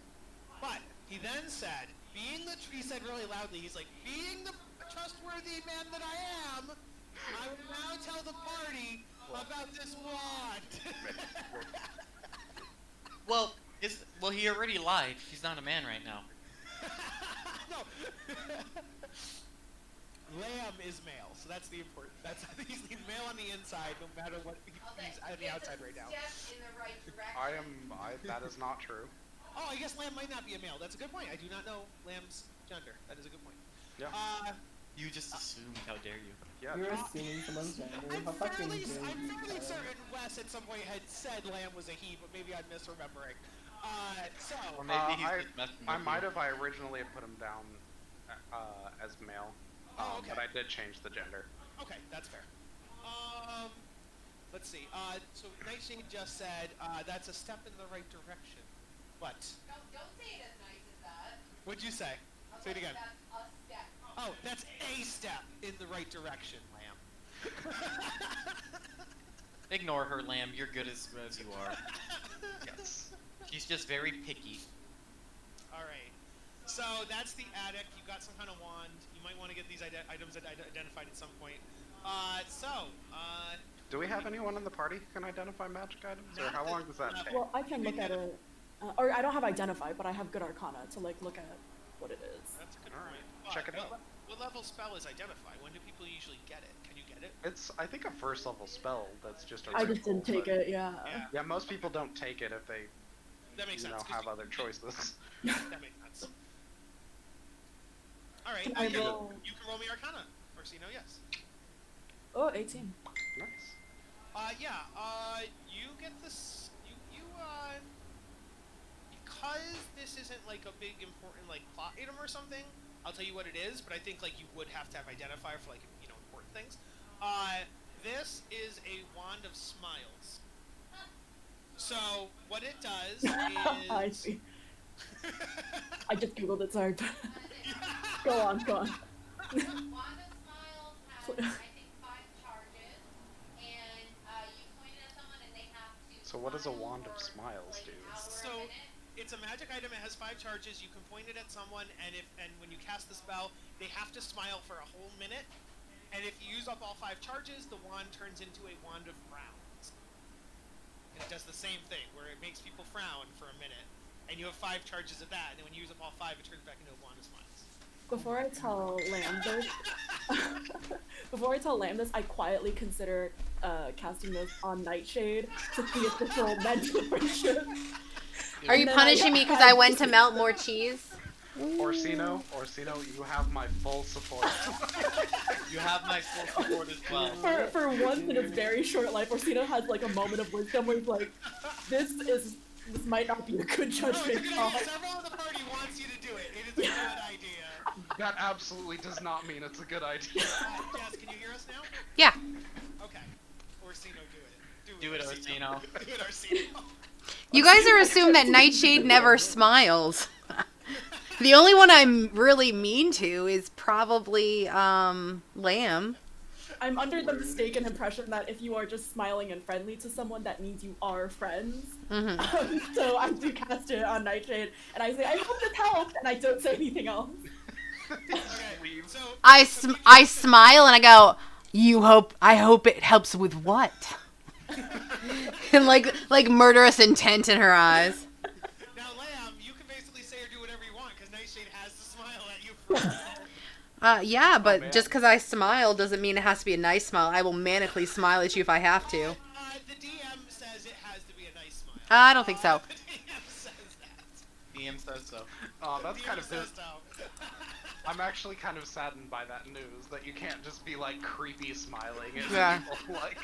But he then said, he said really loudly, he's like, being the trustworthy man that I am, I will now tell the party about this wand. Well, Well, he already lied. He's not a man right now. No. Lamb is male, so that's the important. He's male on the inside, no matter what he's on the outside right now. That is not true. Oh, I guess Lamb might not be a male. That's a good point. I do not know Lamb's gender. That is a good point. Yeah. You just assumed. How dare you? Yeah. You're assuming someone's gender. How fucking dare you? I'm fairly certain Wes at some point had said Lamb was a he, but maybe I'm misremembering. Or maybe he's just messing with I might you. have. I originally put him down as male. Okay. But I did change the gender. Okay, that's fair. Let's see. So Nightshade just said that's a step in the right direction. What? Don't say it as nice as that. What'd you say? Say it again. That's a step. Oh, that's a step in the right direction, Lamb. Ignore her, Lamb. You're good as you are. Yes. She's just very picky. All right. So that's the attic. You got some kind of wand. You might want to get these items identified at some point. Do we have anyone in the party who can identify magic items, or how long does that take? Well, I can look at it. Or I don't have identify, but I have good arcana to like look at what it is. That's a good All right. point. Check it out. What level spell is identify? When do people usually get it? Can you get it? It's, I think, a first level spell that's just a I just ritual, didn't take but- it. Yeah. Yeah, most people don't take it if they, That makes sense. 'cause have other choices. That makes sense. All right. I You can will- roll me Arcana. Orsino, yes. Oh, 18. Nice. You get this. Because this isn't like a big important like plot item or something. I'll tell you what it is, but I think like you would have to have identifier for like important things. This is a wand of smiles. So what it does is. I see. I just googled it. Sorry. Go on. Wand of Smiles has, I think, 5 charges, and you point it at someone and they have to. So what does a wand of for, smiles like, do? an hour, So a minute. it's a magic item. It has 5 charges. You can point it at someone, and when you cast the spell, they have to smile for a whole minute. And if you use up all 5 charges, the wand turns into a wand of frowns. And it does the same thing, where it makes people frown for a minute, and you have 5 charges of that. And then when you use up all 5, it turns back into a wand of smiles. Before I tell Lamb this, I quietly consider casting this on Nightshade to see if this will mental friendship. Are you And then punishing me because I went to melt more cheese? Orsino, you have my full support. You have my full support as well. For once in his very short life, Orsino has like a moment of wisdom where he's like, this might not be a good No, it's a judgment good call. idea. Several of the party wants you to do it. It is a good idea. That absolutely does not mean it's a good idea. Jess, can you hear us now? Yeah. Okay. Orsino, do it. Do it, Orsino. Do it, Orsino. You guys are assuming that Nightshade never smiles. The only one I'm really mean to is probably Lamb. I'm under the mistaken impression that if you are just smiling and friendly to someone, that means you are friends. Mm-hmm. So I do cast it on Nightshade, and I say, I hope this helps, and I don't say anything else. Okay, so I smile and I go, I hope it helps with what? And like murderous intent in her eyes. now, Lamb, you can basically say or do whatever you want because Nightshade has to smile at you for Yeah, but man. just because I smile doesn't mean it has to be a nice smile. I will manically smile at you if I have to. The DM says it has to be a nice smile. I don't think so. The DM says that. DM says so. Oh, that's DM kind of says dis- so. I'm actually kind of saddened by that news that you can't just be like creepy smiling at Yeah. people. Like,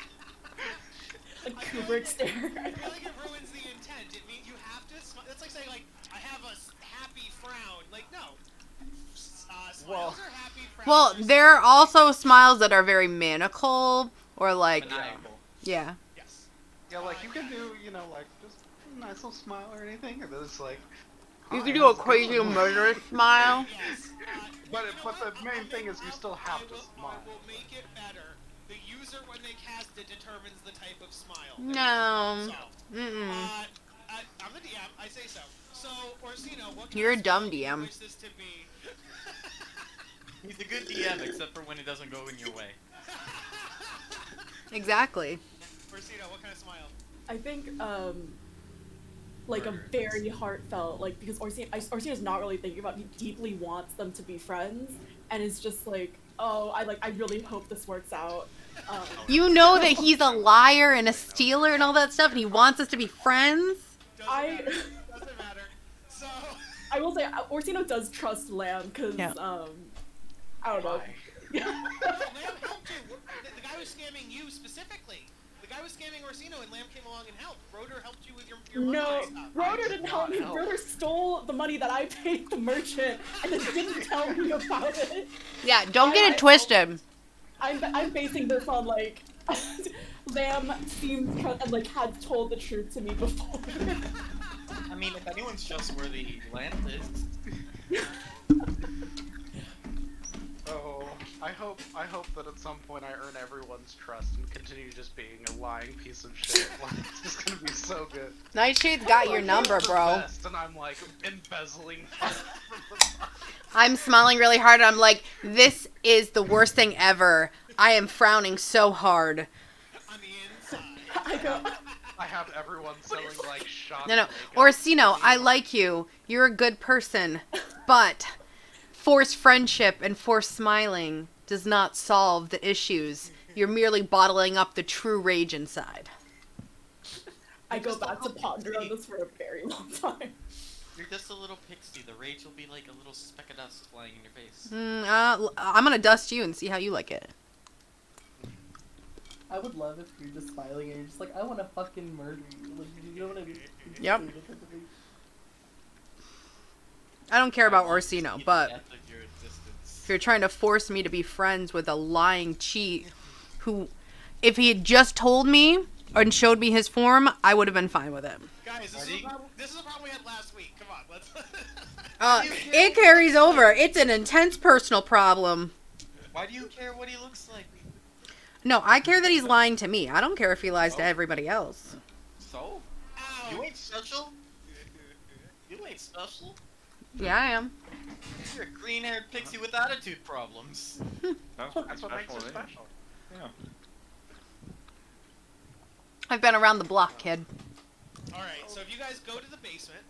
A Kubrick stare. I feel like it ruins the intent. It means you have to smile. That's like saying, like, I have a happy frown. Like, no. Smiles Well- are happy, frowns Well, are there are also smiles that are very maniacal or like, Maniacal. yeah. Yes. yeah, like you can do, like just a nice little smile or anything, and then it's like. You "Hi, can do a how's it crazy going?" murderous smile. Yes. But you it- know but what? the main thing is you still have to smile. I will make it better. The user, when they cast it, determines the type of smile. No. Solved. Mm-mm. I'm the DM. I say so. So, Orsino, what kind You're of a dumb smile do you DM. wish this to be? He's a good DM, except for when it doesn't go in your way. Exactly. Orsino, what kind of smile? I think like a very heartfelt, like, because Orsino's not really thinking about it. He deeply wants them to be friends, and is just like, oh, I really hope this works out. You know that he's a liar and a stealer and all that stuff, and he wants us to be friends? Doesn't matter. So I will say, Orsino does trust Lamb, because, I don't know. Lamb helped you. The guy was scamming you specifically. The guy was scamming Orsino, and Lamb came along and helped. Rotor helped you with your money No, and stuff. Rotor didn't help me. Rotor stole the money that I paid the merchant, and then didn't tell me about it. Yeah, don't get it twisted. I'm basing this on, like, Lamb seemed and, like, had told the truth to me before. I mean, if anyone's trustworthy, Lance is. Oh, I hope that at some point I earn everyone's trust and continue just being a lying piece of shit. Like, it's just gonna be so good. Nightshade's got your number, bro. Best, and I'm like embezzling from the I'm smiling really hard, and I'm like, this is the worst thing ever. I am frowning so hard. On the inside. I have everyone selling like shot. No. Orsino, I like you. You're a good person. But forced friendship and forced smiling does not solve the issues. You're merely bottling up the true rage inside. I go back to ponder on this for a very long time. You're just a little pixie. The rage will be like a little speck of dust flying in your face. I'm gonna dust you and see how you like it. I would love if you're just smiling and you're just like, I want to fucking murder you. Like, you know what I mean? Yep. I don't care about Orsino, but if you're trying to force me to be friends with a lying cheat who, if he had just told me and showed me his form, I would have been fine with it. Guys, this is a problem we had last week. Come on, let's. It carries over. It's an intense personal problem. Why do you care what he looks like? No, I care that he's lying to me. I don't care if he lies to everybody else. So? Ow. You ain't special. You ain't special. Yeah, I am. You're a green-haired pixie with attitude problems. That's what makes her special. Yeah. I've been around the block, kid. Alright, so if you guys go to the basement.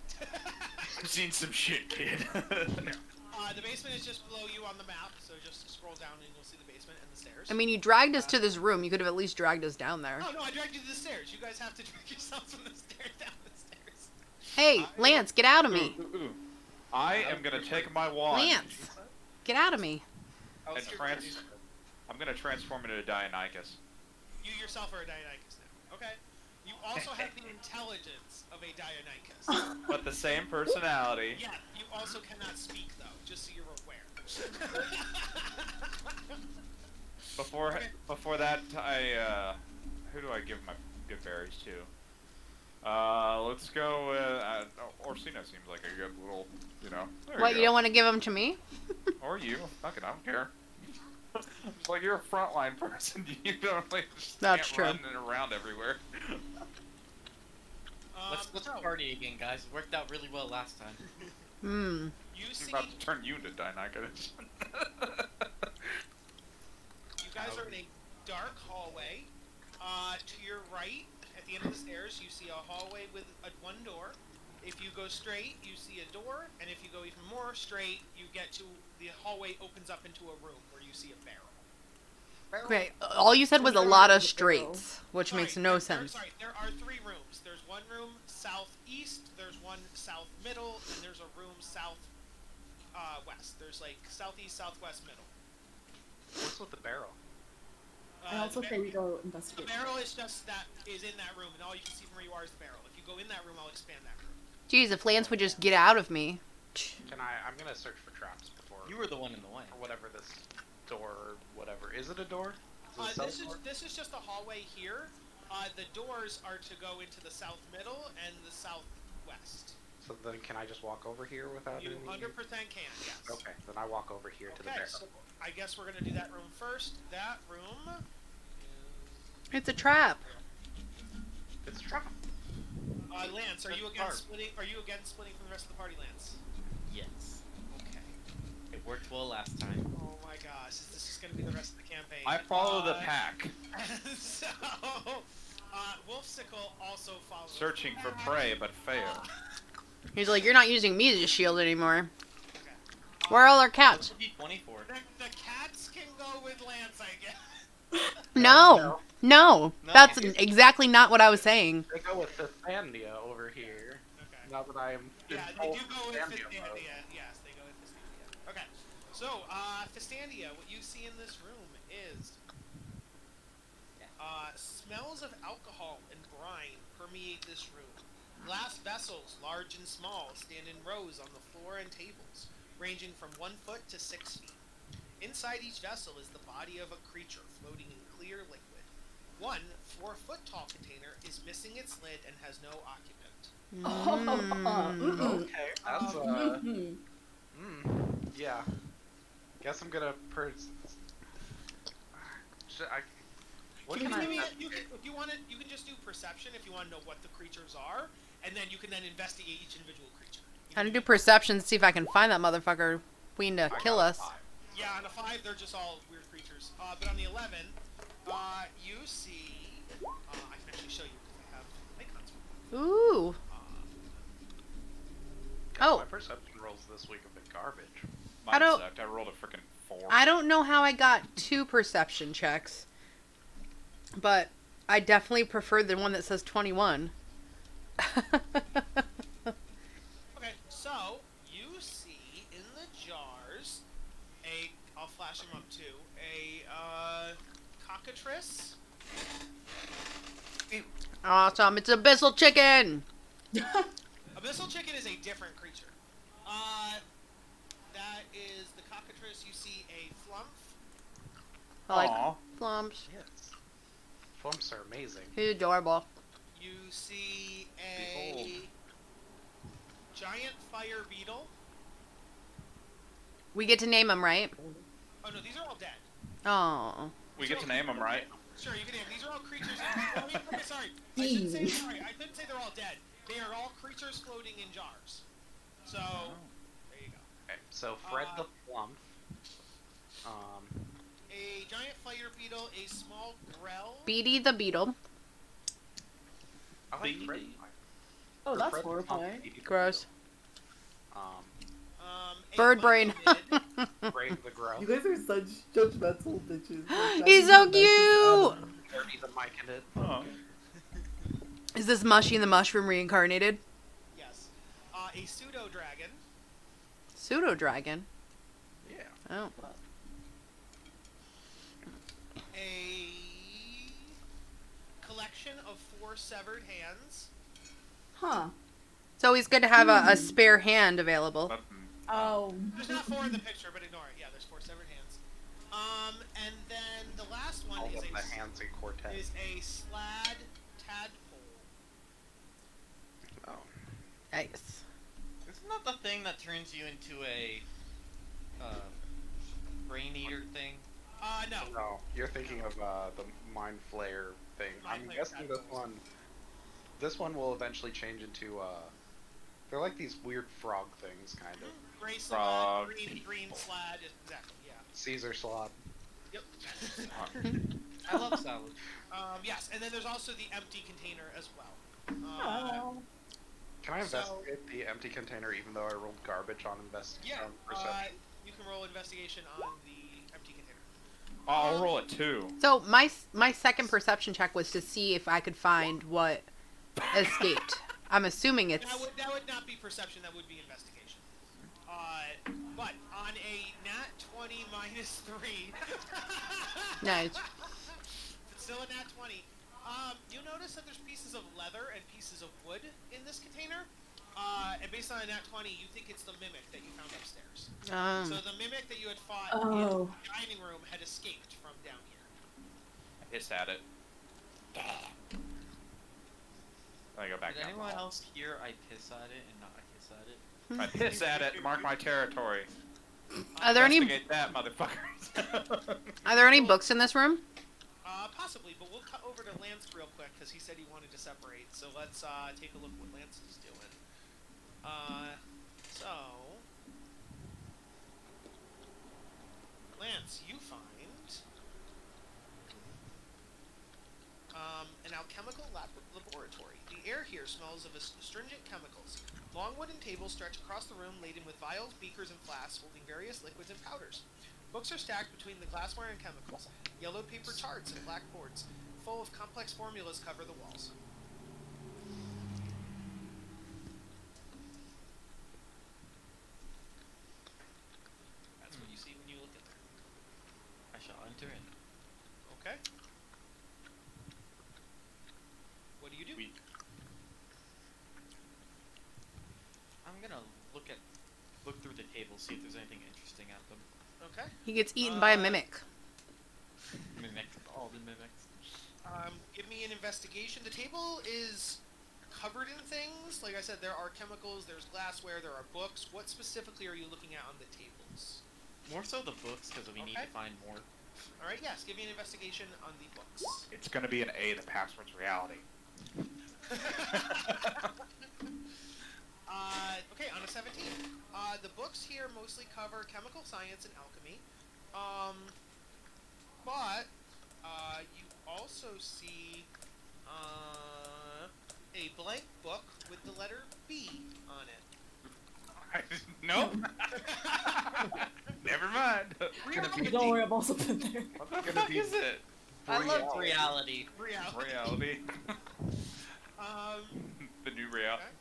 I've seen some shit, kid. The basement is just below you on the map, so just scroll down and you'll see the basement and the stairs. I mean, you dragged us to this room. You could have at least dragged us down there. Oh no, I dragged you to the stairs. You guys have to drag yourselves from the stairs down the stairs. Hey, Lance, get out of me. I am gonna take my wand. Lance, get out of me. And I'm gonna transform into a Dionysus. You yourself are a Dionysus now. Okay. You also have the intelligence of a Dionysus. But the same personality. Yeah, you also cannot speak though, just so you're aware. Before that, who do I give my good berries to? Let's go with Orsino. Seems like a good little, What, you don't want to give them to me? Or you? Fuck it, I don't care. It's like you're a frontline person. You don't like just That's can't true. run around everywhere. Let's party again, guys. It worked out really well last time. Hmm. You I'm see, about to turn you into Dionysus. you guys are in a dark hallway. To your right, at the end of the stairs, you see a hallway with one door. If you go straight, you see a door, and if you go even more straight, you get to the hallway opens up into a room where you see a barrel. Okay, all you said was a lot of straights, which makes no sense. There are 3 rooms. There's one room southeast, there's one south middle, and there's a room south west. There's like southeast, southwest, middle. What's with the barrel? I also say we go investigate. The barrel is just that is in that room, and all you can see from where you are is the barrel. If you go in that room, I'll expand that room. Jeez, if Lance would just get out of me. I'm gonna search for traps before. You were the one in the way. Or whatever this door, or whatever. Is it a door? This is just a hallway here. The doors are to go into the south middle and the southwest. So then, can I just walk over here without You any? 100% can, yes. Okay, then I walk over here to the barrel. So I guess we're gonna do that room first. That room It's a trap. It's a trap. Lance, are you against splitting? Are you against splitting from the rest of the party, Lance? Yes. Okay. It worked well last time. Oh my gosh, is this just gonna be the rest of the campaign? I follow the pack. So, Wolfsicle also follows. Searching for prey, but fail. He's like, you're not using me as a shield anymore. Okay. Where are all our cats? What's the D20 for? The cats can go with Lance, I guess. No. No. That's exactly not what I was saying. They go with Fistandia over here. Okay. Now that I am. Yeah, in they full do go with Fistandia Fistandia. mode. Yes, they go with Fistandia. Okay. So, Fistandia, what you see in this room is smells of alcohol and brine permeate this room. Glass vessels, large and small, stand in rows on the floor and tables, ranging from 1 foot to 6 feet. Inside each vessel is the body of a creature floating in clear liquid. One 4-foot tall container is missing its lid and has no occupant. Okay, that's yeah. Guess I'm gonna What can I? If you want it, you can just do perception if you want to know what the creatures are, and then you can then investigate each individual creature. I'm gonna do perception to see if I can find that motherfucker queen to kill us. Yeah, on a 5, they're just all weird creatures. But on the 11, you see. I can actually show you because I have icons. Ooh. My perception rolls this week have been garbage. Mine sucked. I rolled a freaking 4. I don't know how I got 2 perception checks, but I definitely prefer the one that says 21. Okay, so you see in the jars I'll flash them up too. A cockatrice. Awesome! It's abyssal chicken. Abyssal chicken is a different creature. That is the cockatrice. You see a flump. I like flumps. Yes. Flumps are amazing. He's adorable. You see a giant fire beetle. We get to name them, right? Oh no, these are all dead. Oh. We get to name them, right? Sure, you can name. These are all creatures. Sorry, I shouldn't say. Sorry, I couldn't say they're all dead. They are all creatures floating in jars. So there you go. Okay, so Fred the Flump. A giant fire beetle, a small grell. Beatty the Beetle. I like Fred. Oh, that's Fred the Flump, horrifying. Beatty the Gross. Beetle. A Bird brain. Brave the Grow. You guys are such judgmental bitches. Like, He's so that's the nicest cute! ever. Dirty the mic in it. Oh. Is this Mushy and the Mushroom reincarnated? Yes. A pseudo dragon. Pseudo dragon. Yeah. Oh. A collection of 4 severed hands. Huh. So he's good to have a spare hand available. Oh. There's not 4 in the picture, but ignore it. Yeah, there's 4 severed hands. And then the last one All is of the hands in quartet. a slad tadpole. Oh. Nice. Isn't that the thing that turns you into a brain eater thing? No. No, you're thinking of the Mind Flayer thing. Mind I'm Flayer guessing this tadpoles. one. This one will eventually change into they're like these weird frog things, kind of. Gray Frog slad, green slad, exactly, yeah. Caesar slot. Yep. I love salad. Yes, and then there's also the empty container as well. Oh. Can I investigate the empty container even though I rolled garbage on Yeah, perception? you can roll investigation on the empty container. I'll roll it 2. So my second perception check was to see if I could find what escaped. I'm assuming it's... That would not be perception, that would be investigation. But on a nat 20 minus 3... Nice. It's still a nat 20. You'll notice that there's pieces of leather and pieces of wood in this container. And based on a nat 20, you think it's the mimic that you found upstairs. So the mimic that you had fought in the dining room had escaped from down here. I hiss at it. I go back Did down. anyone else hear I piss at it and not I hiss at it? I piss at it. Mark my territory. Are there any Investigate that, motherfuckers. Are there any books in this room? Possibly, but we'll cut over to Lance real quick because he said he wanted to separate. So let's take a look what Lance is doing. Lance, you find An alchemical laboratory. The air here smells of astringent chemicals. Long wooden tables stretch across the room laden with vials, beakers, and flasks holding various liquids and powders. Books are stacked between the glassware and chemicals. Yellow paper charts and black boards, full of complex formulas, cover the walls. That's what you see when you look at there. I shall enter in. Okay. What do you do? I'm gonna look through the table, see if there's anything interesting at them. Okay. He gets eaten by a mimic. Mimic, all the mimics. Give me an investigation. The table is covered in things. Like I said, there are chemicals, there's glassware, there are books. What specifically are you looking at on the tables? More so the books, because we need to find more. Alright, yes, give me an investigation on the books. It's gonna be an A. The password's reality. Okay, on a 17. The books here mostly cover chemical science and alchemy. But you also see a blank book with the letter B on it. Nope. Never mind. Don't worry about something there. What the fuck is it? I love reality. Reality. The new Okay.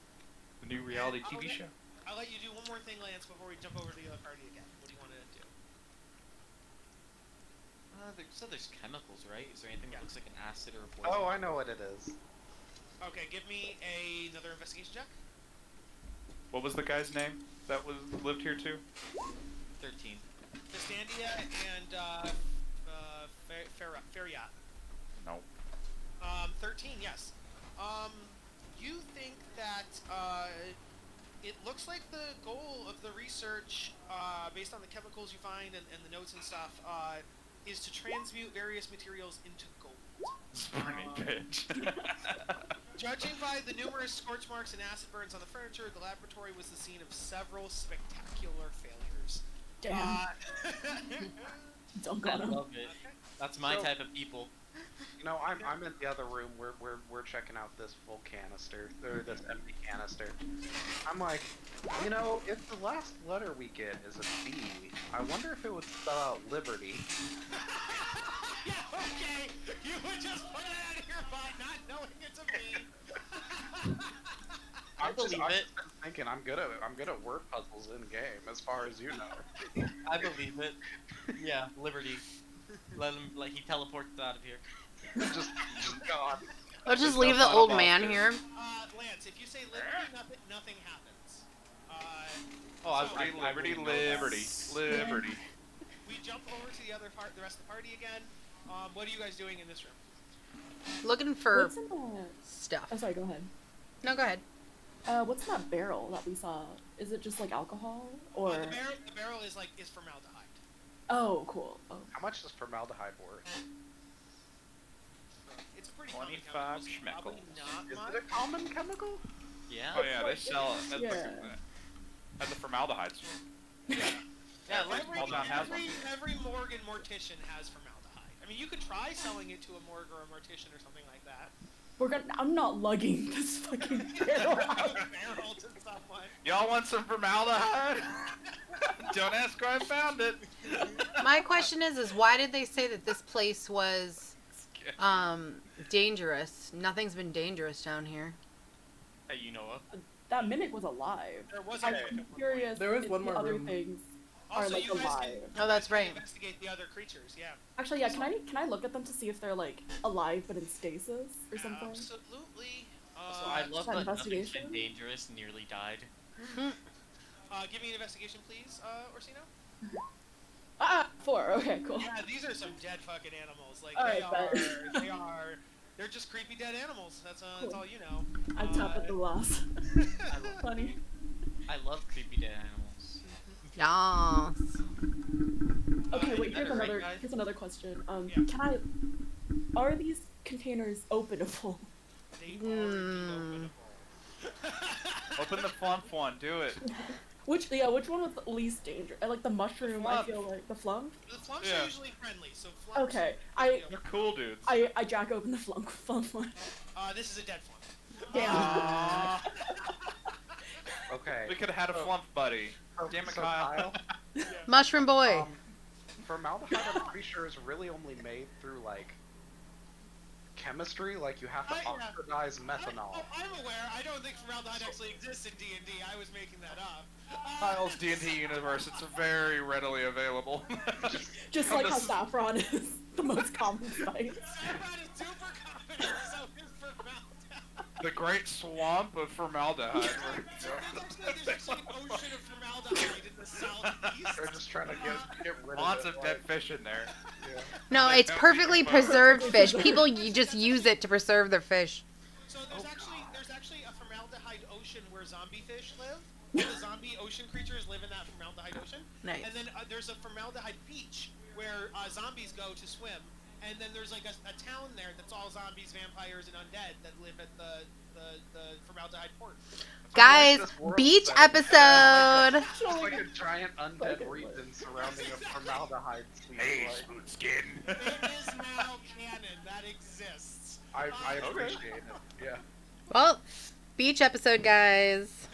the new reality TV show. I'll let you do one more thing, Lance, before we jump over to the other party again. What do you want to do? So there's chemicals, right? Is there anything that looks like an acid or a poison? Oh, I know what it is. Okay, give me another investigation check. What was the guy's name that lived here too? 13. Castandia and Feriat. No. 13, yes. You think that it looks like the goal of the research, based on the chemicals you find and the notes and stuff, is to transmute various materials into gold. Burning bitch. Judging by the numerous scorch marks and acid burns on the furniture, the laboratory was the scene of several spectacular failures. Damn. Don't go I on. love it. That's my type of people. You know, I'm in the other room. We're checking out this full canister, or this empty canister. I'm like, you know, if the last letter we get is a B, I wonder if it would spell out liberty. Yeah, okay. You would just put it out of your mind, not knowing it's a B. I believe I'm it. just thinking I'm good at word puzzles in game, as far as you know. I believe it. Yeah, liberty. Let he teleports out of here. just gone. Let's just There's leave no the final old boss man here. here. Lance, if you say liberty, nothing happens. Liberty. We jump over to the rest of the party again. What are you guys doing in this room? Looking for What's in that? stuff. Oh, sorry, go ahead. No, go ahead. What's in that barrel that we saw? Is it just like alcohol, or? The barrel is formaldehyde. Oh, cool. Oh. How much is formaldehyde worth? It's a pretty 25 common chemical, so probably schmeckles. not Is much. it a common chemical? Yeah. Oh yeah, they sell it at, Yeah. at the formaldehyde store. Yeah, every every morgue and mortician has formaldehyde. I mean, you could try selling it to a morgue or a mortician or something like that. I'm not lugging this fucking barrel out. Barrel to someone. Y'all want some formaldehyde? Don't ask where I found it. My question is why did they say that this place was dangerous? Nothing's been dangerous down here. That you know of. That mimic was alive. There was I'm a curious. There was if one the more other room. things Also, are like you guys alive. Oh, that's right. Investigate the other creatures. Yeah. Actually, yeah. Can I look at them to see if they're like alive but in stasis or something? Absolutely. So I love that that nothing's investigation? been dangerous, nearly died. Give me an investigation, please, Orsino. 4. Okay, cool. Yeah, these are some dead fucking animals. Like Alright, they're just creepy dead animals. That's Cool. all you know. I'm top at the loss. Funny. I love creepy dead animals. Yes. Okay, wait. better, right, guys? Here's another question. Yeah. Are these containers openable? They are openable. Open the flump one. Do it. Which one was the least dangerous? I like the mushroom. I feel like the flunk. The flunks are usually friendly, so flunks. Okay, They're cool dudes. I jack open the flunk one. This is a dead flunk. Damn. Okay. We could have had a flump buddy. Damn it, So Kyle. Mushroom boy. Formaldehyde, I'm pretty sure, is really only made through, like, chemistry. Like, you have to oxidize methanol. I'm aware. I don't think formaldehyde actually exists in D&D. I was making that up. Kyle's D&D universe, it's very readily available. Just like how saffron is the most common spice. Saffron is super common, so is formaldehyde. The great swamp of formaldehyde. There's actually an ocean of formaldehyde in the southeast. They're just trying to get rid Lots of it. of dead fish in there. Yeah. No, it's perfectly preserved fish. People just use it to preserve their fish. So there's actually a formaldehyde ocean where zombie fish live. The zombie ocean creatures live in that formaldehyde ocean. Nice. And then there's a formaldehyde beach where zombies go to swim. And then there's like a town there that's all zombies, vampires, and undead that live at the formaldehyde port. Guys, beach episode. It's like a giant undead region surrounding a formaldehyde sea. Hey, smooth skin. It is now canon. That exists. I appreciate it. Yeah. Well, beach episode, guys.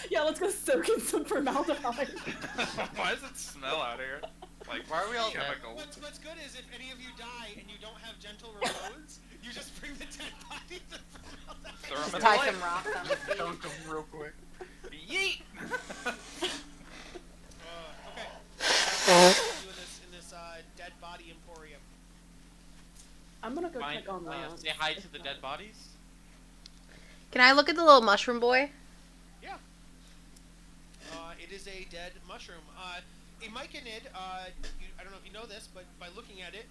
Yeah, let's go soak in some formaldehyde. Why does it smell out here? Like, why are we all chemical? What's good is if any of you die and you don't have gentle reloads, you just bring the dead body to formaldehyde. Tie some rocks on the feet. Dunk them real quick. Yeet! Okay. In this dead body emporium. I'm gonna go Find, check on that. say hi to the dead bodies. Can I look at the little mushroom boy? Yeah. It is a dead mushroom. A myconid, I don't know if you know this, but by looking at it,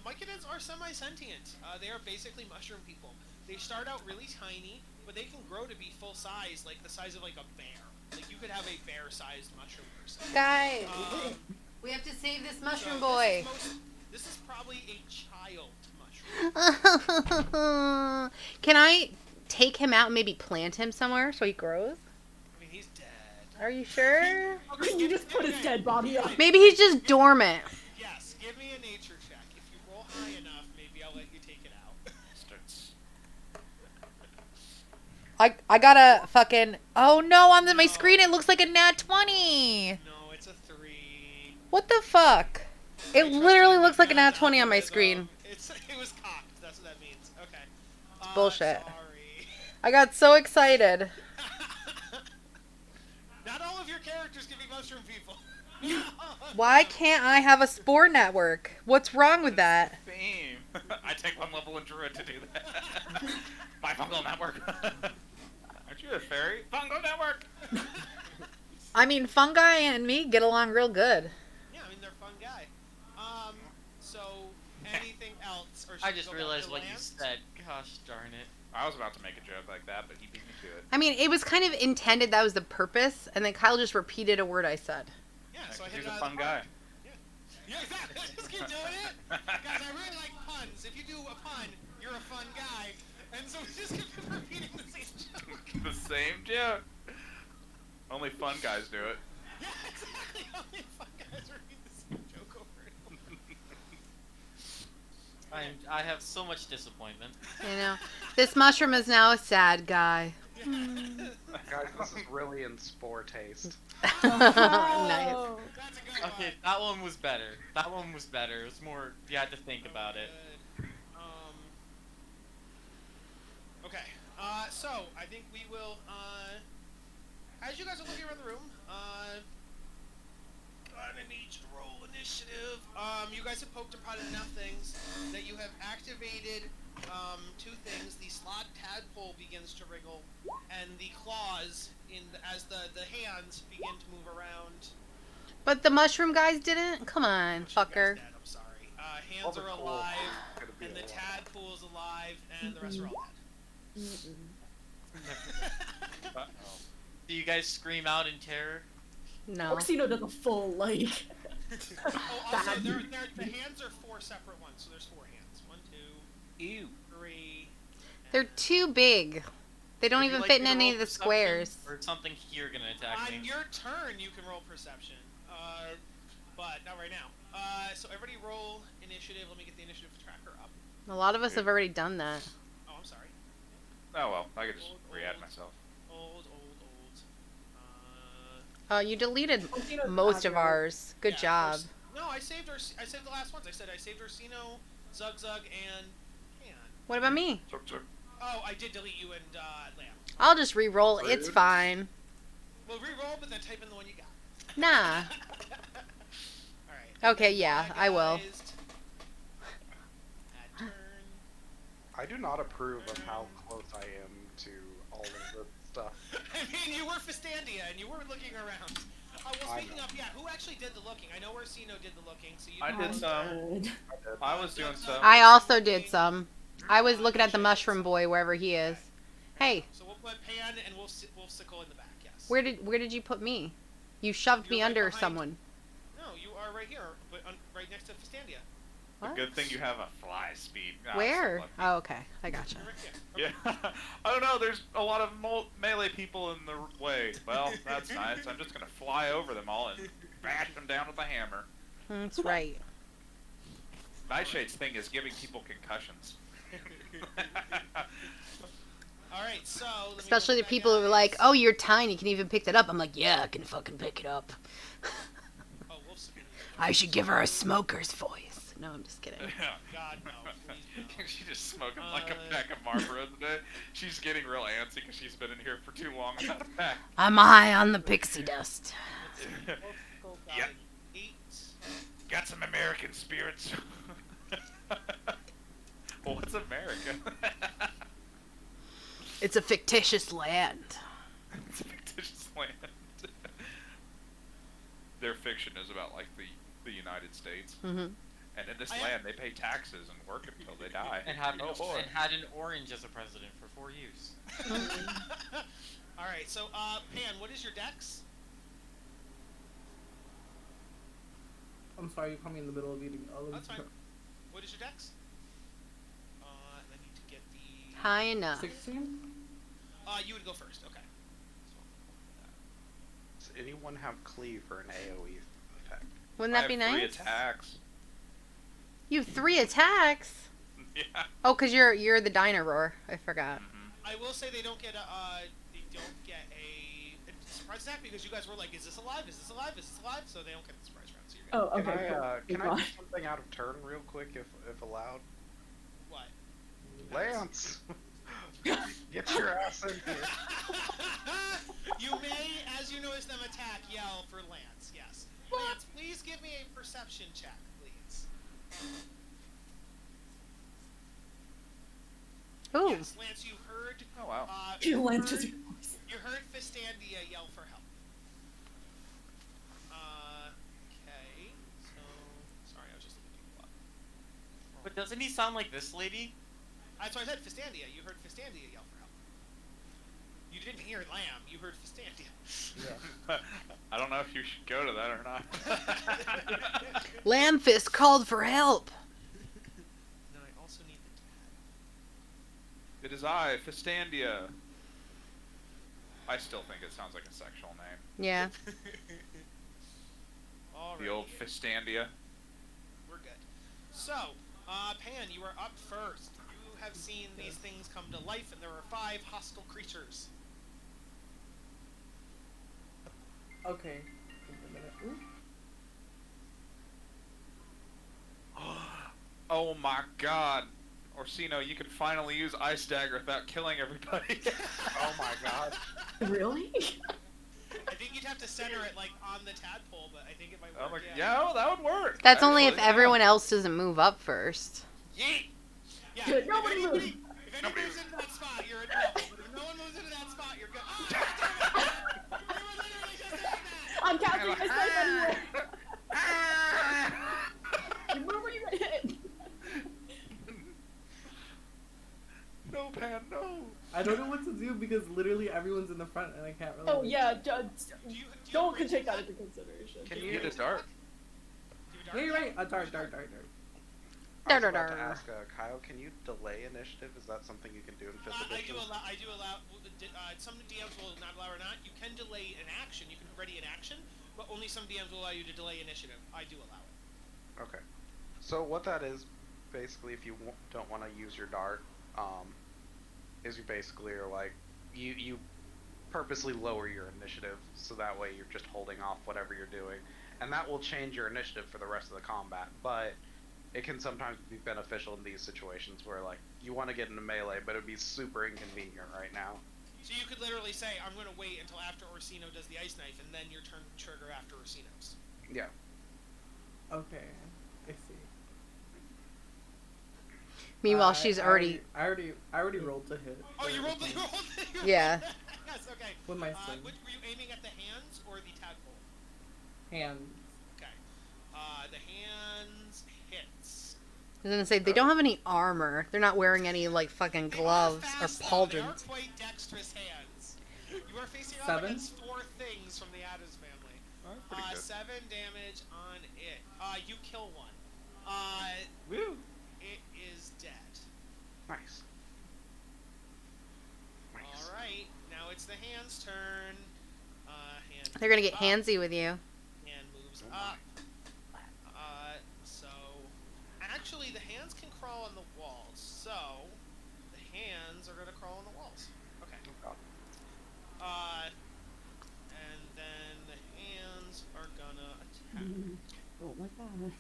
myconids are semi-sentient. They are basically mushroom people. They start out really tiny, but they can grow to be full size, like the size of like a bear. Like you could have a bear-sized mushroom person. Guys, we have to save this mushroom boy. This is probably a child mushroom. Can I take him out and maybe plant him somewhere so he grows? I mean, he's dead. Are you sure? You just put his dead body up. Maybe he's just dormant. Yes, give me a nature check. If you roll high enough, maybe I'll let you take it out. I got a fucking... Oh no, on my screen it looks like a nat 20. No, it's a 3. What the fuck? It literally looks like a nat 20 on my screen. It was cocked. That's what that means. Okay. It's bullshit. Sorry. I got so excited. Not all of your characters can be mushroom people. Why can't I have a spore network? What's wrong with that? Same. I take one level in Druid to do that. My fungal network. Aren't you a fairy? Fungal network! I mean, fungi and me get along real good. Yeah, I mean, they're a fun guy. So, anything else? Or should I we just go back realized to what you Lance? said. Gosh darn it. I was about to make a joke like that, but he beat me to it. I mean, it was kind of intended that was the purpose, and then Kyle just repeated a word I said. Yeah, so I hit He's it a out of fun the guy. park. Yeah, exactly. Just keep doing it. Guys, I really like puns. If you do a pun, you're a fun guy. And so we just keep repeating the same joke. The same joke. Only fun guys do it. Yeah, exactly. Only fun guys repeat the same joke over and over. I have so much disappointment. You know, this mushroom is now a sad guy. Guys, this is really in spore taste. Nice. That's a good Okay, one. that one was better. That one was better. It was more, you had to think about it. Good. Okay, so I think we will, as you guys are looking around the room, gonna need you to roll initiative. You guys have poked and prodded enough things that you have activated, 2 things. The slot tadpole begins to wriggle, and the claws, as the hands begin to move around. But the mushroom guys didn't? Come on, Mushroom guy's fucker. dead, I'm sorry. Hands All the are cool alive, gonna be and the alive. tadpole's alive, and the rest are all dead. Uh-oh. Do you guys scream out in terror? No. Oxino does a full, like... Oh, also, the hands are 4 separate ones, so there's 4 hands. 1, 2, Ew. 3. They're too big. They don't Would you even like fit me in to any roll of the perception, squares. Or something here gonna attack me? On your turn, you can roll perception. But not right now. So everybody roll initiative. Let me get the initiative tracker up. A lot of us have already done that. Oh, I'm sorry. Oh well, I could just Old, re-add old. myself. Old. You deleted Orsino's most of aggro. ours. Good job. No, I saved the last ones. I said I saved Orsino, Zug, and Pan. What about me? Oh, I did delete you and Lamb. I'll just re-roll. It's fine. Well, re-roll, but then type in the one you got. Nah. All right. Okay, yeah, I will. Add turn. I do not approve of how close I am to all of this stuff. I mean, you were Fistandia, and you were looking around. Well, speaking of, yeah, who actually did the looking? I know Orsino did the looking, so you. I did some. Good. I was doing some. I also did some. I was looking at the mushroom boy wherever he is. Hey, So we'll put Pan, and we'll sickle in the back. Yes. where did you put me? You shoved me You're right under behind- someone. No, you are right here, but right next to Fistandia. The What? good thing you have a fly speed. Ah, Where? so lucky. Oh, okay. I gotcha. You're right there. Yeah. I don't know. There's a lot of melee people in the way. Well, that's nice. I'm just gonna fly over them all and bash them down with a hammer. That's right. Nightshade's thing is giving people concussions. All right, so. Let me Especially the look back people at who are like, this. "Oh, you're tiny. You can even pick that up." I'm like, "Yeah, I can fucking pick it up." Oh, we'll see. I should give her a smoker's voice. No, I'm just kidding. God, no. Please, no. She's just smoking like a pack of Marlboro today. She's getting real antsy because she's been in here for too long without a pack. I'm high on the pixie dust. Yep. 8. Got some American spirits. Well, what's America? It's a fictitious land. It's a fictitious land. Their fiction is about like the United States, Mm-hmm. and in this land they pay taxes and work until they die. And had boy. and had an orange as a president for 4 years. All right, so Pan, what is your dex? I'm sorry, you caught me in the middle of eating all of That's fine. What is your dex? I need to get the. High enough. 16? You would go first. Okay. Does anyone have cleave for an AoE effect? Wouldn't I that be have 3 nice? attacks. You have 3 attacks. Yeah. Oh, cause you're the dino roar. I forgot. I will say they don't get a surprise attack because you guys were like, "Is this alive? Is this alive? Is this alive?" So they don't get the surprise round. So you're good. Oh, okay. Can cool. I do something out of turn real quick if allowed? What? Lance! Get your ass in here. You may, as you notice them attack, yell for Lance. Yes. Lance, please give me a perception check, please. Ooh. Yes, Lance, you heard. Oh wow. Lance just. You heard Fistandia yell for help. Okay. So sorry, I was just looking people up. But doesn't he sound like this lady? That's why I said Fistandia. You heard Fistandia yell for help. You didn't hear Lamb. You heard Fistandia. Yeah. I don't know if you should go to that or not. Lambfist called for help. Then I also need the It is I, Fistandia. I still think it sounds like a sexual name. Yeah. The old Fistandia. We're good. So, Pan, you are up first. You have seen these things come to life, and there are 5 hostile creatures. Okay. Give me a minute. Ooh. Oh my god. Orsino, you can finally use Ice Dagger without killing everybody. Oh my god. Really? I think you'd have to center it like on the tadpole, but I think it might Oh work. my, yeah, that would work. That's only if actually, yeah. everyone else doesn't move up first. Yeet! Yeah. Good, nobody if move. anybody moves into that spot, you're in trouble. But if no one moves into that spot, you're good. Oh, damn it! You were literally just doing that! I'm casting my spell anyway. You move or you get hit. No, Pan, no. I don't know what to do because literally everyone's in the front and I can't really. Oh yeah, don't have take that range into consideration. Can You you get a dart. Do you Yeah, dart? you're right. A dart. I was about to ask, Kyle, can you delay initiative? Is that something you can do in 5th edition? I do allow. Some DMs will not allow or not. You can delay an action. You can ready an action, but only some DMs will allow you to delay initiative. I do allow it. Okay. So what that is, basically, if you don't want to use your dart, is you basically are like, you purposely lower your initiative, so that way you're just holding off whatever you're doing, and that will change your initiative for the rest of the combat, but it can sometimes be beneficial in these situations where, like, you want to get into melee, but it'd be super inconvenient right now. So you could literally say, I'm going to wait until after Orsino does the ice knife, and then your turn trigger after Orsino's. Yeah. Okay, I see. Meanwhile, she's already. I already rolled to hit. Oh, you rolled the. Yeah. Yes. Okay. With my sling. Were you aiming at the hands or the tadpole? Hands. Okay. The hands hits. I was gonna say they don't have any armor. They're not wearing any like fucking gloves or pauldrons. They are quite dexterous hands. You are facing off 7 against 4 things from the Addams family. Oh, pretty good. 7 damage on it. You kill one. Woo! It is dead. Nice. Alright, now it's the hand's turn. Hand They're gonna get up. handsy with you. Hand moves up. So actually the hands can crawl on the walls. So the hands are gonna crawl on the walls. Okay. And then the hands are gonna attack. Oh my god.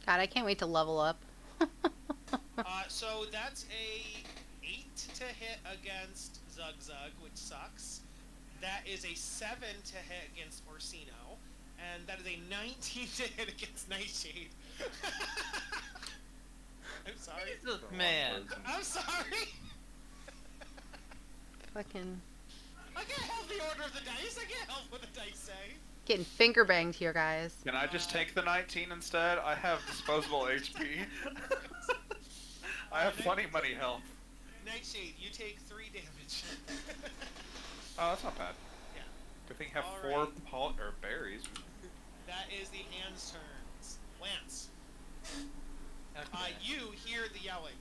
God, I can't wait to level up. So that's a 8 to hit against Zug Zug, which sucks. That is a 7 to hit against Orsino, and that is a 19 to hit against Nightshade. I'm sorry. Jesus, man. I'm sorry. Fucking I can't help the order of the dice. I can't help what the dice say. getting finger banged here, guys. Can I just take the 19 instead? I have disposable HP. I have plenty money health. Nightshade, you take 3 damage. Oh, that's not bad. Yeah. Good thing you have All 4 berries. That is the hand's turns. Lance. Okay. You hear the yelling.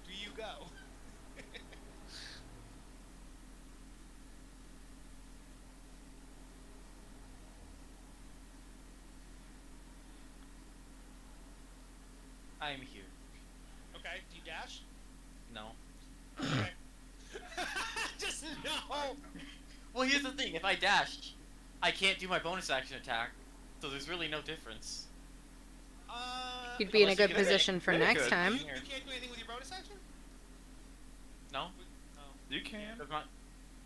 Do you go? I'm here. Okay, do you dash? No. Okay. Just no! Well, here's the thing. If I dash, I can't do my bonus action attack, so there's really no difference. You'd be in a Unless you good get position for Yeah, you next could. time. You can't do anything with your bonus action? No? Oh. You can. There's not.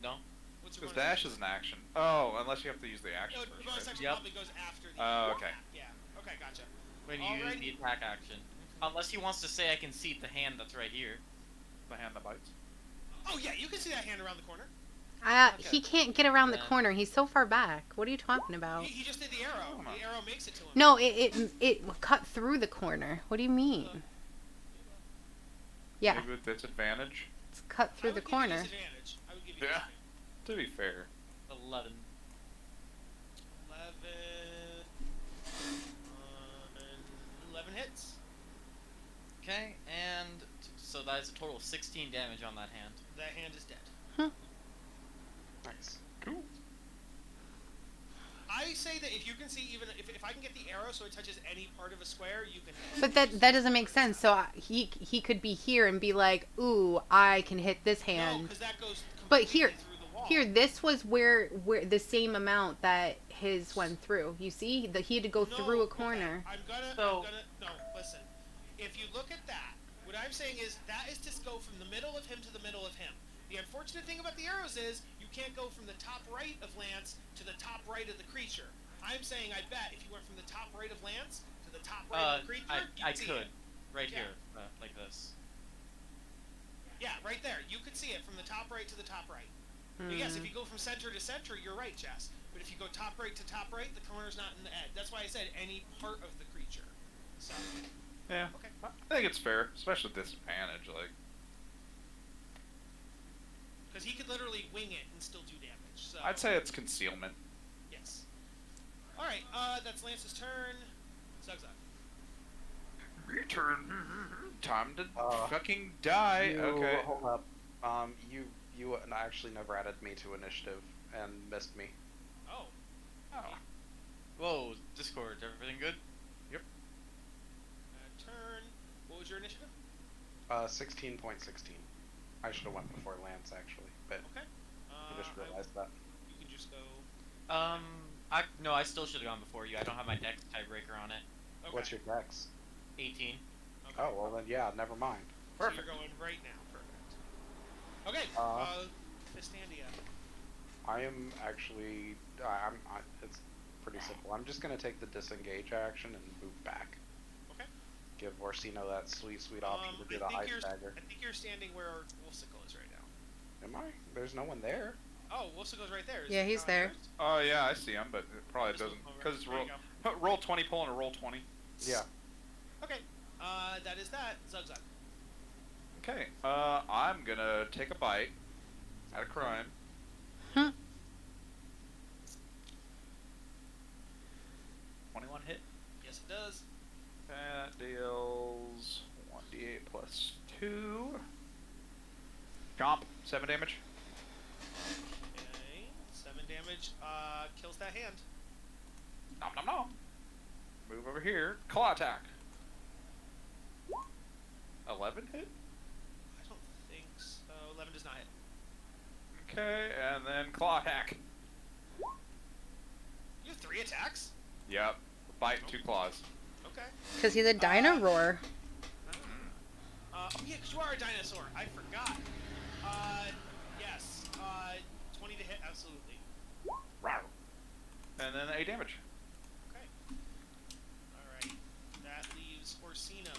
No. What's your Because bonus dash action? is an action. Oh, unless you have to use the action No, first, bonus right? action Yep. probably goes after the Oh, okay. Yeah, okay, gotcha. When you use the attack action. Unless he wants to say I can see the hand that's right here. The hand that bites. Oh yeah, you can see that hand around the corner. He can't get around the Yeah. corner. He's so far back. What are you talking about? He just did the arrow. Come on. The arrow makes it to him. No, it cut through the corner. What do you mean? Yeah, Maybe with disadvantage. it's cut through the corner. I would give you Yeah. disadvantage. To be fair. 11. 11 hits. Okay, and so that is a total of 16 damage on that hand. That hand is dead. Nice. Cool. I say that if you can see, even if I can get the arrow so it touches any part of a square, you can hit. But that doesn't make sense. So he could be here and be like, "Ooh, I can hit this No, hand." because that goes But completely here, through the wall. here, this was where the same amount that his went through. You see, that he had to go No, through a okay, corner. No, listen. If you look at that, what I'm saying is that is to go from the middle of him to the middle of him. The unfortunate thing about the arrows is you can't go from the top right of Lance to the top right of the creature. I'm saying I bet if you went from the top right of Lance to the top right of the creature, I you'd see could. it. Right Yeah. here. Like this. Yeah, right there. You could see it from the top right to the top right. But yes, if you go from center to center, you're right, Jess. But if you go top right to top right, the corner's not in the edge. That's why I said any part of the creature. So, Yeah. okay. I think it's fair, especially with disadvantage. Like, Because he could literally wing it and still do damage. So I'd say it's concealment. yes. All right. That's Lance's turn. Zugzug. Return. Time to fucking die. Okay. Hold up. You actually never added me to initiative and missed me. Oh. Oh. Whoa, Discord, everything good? Yep. Turn. What was your initiative? 16.16. I should have went before Lance actually, but Okay. I just realized that. You can just go. No, I still should have gone before you. I don't have my dex tiebreaker on it. Okay. What's your dex? 18. Okay. Oh well, then yeah, never mind. Perfect. So you're going right now. Perfect. Okay. Fistandia. I am actually. It's pretty simple. I'm just gonna take the disengage action and move back. Okay. Give Orsino that sweet option to do the ice dagger. I think you're standing where Wolfsicle is right now. Am I? There's no one there. Oh, Wolfsicle's right there. Yeah, he's there. Oh yeah, I see him, but it probably doesn't because it's roll 20 pull and a roll 20. Yeah. Okay. That is that. Zugzug. Okay. I'm gonna take a bite at a crime. 21 hit. Yes, it does. That deals 1d8 plus 2. Chomp, 7 damage. Okay. 7 damage. Kills that hand. Nom nom nom. Move over here. Claw attack. 11 hit? I don't think so. 11 does not hit. Okay, and then claw attack. You have 3 attacks? Yep. Bite and 2 claws. Okay. Because he's a dino roar. Oh yeah, because you are a dinosaur. I forgot. Yes. 20 to hit, absolutely. And then 8 damage. Okay. Alright. That leaves Orsino.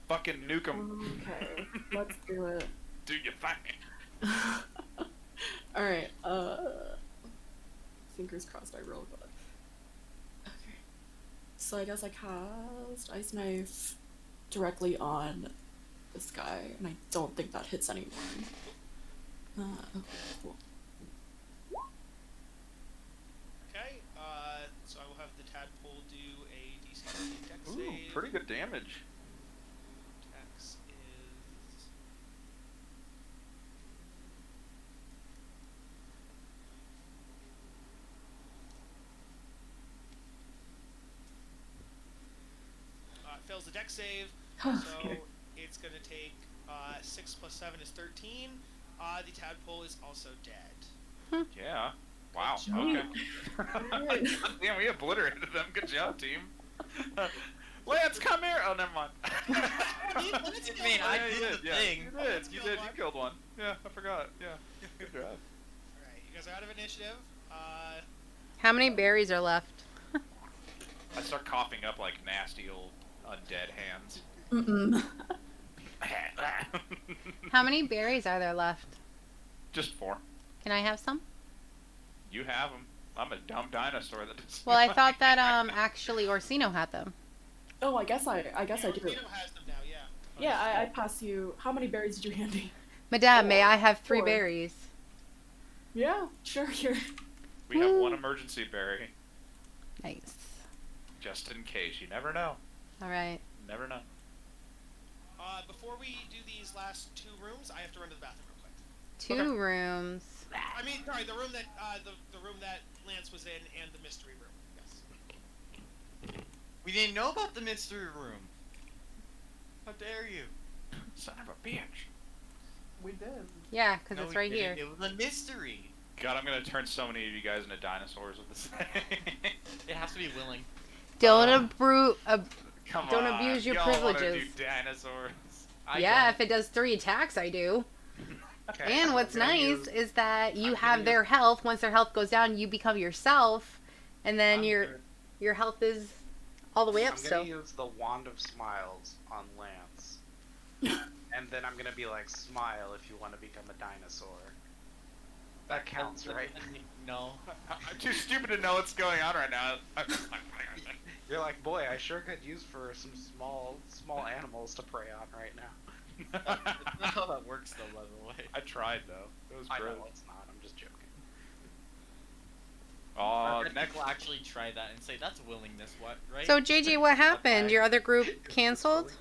Fucking nuke him. Okay, let's do it. Do your thing. Alright, fingers crossed I roll good. Okay. So I guess I cast Ice Knife directly on this guy, and I don't think that hits anyone. Okay, cool. Okay, so I will have the tadpole do a DC 15 dex save. Ooh, pretty good damage. Dex is... fails the dex save, so it's going to take 6 plus 7 is 13. The tadpole is also dead. Yeah. Wow. Okay. Damn, we obliterated them. Good job, team. Lance, come here. Oh, never mind. I did the thing. You did. You killed one. Yeah, I forgot. Yeah. Good job. Alright, you guys are out of initiative. How many berries are left? I start coughing up like nasty old undead hands. Mm-mm. How many berries are there left? Just 4. Can I have some? You have them. I'm a dumb dinosaur that doesn't. Well, I thought that actually Orsino had them. Oh, I guess I do. Orsino has them now, yeah. Yeah, I pass you. How many berries did you hand me? Madame, may I have 3 4. berries? Yeah, sure, here. We have 1 emergency berry. Nice. Just in case. You never know. Alright. Never know. Before we do these last 2 rooms, I have to run to the bathroom real quick. 2 rooms. I mean, sorry, the room that the room that Lance was in and the mystery room. Yes. We didn't know about the mystery room. How dare you? Son of a bitch. We did. Yeah, because No, it's we right didn't. here. It was a mystery. God, I'm gonna turn so many of you guys into dinosaurs with this thing. It has to be willing. Don't Come Don't on. abuse your Y'all wanna privileges. do dinosaurs. Yeah, if it does 3 attacks, I do. Okay. And what's nice is that you have their health. Once their health goes down, you become yourself, and then your health is all the way up I'm still. gonna use the Wand of Smiles on Lance. And then I'm gonna be like, smile if you want to become a dinosaur. That counts, right? No. I'm too stupid to know what's going on right now. You're like, boy, I sure could use for some small animals to prey on right now. That's not how that works, though, by the way. I tried though. It was I great. know it's not. I'm just joking. Next. People actually try that and say that's willingness, what? Right? So JJ, what happened? Okay. Your other group canceled?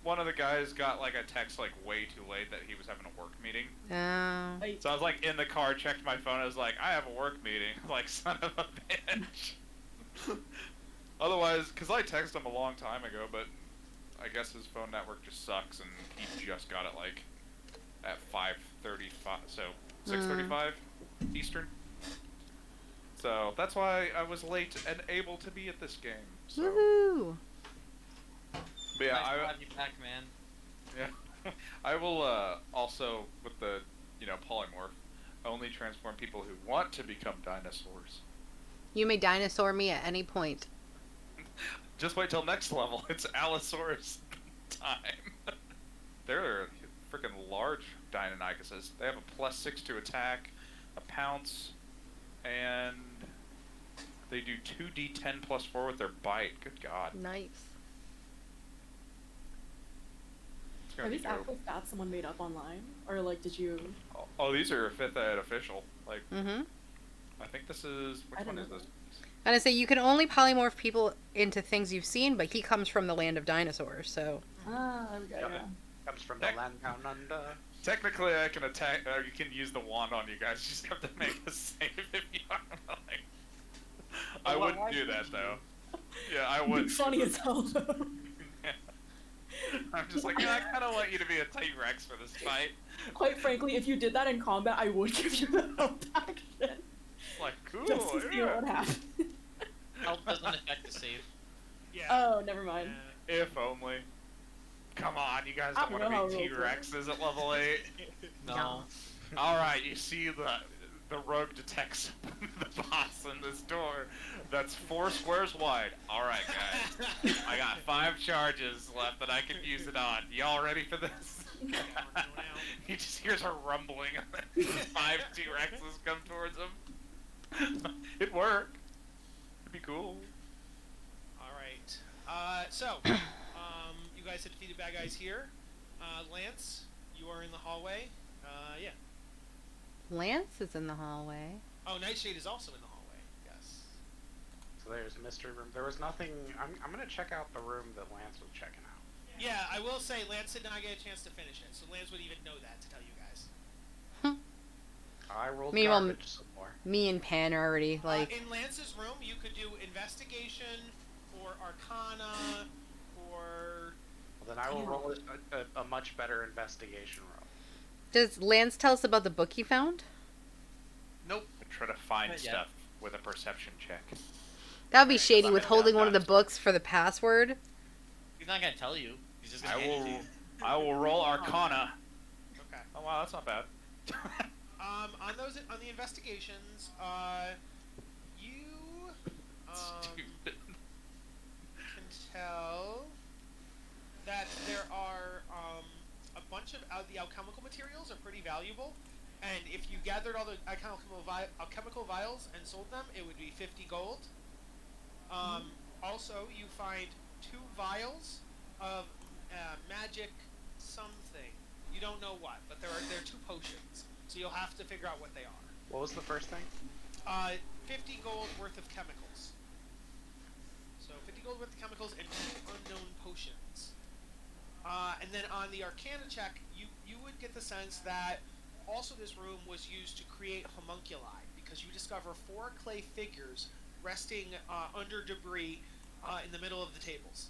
One of the guys got like a text like way too late that he was having a work meeting. Oh. So I was like in the car, checked my phone. I was like, I have a work meeting. Like, son of a bitch. Otherwise, because I texted him a long time ago, but I guess his phone network just sucks, and he just got it like at 5:35, so 6:35 Eastern. So that's why I was late and able to be at this game. So. Woohoo! But yeah, Nice to I have you back, man. yeah, I will also with the polymorph only transform people who want to become dinosaurs. You may dinosaur me at any point. Just wait till next level. It's Allosaurus time. They're freaking large Dionysuses. They have a +6 to attack, a pounce, and they do 2d10 +4 with their bite. Good God. Nice. It's Are gonna be these dope. actual stats someone made up online? Or like did you Oh, these are 5th ed official. Like, Mm-hmm. I think this is I which one don't is know. this? And I say you can only polymorph people into things you've seen, but he comes from the land of dinosaurs, so. there we go, Yep. yeah. Comes from the land down under. Technically, I can attack. You can use the wand on you guys. You just have to make a save if you are like. I Well, wouldn't why do would that you? though. Yeah, I It'd would. be funny as hell though. I'm just like, I kind of want you to be a T-Rex for this fight. Quite frankly, if you did that in combat, I would give you the help action. Like, cool. Just to see Yeah. what happened. Help doesn't affect the save. Yeah. Oh, never mind. If only. Come on, you guys I don't don't know want to how be rules work. T-Rexes at level 8. No. All right, you see the rogue detects the boss in this door that's 4 squares wide. All right, guys, I got 5 charges left that I can use it on. Y'all ready for this? He just hears a rumbling. 5 T-Rexes come towards him. It'd work. It'd be cool. Alright. You guys had defeated bad guys here. Lance, you are in the hallway. Yeah. Lance is in the hallway. Oh, Nightshade is also in the hallway. Yes. So there's mystery room. There was nothing. I'm gonna check out the room that Lance was checking out. Yeah, I will say Lance did not get a chance to finish it, so Lance would even know that to tell you guys. I rolled Meanwhile, garbage some more. Me and Pan are already like. In Lance's room, you could do investigation or arcana or. Well, then I will roll a much better investigation roll. Does Lance tell us about the book he found? Nope. Try to find Not yet. stuff with a perception check. That would be Right, shady I'm with gonna holding down one of the that. books for the password. He's not gonna tell you. He's just I gonna hand it to will. you. I will roll Arcana. Okay. Oh wow, that's not bad. On the investigations, you Stupid. can tell that there are a bunch of the alchemical materials are pretty valuable, and if you gathered all the alchemical vials and sold them, it would be 50 gold. Also, you find 2 vials of magic something. You don't know what, but they're 2 potions, so you'll have to figure out what they are. What was the first thing? 50 gold worth of chemicals. So 50 gold worth of chemicals and 2 unknown potions. And then on the Arcana check, you would get the sense that also this room was used to create homunculi, because you discover 4 clay figures resting under debris in the middle of the tables.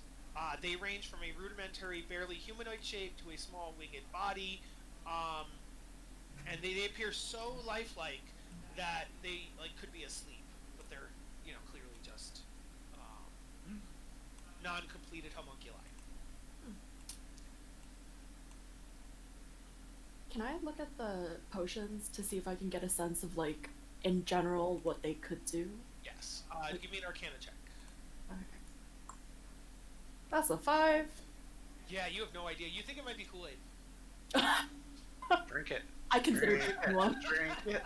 They range from a rudimentary, barely humanoid shape to a small winged body, and they appear so lifelike that they could be asleep, but they're clearly just non-completed homunculi. Can I look at the potions to see if I can get a sense of in general what they could do? Yes. Give me an Arcana check. Okay. That's a 5. Yeah, you have no idea. You think it might be Kool-Aid. Drink it. I consider Drink drinking one. Drink it.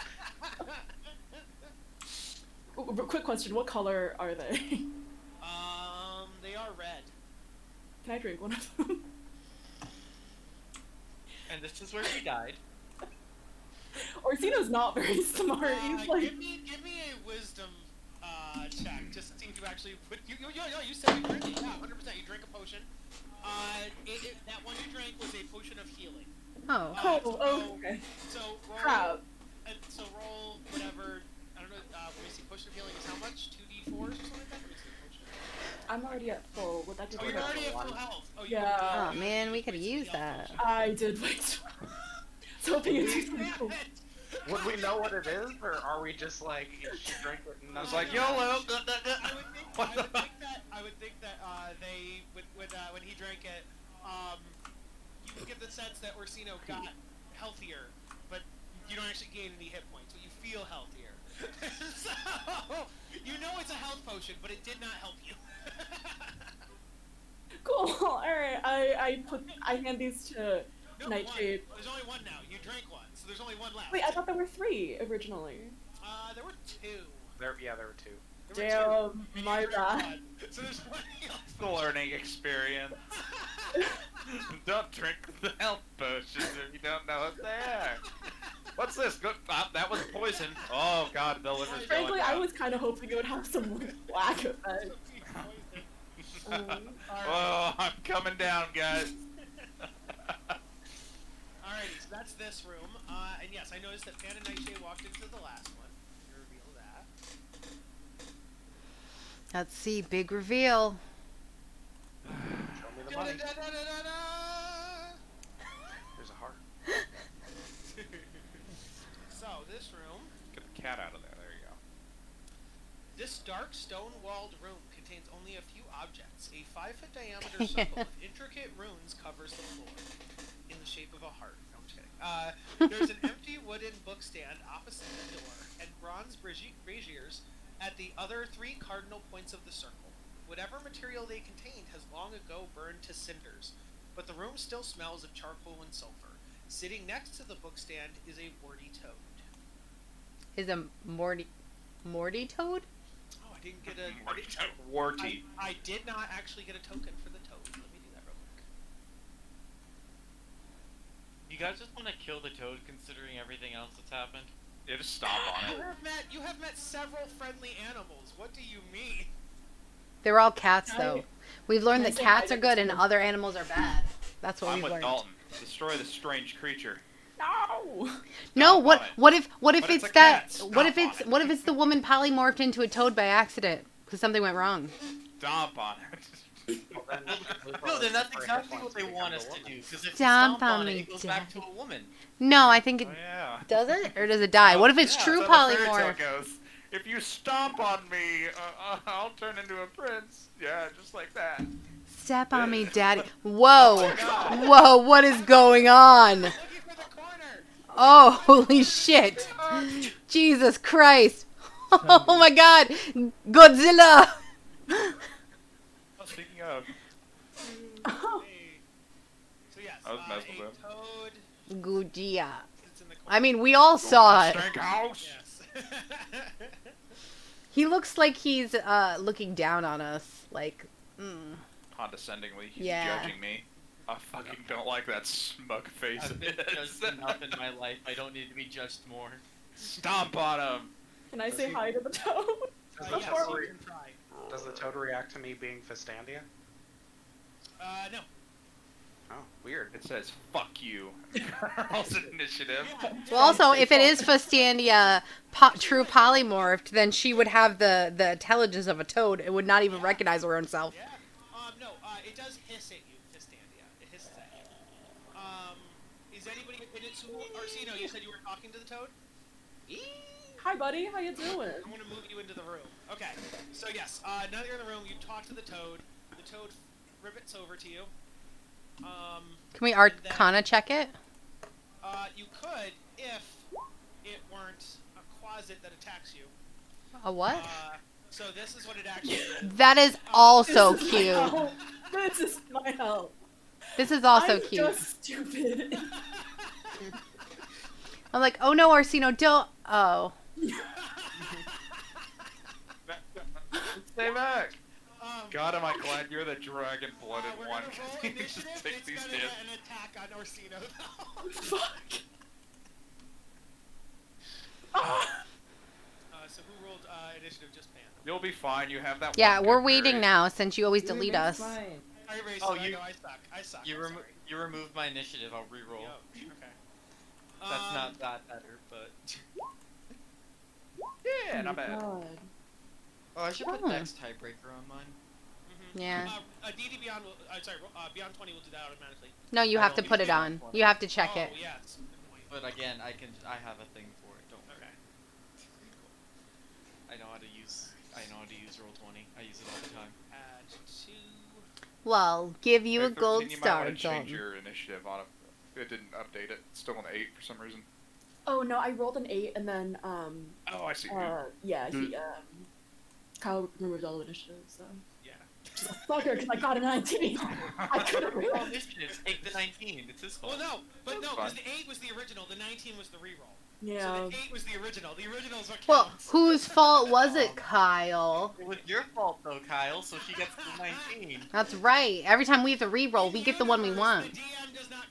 Quick question: what color are they? They are red. Can I drink one of them? And this is where she died. Orsino's not very smart. He's like, give me a wisdom check just to see if you actually put you said you drank it. Yeah, 100%. You drank a potion. That one you drank was a potion of healing. Oh. Okay. So roll. Crap. So roll whatever. I don't know. Let me see. Potion of healing is how much? 2d4s or something like that. Let me see the potion. I'm already at full. Would that be You're already at full health. Oh, yeah. Oh man, we could use that. I did wait. So hoping it's cool. Would we know what it is, or are we just like, she drank it and I was like, YOLO! I would think that they when he drank it, you can get the sense that Orsino got healthier, but you don't actually gain any hit points, but you feel healthier. So you know it's a health potion, but it did not help you. Cool. All right. I hand these to Nightshade. There's only one now. You drank one, so there's only one left. Wait, I thought there were 3 originally. There were 2. There were 2. Damn, my bad. So there's one It's the learning experience. Don't drink the health potions if you don't know it's there. What's this? That was poison. Oh god, the liver's Frankly, going I down. was kind of hoping it would have some black effect. Oh, I'm coming down, guys. Alrighty, so that's this room. And yes, I noticed that Fan and Nightshade walked into the last one. You reveal that. Let's see, big reveal. Show me the money. There's a heart. So, this room. Get the cat out of there. There you go. This dark stone-walled room contains only a few objects. A 5-foot diameter circle with intricate runes covers the floor, in the shape of a heart. No, I'm just kidding. There's an empty wooden bookstand opposite the door, and bronze braziers at the other 3 cardinal points of the circle. Whatever material they contained has long ago burned to cinders, but the room still smells of charcoal and sulfur. Sitting next to the bookstand is a warty toad. Is a Morty toad? Oh, I didn't get a... Warty. I did not actually get a token for the toad. Let me do that real quick. You guys just want to kill the toad considering everything else that's happened? Yeah, just stomp on it. You have met several friendly animals. What do you mean? They're all cats, though. We've learned Can I that say cats hi are to good this and one? other animals are bad. That's what I'm we've with learned. Dalton. Destroy this strange creature. No! No, Stomp what on it. what if But it's it's a that cat. what if Stomp it's on it. what if it's the woman polymorphed into a toad by accident because something went wrong? Stomp on it. No, then that's exactly what they want us to do. Because if you Stomp stomp on on it, me, it goes back to a woman. No, I think it Oh, yeah. does it or does it die? What if it's Yeah, true that's how the fairy polymorph? tale goes. If you stomp on me, I'll turn into a prince. Yeah, just like that. Step on me, daddy. Whoa, God. whoa, what is going on? Looking for the corner. Oh, holy shit! Jesus Christ! Oh my God, Godzilla! Oh, speaking of, So yes, I was messing a with him. toad Gujia. sits in the corner. I mean, we all saw it. Stank house. Yes. He looks like he's looking down on us, like. Condescendingly, he's Yeah. judging me. I fucking don't like that smug face I've of been his. judged enough in my life. I don't need to be judged more. Stomp on him. Can I say hi to the toad? Does Yes, the you toad can try. Does the toad react to me being Fistandia? No. Oh, weird. It says "fuck you." Girls initiative. Well, also, if it is Fastandia true polymorphed, then she would have the intelligence of a toad. It would not even recognize her own self. Yeah. No. It does hiss at you, Fistandia. It hisses at you. Is anybody in it? Orsino, you said you were talking to the toad. Hi, buddy. How you doing? I want to move you into the room. Okay. So yes, now that you're in the room, you talk to the toad. The toad ribbits over to you. Can we Arcana check it? You could if it weren't a closet that attacks you. A what? So this is what it actually is. That is also This is my cute. help. This is my help. This is also I'm cute. just stupid. I'm like, oh no, Orsino, don't. Oh. Stay back. God, am I glad you're the dragon-blooded we're one. gonna roll You initiative. just take It's these gonna hits. get an attack on Orsino, though. Fuck. So who rolled initiative? Just Pan. You'll be fine. You have that. Yeah, one we're good waiting berry. now since you always You delete made us. mine. I erased Oh, it. you- I suck. I'm sorry. You removed my initiative. I'll re-roll. Yo, okay. That's not that better, but. Yeah, not bad. God. Oh, I should put Oh. Dex tiebreaker on mine. Yeah. DD Beyond will. Beyond 20 will do that automatically. No, you I have to don't put use it on. one. You have to check oh, it. yeah. That's a good point. But again, I have a thing for it. Don't worry. Okay. I know how to use Roll20. I use it all the time. Add 2. Well, give you a Hey, 13, gold you might star, wanna change Dalton. your initiative on it. It didn't update it. It's still an 8 for some reason. Oh no, I rolled an 8 and then Oh, I see. yeah, he Kyle removed all the initiatives, so. Yeah. Fucker, because I got a 19. I couldn't Roll realize. initiative. Take the 19. It's his fault. Well, no, but no, Fine. because the 8 was the original. The 19 was the reroll. Yeah. So the 8 was the original. The original is what Well, counts. whose fault was it, Kyle? It was your fault though, Kyle. So she gets the 19. That's right. Every time we have to re-roll, we get the one we want. The DM does not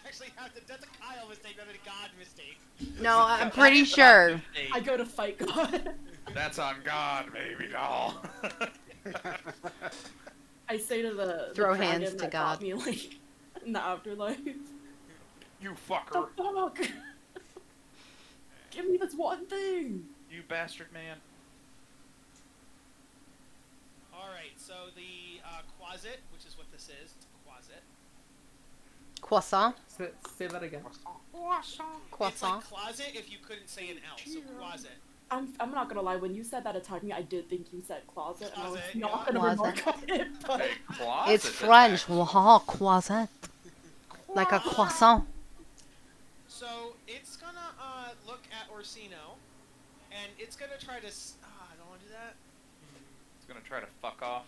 actually have to. That's a Kyle mistake, not a God mistake. No, I'm pretty sure. I go to fight God. That's on God, baby doll. I say to the Throw dragon hands to that God. got me like in the afterlife. You The fucker. fuck? Give me this one thing. You bastard man. Alright, so the quasit, which is what this is, it's a quasit. Croissant. Say that again. It's Croissant. like closet if you couldn't say an L, so quasit. I'm not gonna lie, when you said that attacked me, I did think you said closet, and I was Closet, not yeah. gonna Closet. remark on it, but Hey, closet It's French. attack. Croissant. Like a croissant. So it's gonna look at Orsino, and it's gonna try to. I don't want to do that. It's gonna try to fuck off.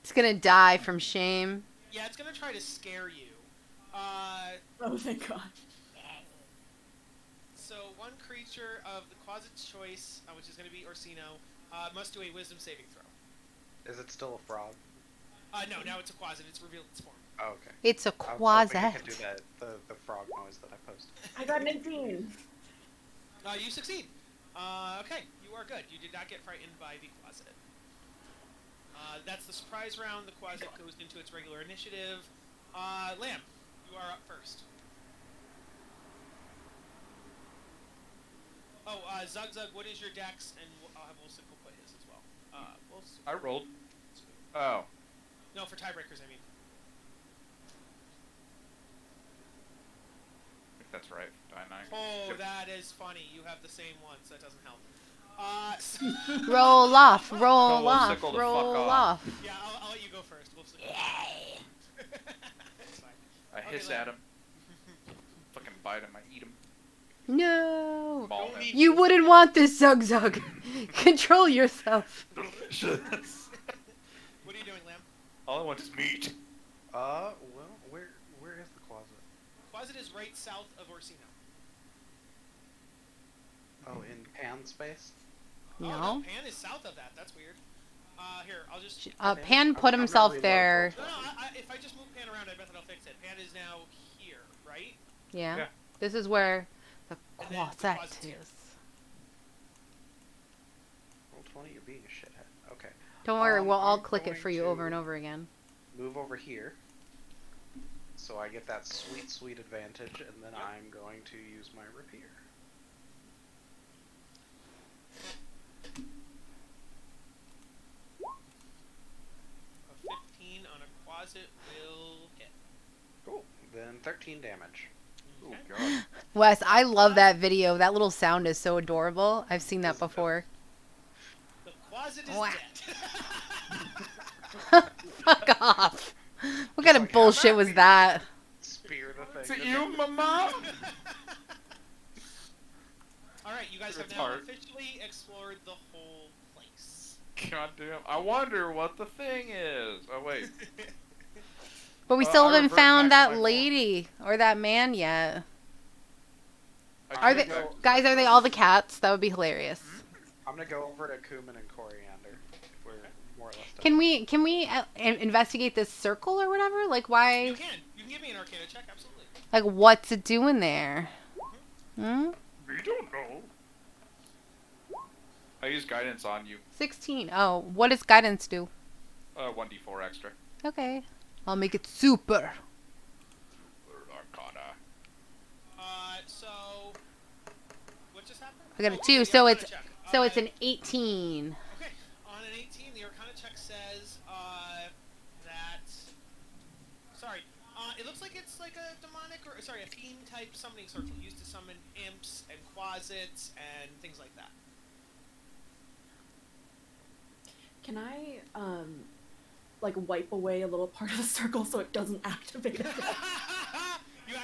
It's gonna die from shame. Yeah, it's gonna try to scare you. oh thank God. So one creature of the quasit's choice, which is gonna be Orsino, must do a Wisdom saving throw. Is it still a frog? No, now it's a quasit. It's revealed its form. Oh, okay. It's a I was hoping you croissant. could do the frog noise that I posted. I got an 18. You succeed. Okay, you are good. You did not get frightened by the quasit. That's the surprise round. The quasit goes into its regular initiative. Lamb, you are up first. Oh, Zug, what is your dex? And I'll have Wolsicle put his as well. I rolled. Oh. No, for tiebreakers, I mean. I think that's right. Dionysus. Oh, Yep. that is funny. You have the same one, so that doesn't help. Roll off. Tell Roll off. Wolsicle to Roll fuck off. off. Yeah, I'll let you go first. We'll see. It's fine. I Okay, hiss Lamb. at him. Fucking bite him. I eat him. No. Maul Don't him. eat- You wouldn't want this, Zug Zug. Control yourself. Delicious. What are you doing, Lamb? All I want is meat. Well, where is the closet? Quasit is right south of Orsino. Oh, in pan space? Oh, No. Pan is south of that. That's weird. Here, I'll just. Pan put I'm himself really there. No, if I just move Pan around, I bet that'll fix it. Pan is now here, right? Yeah. Yeah. This is where the And then the croissant closet's here. is. Roll20, you're being a shithead. Okay. Don't worry, we'll all I'm click it going for you over and to over again. Move over here. So I get that sweet, sweet advantage, and then I'm going to use my rapier. A 15 on a Quasit will hit. Cool. Then 13 damage. Oh god. Wes, I love that video. That little sound is so adorable. I've seen that before. The Quasit is Wah. dead. Fuck off. What kind of like, bullshit was that? Spear the Is thing. it you, mama? Alright, you guys have It's now hard. officially explored the whole place. God damn. I wonder what the thing is. Oh wait. But we I still haven't revert found back to that my lady or that man yet. I Are they, think I- guys, are they all the cats? That would be hilarious. I'm gonna go over to cumin and coriander. If we're before I left. Can we investigate this circle or whatever? Like, why? You can give me an Arcana check, absolutely. Like, what's it doing there? Hmm? We don't know. I use guidance on you. 16. Oh, what does guidance do? 1d4 extra. Okay. I'll make it super. Arcana. So what just happened? I got a 2, yeah, so Arcana it's check. so it's an 18. Okay, on an 18, the Arcana check says that. Sorry, it looks like it's like a demonic or sorry, a fiend type summoning circle used to summon imps and quasits and things like that. Can I like wipe away a little part of the circle so it doesn't activate it? You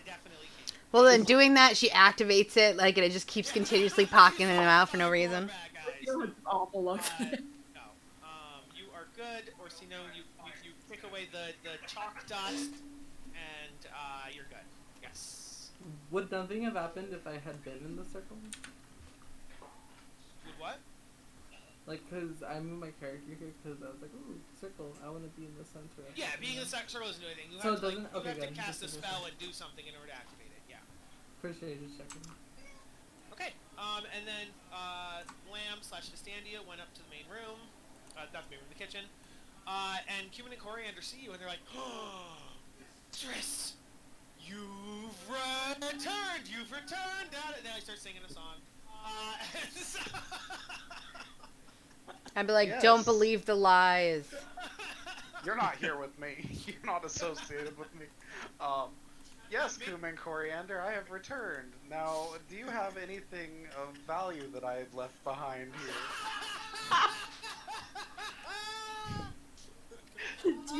definitely can. Well, then doing that, she activates it, like, and it just keeps continuously popping in and out for no reason. You're awful luck. No. You are good, Orsino. You pick away the chalk dust, and you're good. Yes. Would nothing have happened if I had been in the circle? With what? Like, cause I moved my character here because I was like, ooh, circle, I want to be in the center. Yeah, being in the circle doesn't do anything. You So have to, it doesn't- you okay, have to good. cast a Just spell and do something in order to activate it, yeah. Appreciate you checking. Okay, and then Lamb/Fistandia went up to the main room, not the main room, the kitchen, and Cumin and Coriander see you, and they're like, oh, Triss, you've returned, and then I start singing a song. I'd be like, Yes. don't believe the lies. You're not here with me. You're not associated with me. Yes, Cumin Coriander, I have returned. Now, do you have anything of value that I had left behind here?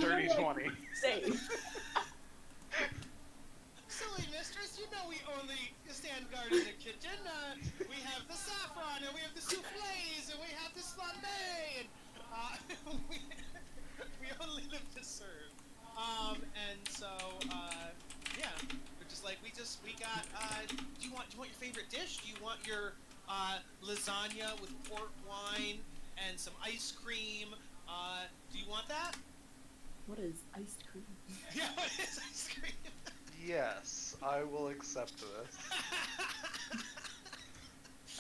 Dirty 20. Safe. Silly mistress, you know we only stand guard in the kitchen. We have the saffron, and we have the soufflés, and we have the flambe, and we only live to serve. And so, yeah, we're just like we got. Do you want your favorite dish? Do you want your lasagna with port wine and some ice cream? Do you want that? What is iced cream? Yeah, what is ice cream? Yes, I will accept this.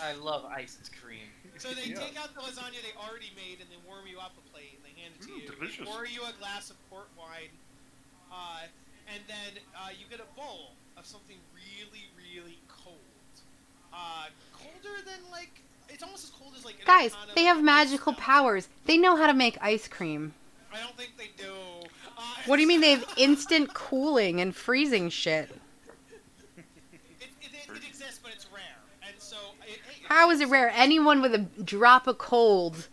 I love ice cream. So they Yeah. take out the lasagna they already made and they warm you up a plate and they hand it to you. Delicious. They pour you a glass of port wine, and then you get a bowl of something really, really cold. Colder than like it's almost as cold as like. An Guys, Arcana they have with magical snow. powers. They know how to make ice cream. I don't think they do. What do you mean they have instant cooling and freezing shit? It exists, but it's rare, and so. How is it rare? Anyone with a drop of cold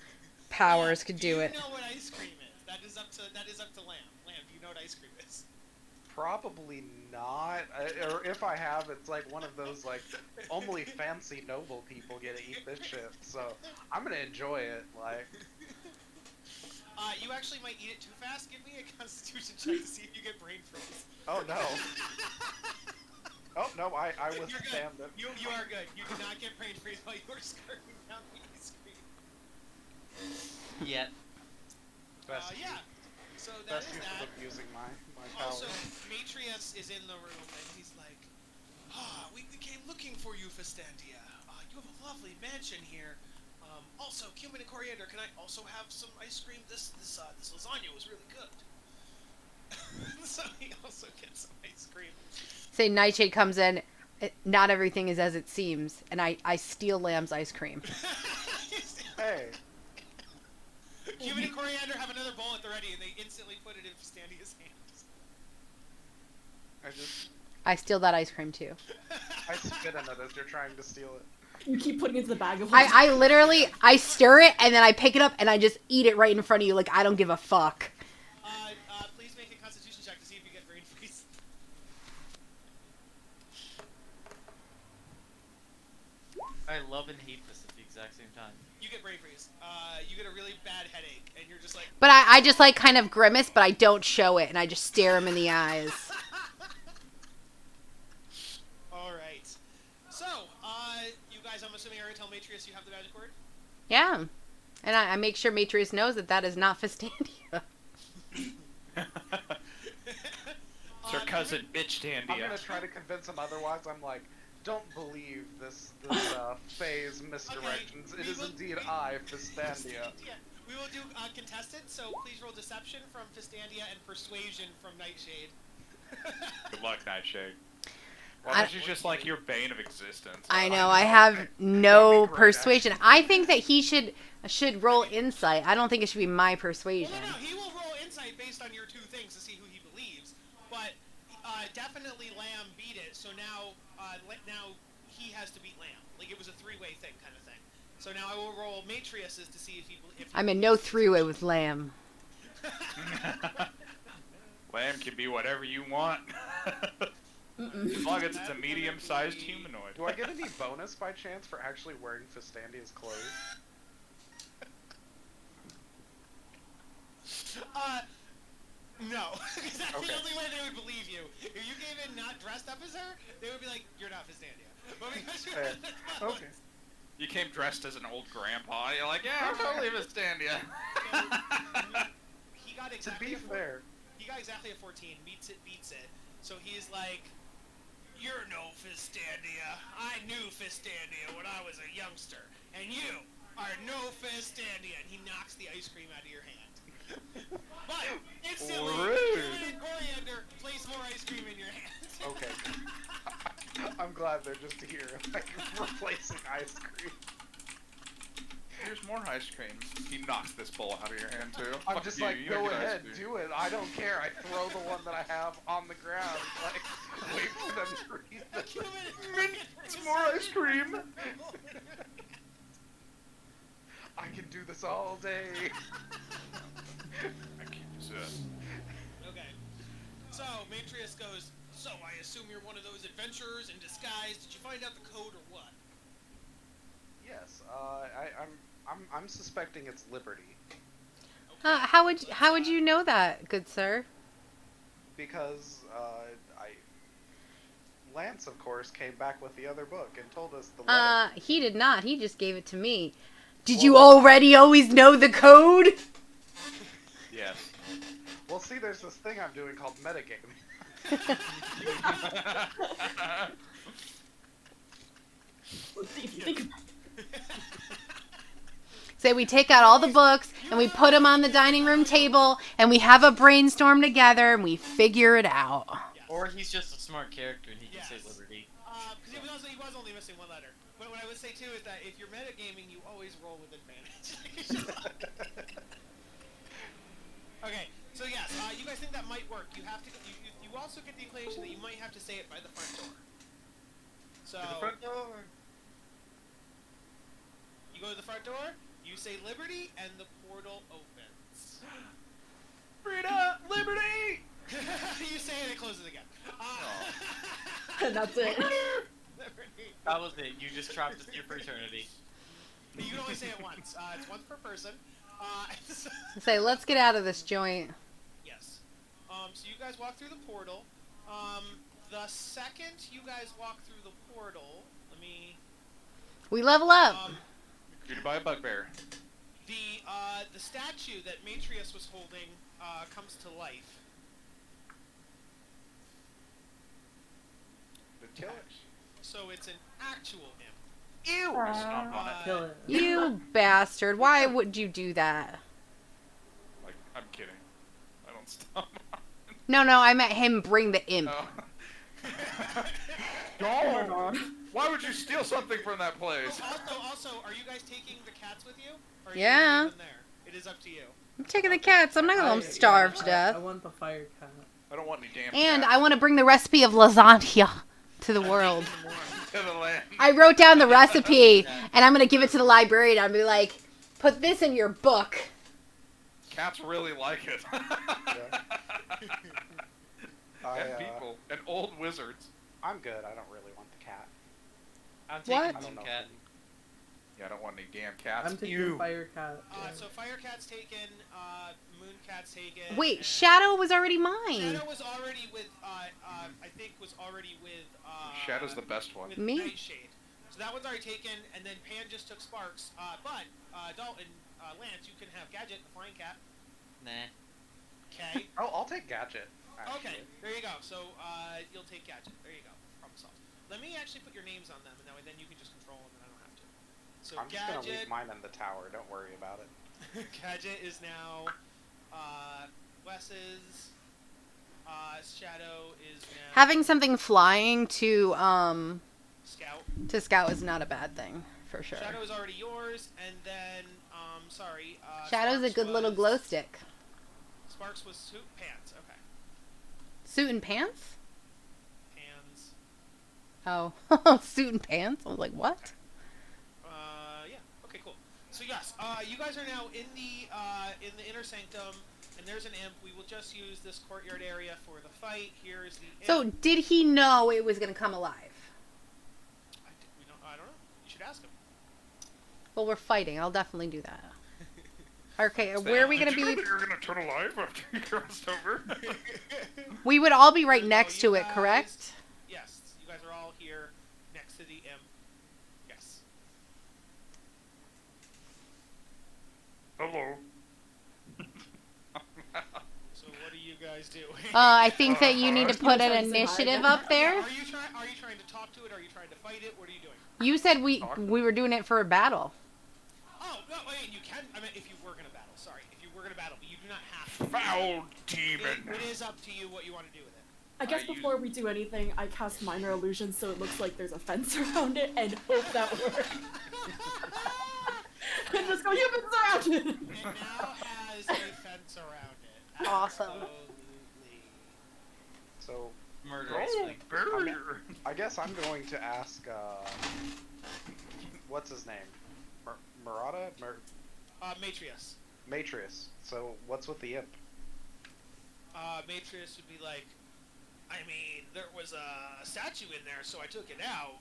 powers could do it. You know what ice cream is? That is up to Lamb. Lamb, do you know what ice cream is? Probably not. Or if I have, it's like one of those like only fancy noble people get to eat this shit. So I'm gonna enjoy it. Like. You actually might eat it too fast. Give me a Constitution check to see if you get brain freeze. Oh no. Oh no, I You're withstand good. it. You are good. You did not get brain freeze while you were scurrying down the ice cream. Yet. Best Yeah. So that best is use that. of abusing my Also, powers. Matrius is in the room and he's like, we came looking for you, Fistandia. You have a lovely mansion here. Also, Cumin and Coriander, can I also have some ice cream? This lasagna was really good. So he also gets some ice cream. Say Nightshade comes in. Not everything is as it seems, and I steal Lamb's ice cream. Hey. Cumin and Coriander have another bowl at the ready, and they instantly put it in Fistandia's hands. I steal that ice cream too. I spit in it as you're trying to steal it. You keep putting it into the bag of I literally stir it and then I pick it up and I just eat it right in front of you like I don't give a fuck. Please make a Constitution check to see if you get brain freeze. I love and hate this at the exact same time. You get brain freeze. You get a really bad headache, and you're just like. But I just like kind of grimace, but I don't show it and I just stare him in the eyes. All right. So, you guys, I'm assuming I already tell Matrius you have the magic word. Yeah. And I make sure Matrius knows that is not Fistandia. It's her cousin, bitch Dandia. I'm gonna try to convince him otherwise. I'm like, don't believe this phase misdirections. Okay, it is indeed I, Fistandia. We will do contested, so please roll deception from Fistandia and persuasion from Nightshade. Good luck, Nightshade. Well, this is just like your bane of existence. I know, I have no persuasion. I think that he should roll insight. I don't think it should be my persuasion. Well, no, he will roll insight based on your two things to see who he believes. But definitely Lamb beat it, so now he has to beat Lamb. Like, it was a three-way thing kind of thing. So now I will roll Matrius's to see if he I'm in no three-way with Lamb. Lamb can be whatever you want. As long as it's a medium-sized humanoid. Do I get any bonus by chance for actually wearing Fistandia's clothes? No. Because that's Okay. the only way they would believe you. If you came in not dressed up as her, they would be like, you're not Fistandia. But because you're Okay. You came dressed as an old grandpa. You're like, yeah, I'm totally Fistandia. He got To exactly be fair, He got exactly a 14, beats it. So he's like, you're no Fistandia. I knew Fistandia when I was a youngster. And you are no Fistandia. And he knocks the ice cream out of your hand. But instantly, you and Coriander place more ice cream in your hand. okay. I'm glad they're just here, like, replacing ice cream. Here's more ice cream. He knocks this bowl out of your hand, too. I'm Fuck just you, like, you don't go get ice ahead, cream. do it. I don't care. I throw the one that I have on the ground, like, wait for them to read it. It's more ice cream. I can do this all day. I can't resist. Okay. So, Matrius goes, so I assume you're one of those adventurers in disguise. Did you find out the code or what? Yes, I'm suspecting it's Liberty. How would you know that, good sir? Because, Lance, of course, came back with the other book and told us the letter. He did not. He just gave it to me. Did you already always know the code? Yes. Well, see, there's this thing I'm doing called metagaming. Let's see if you think about So we take out all the books and we put them on the dining room table and we have a brainstorm together and we figure it out. Yes. Or he's just a smart character and he can say Yes. Liberty. Because he was only missing one letter. But what I would say too is that if you're metagaming, you always roll with advantage. Okay, so yes, you guys think that might work. You have to. You also get the inclination that you might have to say it by the front door. So To the front door. you go to the front door. You say Liberty, and the portal opens. Frida, Liberty! You say it, it closes again. And that's it. Liberty. That was it. You just trapped us here for eternity. You can only say it once. It's once per person. Say, let's get out of this joint. Yes. So you guys walk through the portal. The second you guys walk through the portal, We level up. Greeted by a bugbear. The statue that Matrius was holding comes to life. The killer. So it's an actual imp. Ew! Stomp on it. Kill it. You bastard. Why would you do that? Like, I'm kidding. I don't stomp on it. No, I meant him bring the imp. Oh. Oh my god. Why would you steal something from that place? Also, are you guys taking the cats with you? Or are you Yeah. leaving them there? It is up to you. I'm taking the cats. I'm not gonna let them starve to I death. want the fire cat. I don't want any damn And cats. I want to bring the recipe of lasagna to the world. To the land. I wrote down the recipe, and I'm gonna give it to the librarian. I'll be like, put this in your book. Cats really like it. And people. And old wizards. I'm good. I don't really want the cat. I'm What? taking I don't Moon know. Cat. Yeah, I don't want any damn cats. I'm taking Ew. fire cat. So Fire Cat's taken, Moon Cat's taken. Wait, and Shadow was already mine. Shadow was already with, I think was already with, Shadow's the best one. with Me? Nightshade. So that one's already taken, and then Pan just took Sparks. But Dalton, Lance, you can have Gadget, the flying cat. Nah. Okay. Oh, I'll take Gadget. Actually. Okay, there you go. So, you'll take Gadget. There you go. Problem solved. Let me actually put your names on them, and that way then you can just control them, and I don't have to. So I'm just Gadget... gonna leave mine in the tower. Don't worry about it. Gadget is now, Wes's. Shadow is now... Having something flying to Scout is not a bad thing, for sure. Shadow is already yours, and then, Shadow's a good little glow stick. Sparks was suit pants, okay. Suit and pants? Pants. Oh, suit and pants? I was like, what? Yeah, okay, cool. So yes, you guys are now in the inner sanctum, and there's an imp. We will just use this courtyard area for the fight. Here is the imp. So, did he know it was going to come alive? I don't know. You should ask him. Well, we're fighting. I'll definitely do that. Okay, where are we going to be? You're going to turn alive after you crossed over? We would all be right next to it, correct? Yes, you guys are all here next to the imp. Yes. Hello. So what are you guys doing? I think that you need to put an initiative up there. Are you trying to talk to it? Are you trying to fight it? What are you doing? You said we were doing it for a battle. Oh, no, wait, you can. I mean, if you were going to battle, sorry. If you were going to battle, but you do not have to. Foul demon. It is up to you what you want to do with it. I guess before we do anything, I cast minor illusions so it looks like there's a fence around it and hope that works. And just go, you've been surrounded! It now has a fence around it. Awesome. Absolutely. So, Murderous. Barrier. I guess I'm going to ask, what's his name? Murata? Matrius. Matrius. So, what's with the imp? Matrius would be like, I mean, there was a statue in there, so I took it out.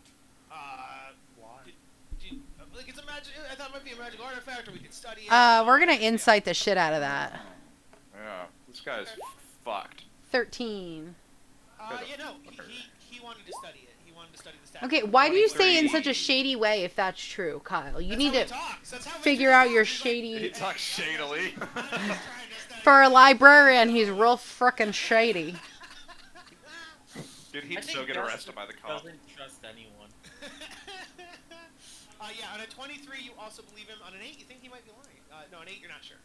Why? Like, it's a magic. I thought it might be a magic artifact, or we could study it. We're gonna insight the shit out of that. Yeah, this guy's fucked. 13. You know, he wanted to study it. He wanted to study the statue. Okay, why do you say it in such a shady way if that's true, Kyle? You need to figure out your shady... He talks shadily. For a librarian, he's real frickin' shady. Dude, he'd so get arrested by the cop. Doesn't trust anyone. Yeah, on a 23, you also believe him. On an 8, you think he might be lying. No, an 8, you're not sure.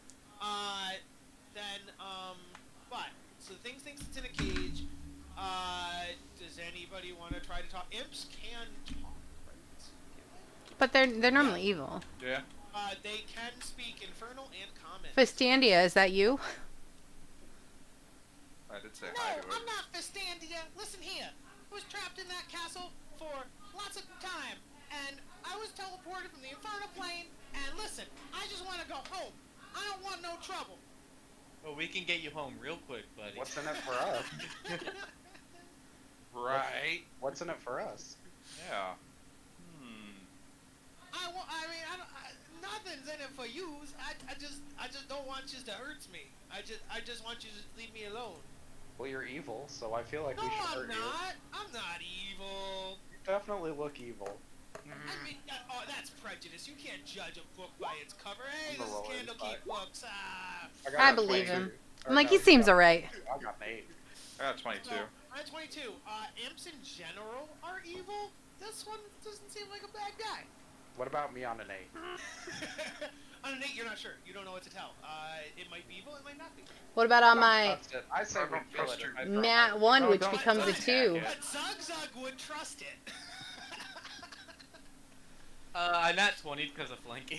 But, so the thing thinks it's in a cage. Does anybody want to try to talk? Imps can talk, right? But they're normally evil. Yeah. They can speak Infernal and Common. Festandia, is that you? I did say No, hi to it. I'm not Festandia. Listen here. I was trapped in that castle for lots of time, and I was teleported from the Infernal Plane, and listen, I just want to go home. I don't want no trouble. Well, we can get you home real quick, buddy. What's in it for us? Right. What's in it for us? Yeah. Nothing's in it for you. I just don't want you to hurt me. I just want you to leave me alone. Well, you're evil, so I feel like No, we should I'm hurt you. not. I'm not evil. You definitely look evil. I mean, that's prejudice. You can't judge a book by its cover. Hey, I'm this is a roller, CandleKeep books. got I a believe 22. him. Or I'm like, no, he seems alright. I got an 8. I got 22. So, I'm at 22. Imps in general are evil. This one doesn't seem like a bad guy. What about me on an 8? On an 8, you're not sure. You don't know what to tell. It might be evil, it might not be. What about on my I say we kill it. if I throw nat my- 1, No, which don't becomes a attack 2? it. But Zug would trust it. I'm at 20 because of flanking.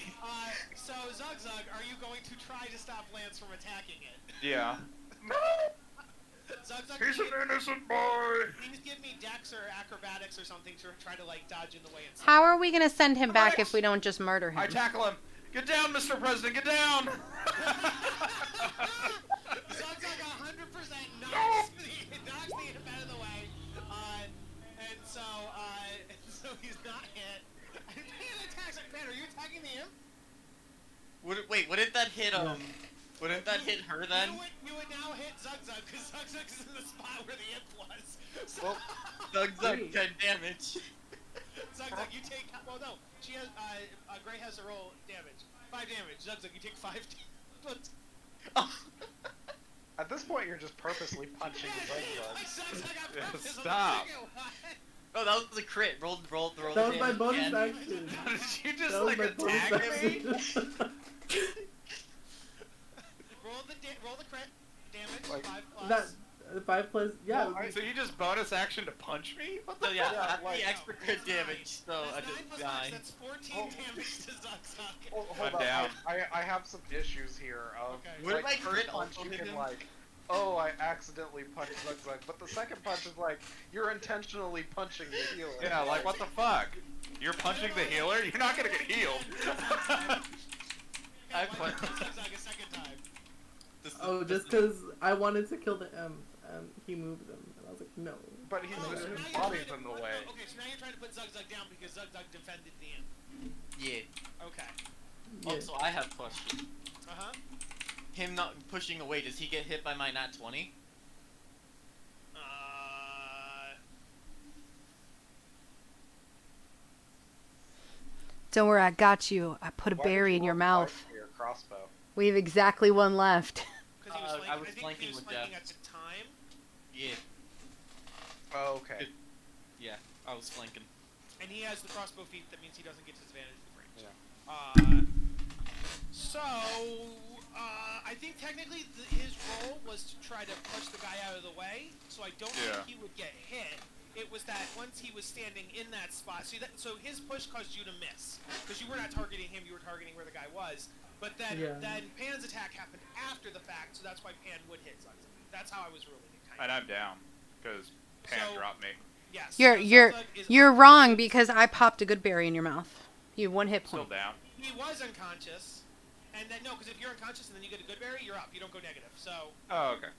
So Zug, are you going to try to stop Lance from attacking it? Yeah. Zug, He's an innocent boy. please give me Dex or Acrobatics or something to try to like dodge in the way. And How are we gonna send him back if we don't just murder him? I tackle him. Get down, Mr. President. Get down. Zug 100% knocks the imp out of the way, and so he's not hit. And he attacks it. Man, are you attacking the imp? Wait, wouldn't that hit Wouldn't that hit her then? You would now hit Zug because Zug is in the spot where the imp was. So Well, Zug 10 damage. Zugzug, you take. Well, no. She has. Gray has to roll damage. 5 damage. Zugzug, you take 5 damage. At this point, you're just purposely punching Zugzug. Stop. Oh, that was a crit. Roll the That was my damage bonus again. action. Did you just That was like my attack bonus me? action. roll the crit damage. Like, 5 plus. That 5 plus, yeah. So you just bonus action to punch me? What the So yeah, Yeah, that's like- the extra crit damage. So I That's 9 just plus 9. 6, that's 14 damage to Zugzug. Hold I'm up, down. I have some issues here. Okay. What if I first crit punch on you can him? like, oh, I accidentally punched Zugzug, but the second punch is like, you're intentionally punching the healer. Yeah, like what the fuck? You're punching the healer? You're not gonna get healed. I Why put- did you Zugzug a second time? Oh, just because I wanted to kill the M, and he moved him, and I was like, no. But he's Oh, so his now you're body's trying in to the put- way. Okay, so now you're trying to put Zugzug down because Zugzug defended the end. Yeah. Okay. Yeah. Also, I have a question. Uh-huh. Him not pushing away, does he get hit by my nat 20? Don't worry, I got you. I put a Why did berry you in your roll mouth. 5 for your crossbow? We have exactly one left. Because he was flanking. I was I think he flanking was with flanking Jeff. at the time. Yeah. Oh, okay. Yeah, I was flanking. And he has the crossbow feat, that means he doesn't get disadvantage with range. Yeah. I think technically his role was to try to push the guy out of the way, so I don't Yeah. think he would get hit. It was that once he was standing in that spot, so his push caused you to miss, because you were not targeting him, you were targeting where the guy was. But then, Yeah. then Pan's attack happened after the fact, so that's why Pan would hit Zugzug. That's how I was ruling it, kind And of. I'm down, because Pan So- dropped me. Yes. You're you're wrong because I popped a good berry in your mouth. You have 1 hit Still point. down. He was unconscious, and then no, because if you're unconscious and then you get a good berry, you're up. You don't go negative. So, Oh, okay.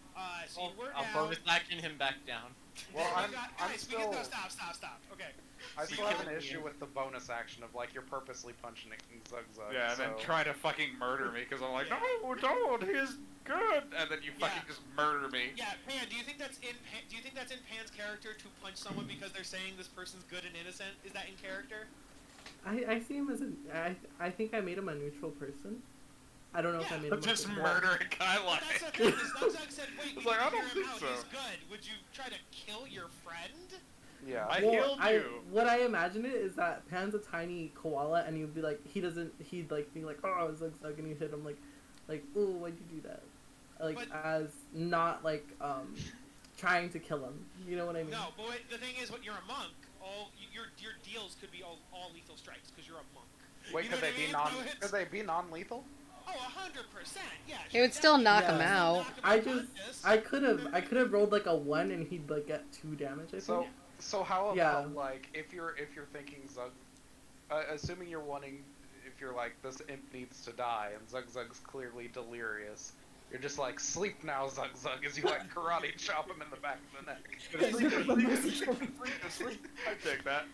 so you were I'll down. bonus action him back down. Well, Then I'm you got, still, guys, we can, no, stop. Okay. I So still you have an killed issue with the bonus action of like you're purposely punching Zugzug. Yeah, and then so- try to fucking murder me, because I'm like, Yeah. no, don't, he's good! And then you fucking Yeah. just murder me. Yeah, Pan. Do you think that's in Pan's character to punch someone because they're saying this person's good and innocent? Is that in character? I see him as I think I made him a neutral person. I don't know if I made him Just a murder a guy But like. that's the thing. Is Zugzug said, "Wait, It's we like, need I to hear don't him think out. so. He's good. Would you try to kill your friend?" Yeah. I healed you. What I imagine it is that Pan's a tiny koala, and you'd be like, he'd like be like, oh, Zugzug, and you hit him like, oh, why'd you do that? Like, But- as not like trying to kill him. You know what I mean? No, but the thing is, when you're a monk, your deals could be all lethal strikes because you're a monk. Wait, You know could what I they be mean? non? So it's- Could they be non-lethal? Oh, 100%. Yeah. It would still knock him out. I could have rolled like a 1 and he'd like get 2 damage. I think. So how about Yeah. like if you're thinking Zug, assuming you're wanting, if you're like this imp needs to die and Zugzug's clearly delirious, you're just like sleep now Zugzug as you like karate chop him in the back of the neck. I take that.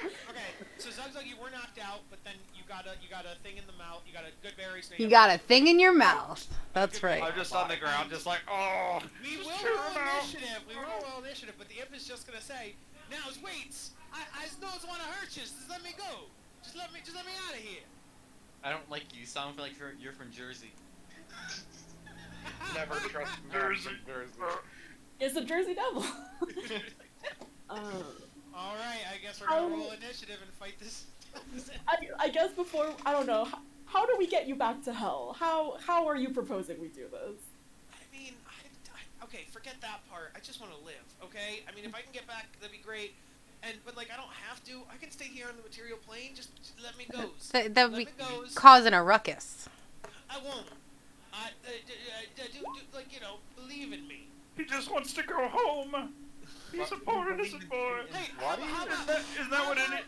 Okay, so Zugzug, you were knocked out, but then you got a thing in the mouth. You got a good berry. So You got a thing in your mouth. That's right. I'm just on the ground, just like, oh. We will just roll chill out. initiative. We will roll initiative, but the imp is just gonna say, "Now's waits. I don't want to hurt you. Just let me go. Just let me out of here." I don't like you. You sound like you're from Jersey. Never trust Jersey. Jersey. It's the Jersey Devil. All right, I guess we're gonna roll initiative and fight this. I guess before, I don't know, how do we get you back to hell? How are you proposing we do this? I mean, okay, forget that part. I just want to live, okay? I mean, if I can get back, that'd be great. But like, I don't have to. I can stay here on the material plane. Just let me go. That would be causing a ruckus. I won't. Like, believe in me. He just wants to go home. He's a poor innocent boy. Hey, Why do you- Is that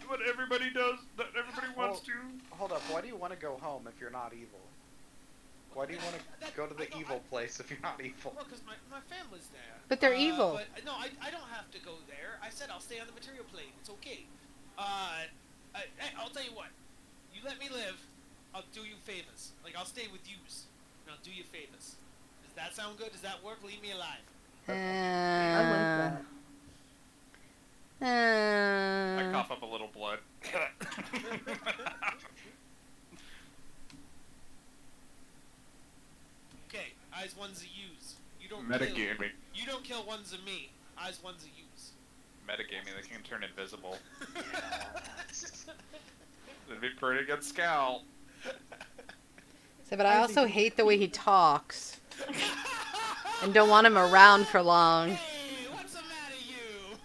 what everybody does? That everybody wants to? Hold up. Why do you want to go home if you're not evil? Why do you want to go to the evil place if you're not evil? Well, because my family's there. But they're evil. But, no, I don't have to go there. I said I'll stay on the material plane. It's okay. Hey, I'll tell you what. You let me live, I'll do you favors. Like, I'll stay with yous, and I'll do you favors. Does that sound good? Does that work? Leave me alive. I like that. I cough up a little blood. Okay, eyes ones a use. You don't Metagaming. kill. You don't kill ones of me. Eyes ones a use. Metagaming, they can turn invisible. That'd be pretty good scout. So, but I also hate the way he talks. And don't want him around for long. Hey, what's the matter, you?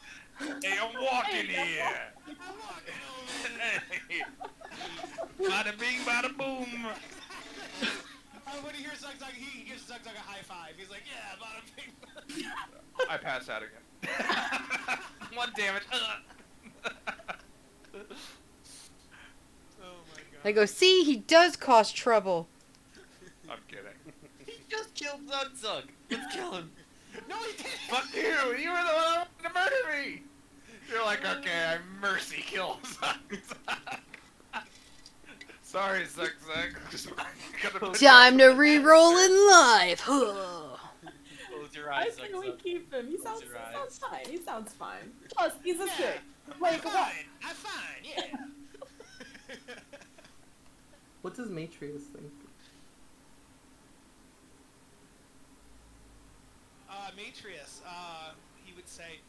Hey, I'm walking here. I'm walking over. Hey. Bada bing, bada boom. When he hears Zug, he gives Zug a high five. He's like, yeah, bada bing. I pass out again. 1 damage. Oh my god. I go, see, he does cause trouble. I'm kidding. He just killed Zug. Let's kill him. No, he didn't. Fuck you! You were the one to murder me! You're like, okay, I mercy kill Zug. Sorry, Zug. Time to re-roll in life. Close your I eyes, say Zug. we keep him. He Close sounds your eyes. fine. He sounds fine. Plus, he's a Yeah, sick. I'm Like, fine. what? I'm fine. Yeah. What's his Matrius thing? Matrius, he would say,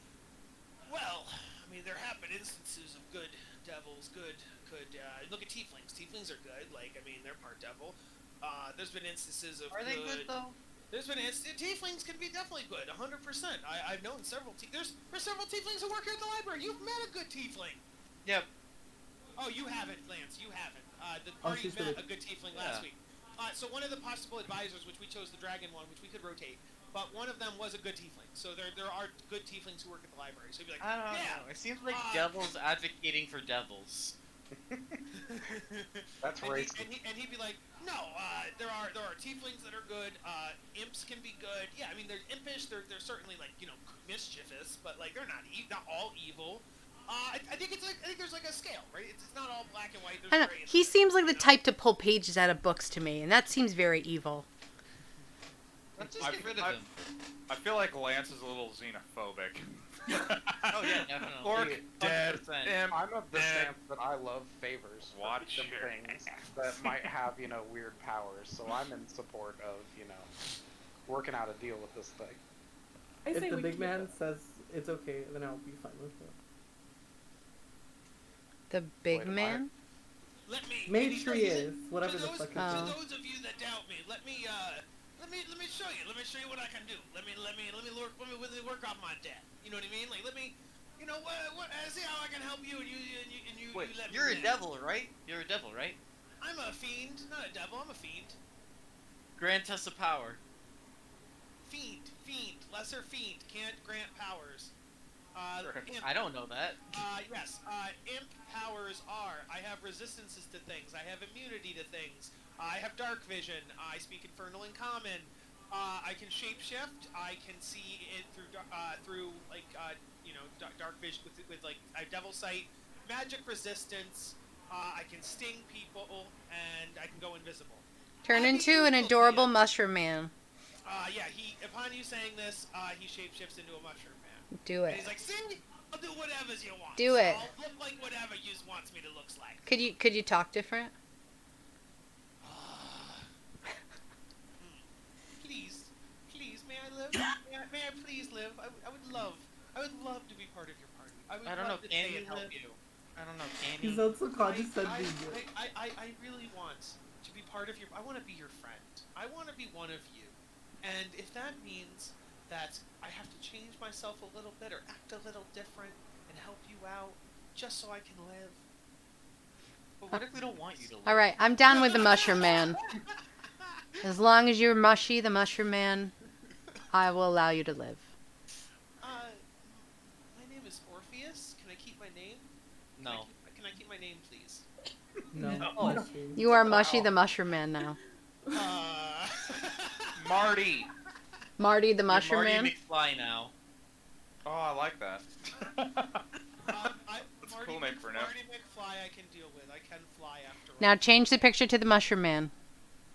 well, I mean, there have been instances of good devils, look at tieflings. Tieflings are good, like, I mean, they're part devil. There's been instances of Are they good though? There's been tieflings can be definitely good, 100%. I've known several there's several tieflings who work here at the library. You've met a good tiefling. Yep. Oh, you haven't, Lance. You haven't. The Oh, party she's met really- a good tiefling last Yeah. week. So one of the possible advisors, which we chose the dragon one, which we could rotate, but one of them was a good tiefling. So there are good tieflings who work at the library. So you'd be like, I don't yeah. know. It seems like Uh, devils advocating for devils. That's and racist. he'd be like, no, there are tieflings that are good. Imps can be good. Yeah, I mean they're impish. They're certainly like mischievous, but like they're not all evil. I think there's like a scale, right? It's not all black and white. There's I don't know. gray in He there, seems like the you know? type to pull pages out of books to me, and that seems very evil. Let's just get rid of him. I feel like Lance is a little xenophobic. Oh yeah, definitely. Orc dead. 100%. Imp I'm of the dead. stance that I love favors for Watch some your things that might have, weird powers. So I'm in support of, working out a deal with this thing. I If say the we big keep man him. says it's okay, then I'll be fine with it. The big Wait, am I- man? Let me Matrius, whatever the for those, fuck Oh. For those of you that doubt me, let me show you. Let me show you what I can do. Let me work off my debt. You know what I mean? Like let me, see how I can help you and you Wait, you let me you're a win. devil, right? You're a devil, right? I'm a fiend, not a devil. I'm a fiend. Grant us a power. Fiend, lesser fiend, can't grant powers. Imp, I don't know that. yes. Imp powers are: I have resistances to things. I have immunity to things. I have dark vision. I speak Infernal and Common. I can shapeshift. I can see it through dark vision with like I have devil sight, magic resistance. I can sting people, and I can go invisible. Turn I into mean, an you- adorable yeah. mushroom man. Yeah. Upon you saying this, he shapeshifts into a mushroom man. Do And it. he's like, see, I'll do whatever you want. Do it. I'll look like whatever you wants me to look like. Could you talk different? Please, may I live? May I please live? I would love to be part of your party. I would I don't know. love to Can stay you and help live? you. I don't know. Can He's you? also condescending. I really want to be part of your. I want to be your friend. I want to be one of you. And if that means that I have to change myself a little bit or act a little different and help you out just so I can live. But what if we don't want you to live? All right, I'm down with the mushroom man. As long as you're mushy, the mushroom man, I will allow you to live. My name is Orpheus. Can I keep my name? No. Can I keep my name, please? No. Oh. mushroom. You are mushy, the mushroom man now. Marty. Marty, the You're mushroom Marty man. McFly now. Oh, I like that. That's a cool name for now. Marty McFly I can deal with. I can fly after all. Now change the picture to the mushroom man.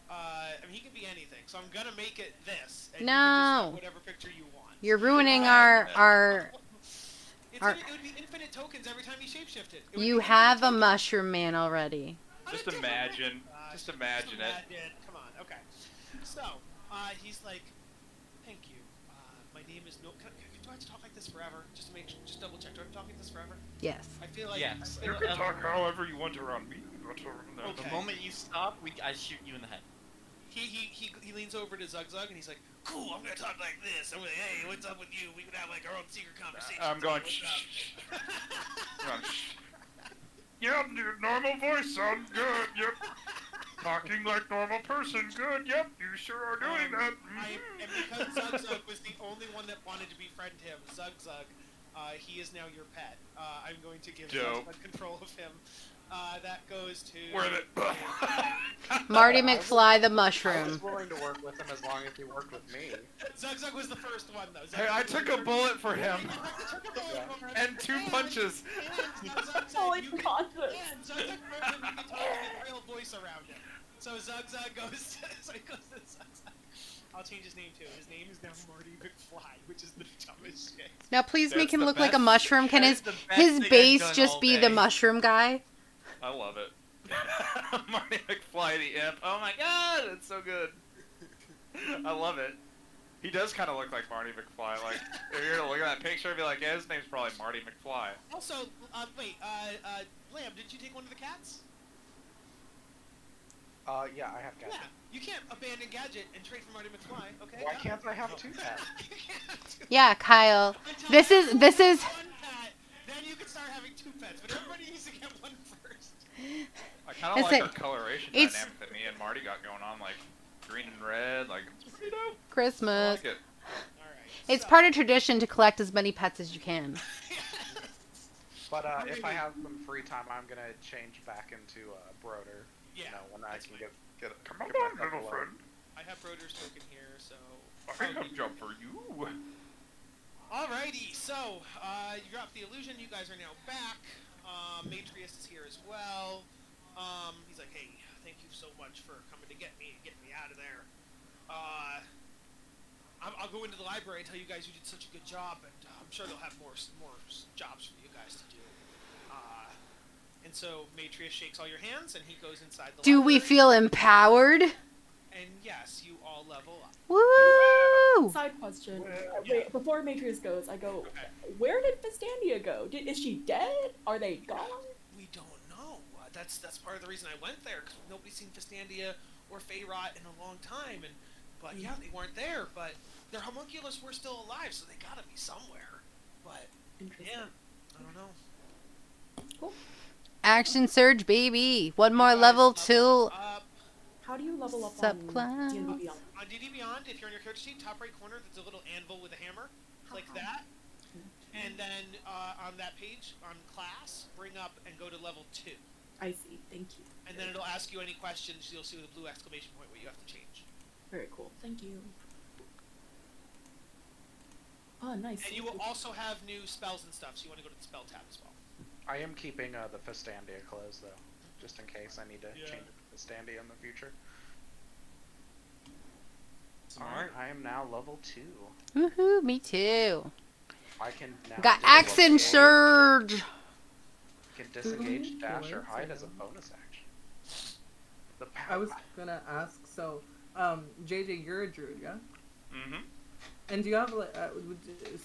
I mean, he can be anything, so I'm gonna make it this. And No. You can just pick whatever picture you want. You're ruining our It would be infinite tokens every time you shapeshifted. You have a mushroom man already. Just imagine. Just imagine it. Come on, okay. So, he's like, thank you. My name is do I have to talk like this forever? Just to make sure, just double check. Do I have to talk like this forever? Yes. I feel like yes. You can talk however you want around me. Okay. The moment you stop, I shoot you in the head. He leans over to Zug and he's like, cool, I'm gonna talk like this. I'm like, hey, what's up with you? We could have like our own secret conversation. I'm going, yeah, normal voice sounds good, yep. Talking like normal person, good, yep, you sure are doing that. And because Zug was the only one that wanted to befriend him, Zug, he is now your pet. I'm going to give Zug control of him. That goes to... Where the... Marty McFly the I mushroom. was willing to work with him as long as he worked with me. Zug was the first one, though. Hey, I took a bullet for him. And 2 punches. Holy And Zug concept. knows him, you can totally get real voice around him. So Zug goes to Zug. I'll change his name too. His name is now Marty McFly, which is the dumbest shit. Now please make That's him the look like a best- mushroom. Can his base just be the mushroom guy? I love it. Marty McFly the imp. Oh my god, it's so good. I love it. He does kind of look like Marty McFly. Like, if you're gonna look at that picture and be like, yeah, his name's probably Marty McFly. Also, wait, Lamb, did you take one of the cats? Yeah, I have cats. Yeah, you can't abandon Gadget and trade for Marty McFly, okay? Why can't I have 2 cats? You can't. Yeah, Kyle. Until This is everyone has one pet, then you can start having 2 pets, but everybody needs to get one first. I kind of It's like a- our coloration it's- dynamic that me and Marty got going on, like green and red. Like, it's pretty dope. I Christmas. like it. Alright. It's part of tradition to collect as many pets as you can. But if I have some free time, I'm gonna change back into Broder. Yeah, You know, when I that's can fine. get Come get on, myself little alone. friend. I have Broder's token here, so... I have job for you. Alrighty, so, you dropped the illusion, you guys are now back. Matrius is here as well. He's like, hey, thank you so much for coming to get me and getting me out of there. I'll go into the library and tell you guys you did such a good job, and I'm sure they'll have more jobs for you guys to do. And so Matrius shakes all your hands, and he goes inside the Do library. we feel empowered? And yes, you all level up. Woo! Side question. Wait, before Matrius goes, I go, where did Fistandia go? Is she dead? Are they gone? We don't know. That's part of the reason I went there, because nobody's seen Fistandia or Feyrot in a long time. But yeah, they weren't there. But their homunculus were still alive, so they gotta be somewhere. But Interesting. yeah, I don't know. Cool. Action surge, baby. One more You guys level level till up. How do you level up on Subclass. D&D Beyond? On DD Beyond, if you're on your character sheet, top right corner, there's a little anvil with a hammer. Click that. And then on that page, on class, bring up and go to level 2. I see. Thank you. And then it'll ask you any questions. You'll see with a blue exclamation point what you have to change. Very cool. Thank you. Oh, nice. And you will also have new spells and stuff, so you want to go to the spell tab as well. I am keeping the Fistandia closed though, just in case I need to change it to Fistandia in the future. Alright, I am now level 2. Woohoo, me too. I can now Got disengage- action surge. Can disengage, dash, or hide as a bonus action. The power. I was gonna ask, so, JJ, you're a druid, yeah? Mm-hmm. And do you have, like,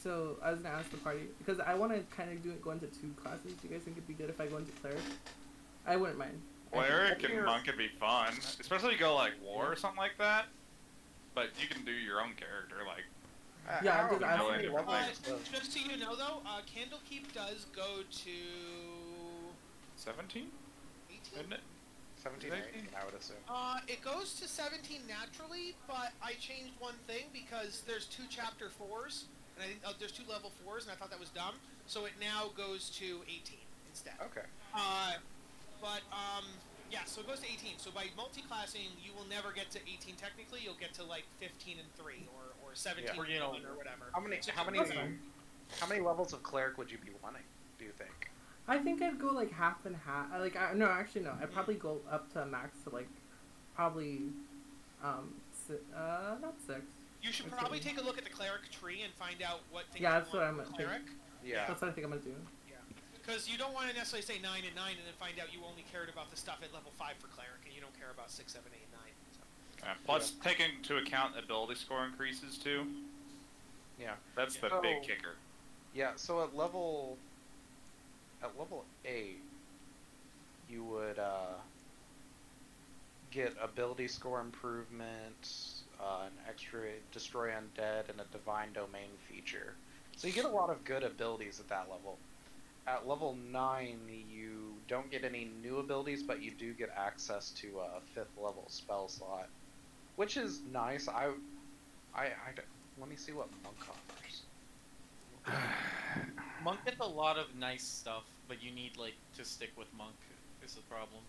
so I was gonna ask the party, because I want to kind of go into 2 classes. Do you guys think it'd be good if I go into cleric? I wouldn't mind. Cleric and monk could be fun, especially if you go like war or something like that. But you can do your own character, like. Yeah, I'm just how asking. many levels? Just so you know, though, CandleKeep does go to 17? 18. Isn't it? 17 or 18, I would assume. It goes to 17 naturally, but I changed one thing because there's 2 chapter 4s, and I think there's 2 level 4s, and I thought that was dumb. So it now goes to 18 instead. Okay. Yeah, so it goes to 18. So by multi-classing, you will never get to 18 technically. You'll get to like 15 and 3 or 17 and 1 or whatever. How many levels of cleric would you be wanting? Do you think? I think I'd go like half and half. No, actually no. I'd probably go up to a max to like, probably, not 6. You should probably take a look at the cleric tree and find out what things Yeah, you that's what want I'm for at. cleric. Yeah. That's what I think I'm gonna do. Yeah. Because you don't want to necessarily say 9 and 9 and then find out you only cared about the stuff at level 5 for cleric and you don't care about 6, 7, 8, and 9. So. Plus, taking into account ability score increases too. Yeah. That's the big kicker. Yeah. So at level 8, you would get ability score improvement, an extra destroy undead, and a divine domain feature. So you get a lot of good abilities at that level. At level 9, you don't get any new abilities, but you do get access to a 5th level spell slot, which is nice. Let me see what Monk offers. Monk gets a lot of nice stuff, but you need to stick with Monk. Is the problem.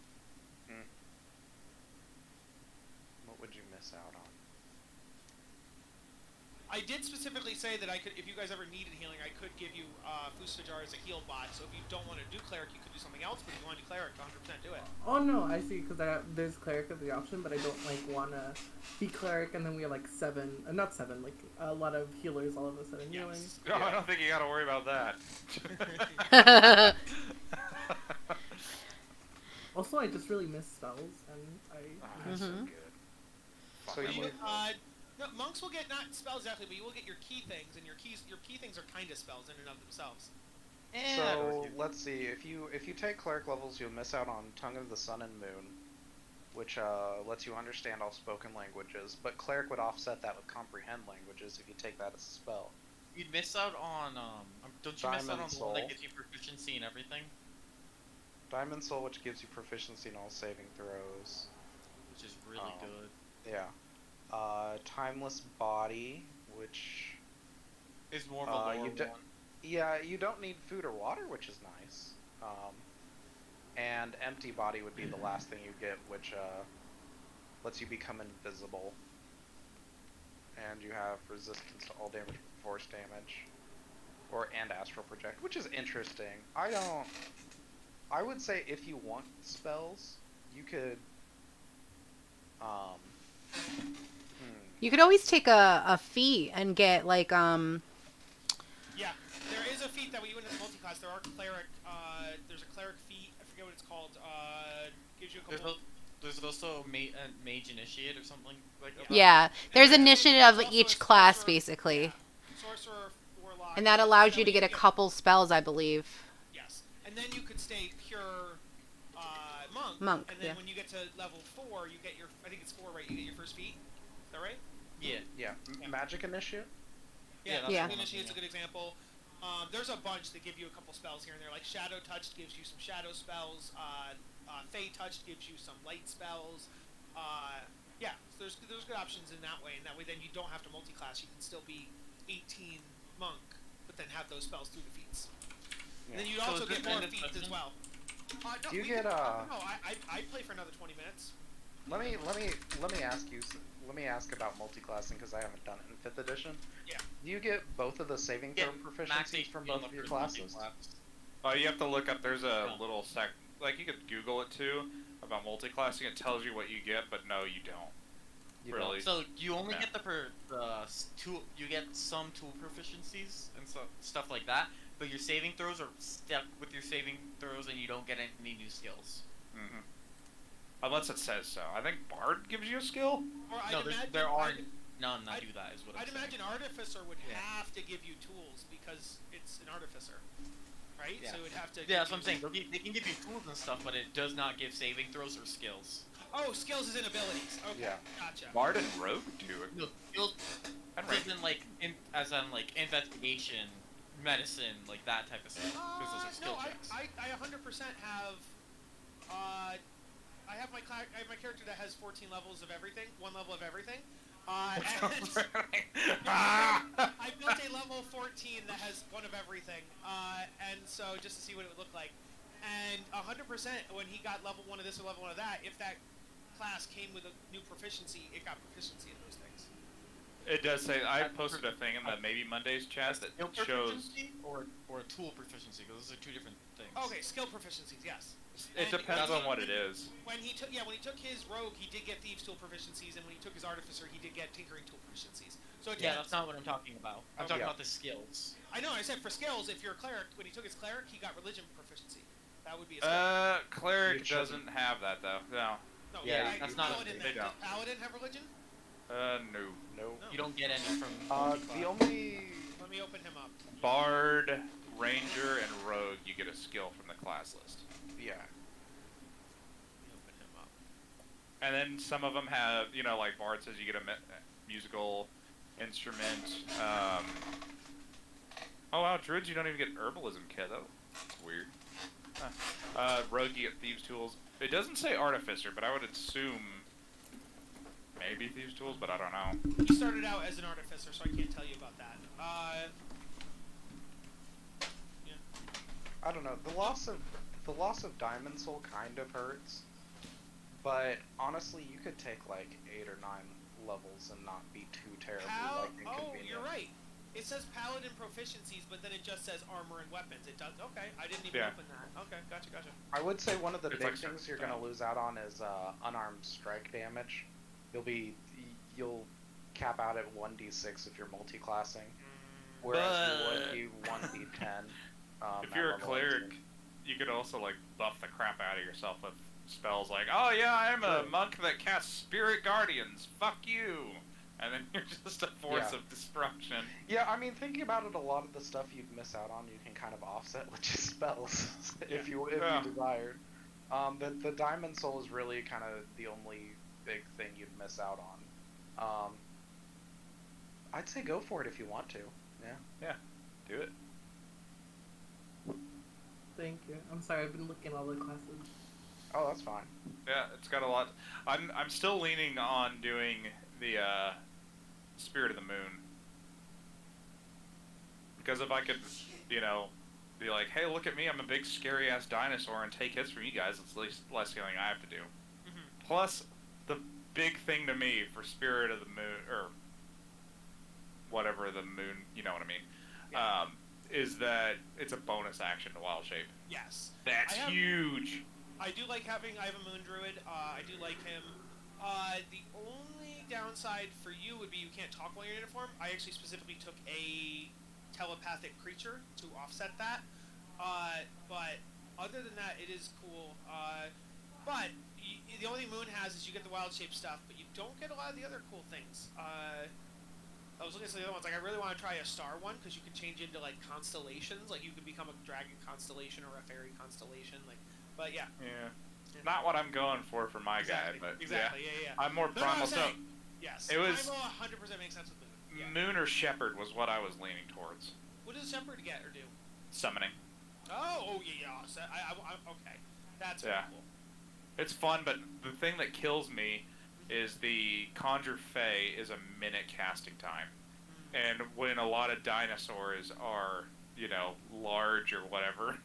What would you miss out on? I did specifically say that I could, if you guys ever needed healing, I could give you Fustajar as a heal bot. So if you don't want to do cleric, you could do something else. But if you want to do cleric, 100% do it. Oh no, I see. Because there's cleric as the option, but I don't wanna be cleric, and then we have 7, not 7, a lot of healers all of a sudden healing. No, I don't think you gotta worry about that. Also, I just really miss spells, and That's so good. So no, monks will get not spells exactly, but you will get your key things, and your key things are kind of spells in and of themselves. So let's see. If you take cleric levels, you'll miss out on Tongue of the Sun and Moon, which lets you understand all spoken languages. But cleric would offset that with comprehend languages if you take that as a spell. You'd miss out on don't you miss out on the Soul. one that gives you proficiency in everything? Diamond Soul, which gives you proficiency in all saving throws. Which is really good. Yeah. Timeless Body, which is more of a lore one. Yeah, you don't need food or water, which is nice. And Empty Body would be the last thing you get, which lets you become invisible. And you have resistance to all damage from force damage. And Astral Project, which is interesting. I would say if you want spells, you could You could always take a feat and get Yeah, there is a feat that we went into multi-class. There are cleric. There's a cleric feat. I forget what it's called. Gives you a couple. There's also mage initiate or something like that. Yeah, there's initiative of each class basically. Yeah. Sorcerer, warlock. And that allows you to get a couple spells, I believe. Yes, and then you could stay pure monk. Monk. And then Yeah. when you get to level 4, you get your. I think it's 4, right? You get your first feat. Is that right? Yeah. Magic Initiate? Yeah, Yeah. Initiate's a good example. There's a bunch that give you a couple spells here and there, like Shadow Touch gives you some shadow spells. Fey Touch gives you some light spells. Yeah, so there's good options in that way, and that way then you don't have to multi-class. You can still be 18 monk, but then have those spells through the feats. And then you'd also get more feats as well. No, Do you get No, I play for another 20 minutes. Let me ask you. Let me ask about multi-classing because I haven't done it in 5th edition. Yeah. Do you get both of the saving throw proficiencies from both of your classes? Oh, you have to look up. There's a little you could Google it too about multi-classing. It tells you what you get, but no, you don't. Really. So you only get tool. You get some tool proficiencies and stuff like that, but your saving throws are stuck with your saving throws, and you don't get any new skills. Mm-hmm. Unless it says so. I think Bard gives you a skill. Or there are none that do that. Is what I'd imagine Artificer would have to give you tools because it's an Artificer, right? Yeah. So it would have to. Yeah, that's what I'm saying. They can give you tools and stuff, but it does not give saving throws or skills. Oh, skills is in abilities. Okay, Yeah. gotcha. Bard and Rogue do it. No, skills as in investigation, medicine, like that type of stuff. Because those are skill checks. I 100% have. I have my character that has 14 levels of everything, 1 level of everything. I built a level 14 that has 1 of everything, and so just to see what it would look like. And 100% when he got level 1 of this or level 1 of that, if that class came with a new proficiency, it got proficiency in those things. It does say, I posted a thing in the Maybe Mondays chat that shows... Or a tool proficiency, because those are two different things. Okay, skill proficiencies, yes. It depends on what it is. When he took his rogue, he did get thieves tool proficiencies, and when he took his artificer, he did get tinkering tool proficiencies. So yeah, that's not what I'm talking about. I'm talking about the skills. I know. I said for skills, if you're a cleric, when he took his cleric, he got religion proficiency. That would be a skill. Cleric doesn't have that though. No. No. Yeah, that's not. They don't. Does Paladin have religion? No. You don't get any from. The only. Let me open him up. Bard, Ranger, and Rogue, you get a skill from the class list. Yeah. Let me open him up. And then some of them have, like Bard says you get a musical instrument. Oh wow, Druids you don't even get herbalism kit though. That's weird. Rogue you get thieves tools. It doesn't say artificer, but I would assume maybe thieves tools, but I don't know. He started out as an artificer, so I can't tell you about that. Yeah. I don't know. The loss of Diamond Soul kind of hurts, but honestly, you could take like 8 or 9 levels and not be too terribly inconvenient. Oh, you're right. It says paladin proficiencies, but then it just says armor and weapons. It does. Okay, I didn't even open that. Okay, gotcha. I would say one of the big like things you're gonna lose out on is unarmed strike damage. You'll cap out at 1d6 if you're multi-classing, whereas you would be 1d10. If you're a cleric, you could also like buff the crap out of yourself with spells like, oh yeah, I'm a monk that casts Spirit Guardians. Fuck you. And then you're just a force of destruction. Yeah, I mean, thinking about it, a lot of the stuff you'd miss out on, you can kind of offset with just spells, if you desired. The Diamond Soul is really kind of the only big thing you'd miss out on. I'd say go for it if you want to. Yeah, do it. Thank you. I'm sorry, I've been looking at all the classes. Oh, that's fine. Yeah, it's got a lot. I'm still leaning on doing the Spirit of the Moon, because if I could, be like, hey, look at me, I'm a big scary ass dinosaur and take hits from you guys, it's less healing I have to do. Mm-hmm. Plus, the big thing to me for Spirit of the Moon, or whatever the moon, you know what I mean, is that it's a bonus action to Wild Shape. Yes. That's huge. I do like I have a Moon Druid. I do like him. The only downside for you would be you can't talk while you're in uniform. I actually specifically took a telepathic creature to offset that. But other than that, it is cool. But the only Moon has is you get the Wild Shape stuff, but you don't get a lot of the other cool things. I was looking at some of the other ones. Like, I really want to try a star one, because you can change into, like, constellations. Like, you can become a dragon constellation or a fairy constellation. Like, but yeah. Yeah. Not what I'm going for my guy, but exactly. Yeah. I'm more primal. So yes, it was primal 100% makes sense with Moon. Yeah. Moon or Shepherd was what I was leaning towards. What does Shepherd get or do? Summoning. Oh yeah. So okay, that's really cool. It's fun, but the thing that kills me is the Conjure Fey is a minute casting time, and when a lot of dinosaurs are, large or whatever.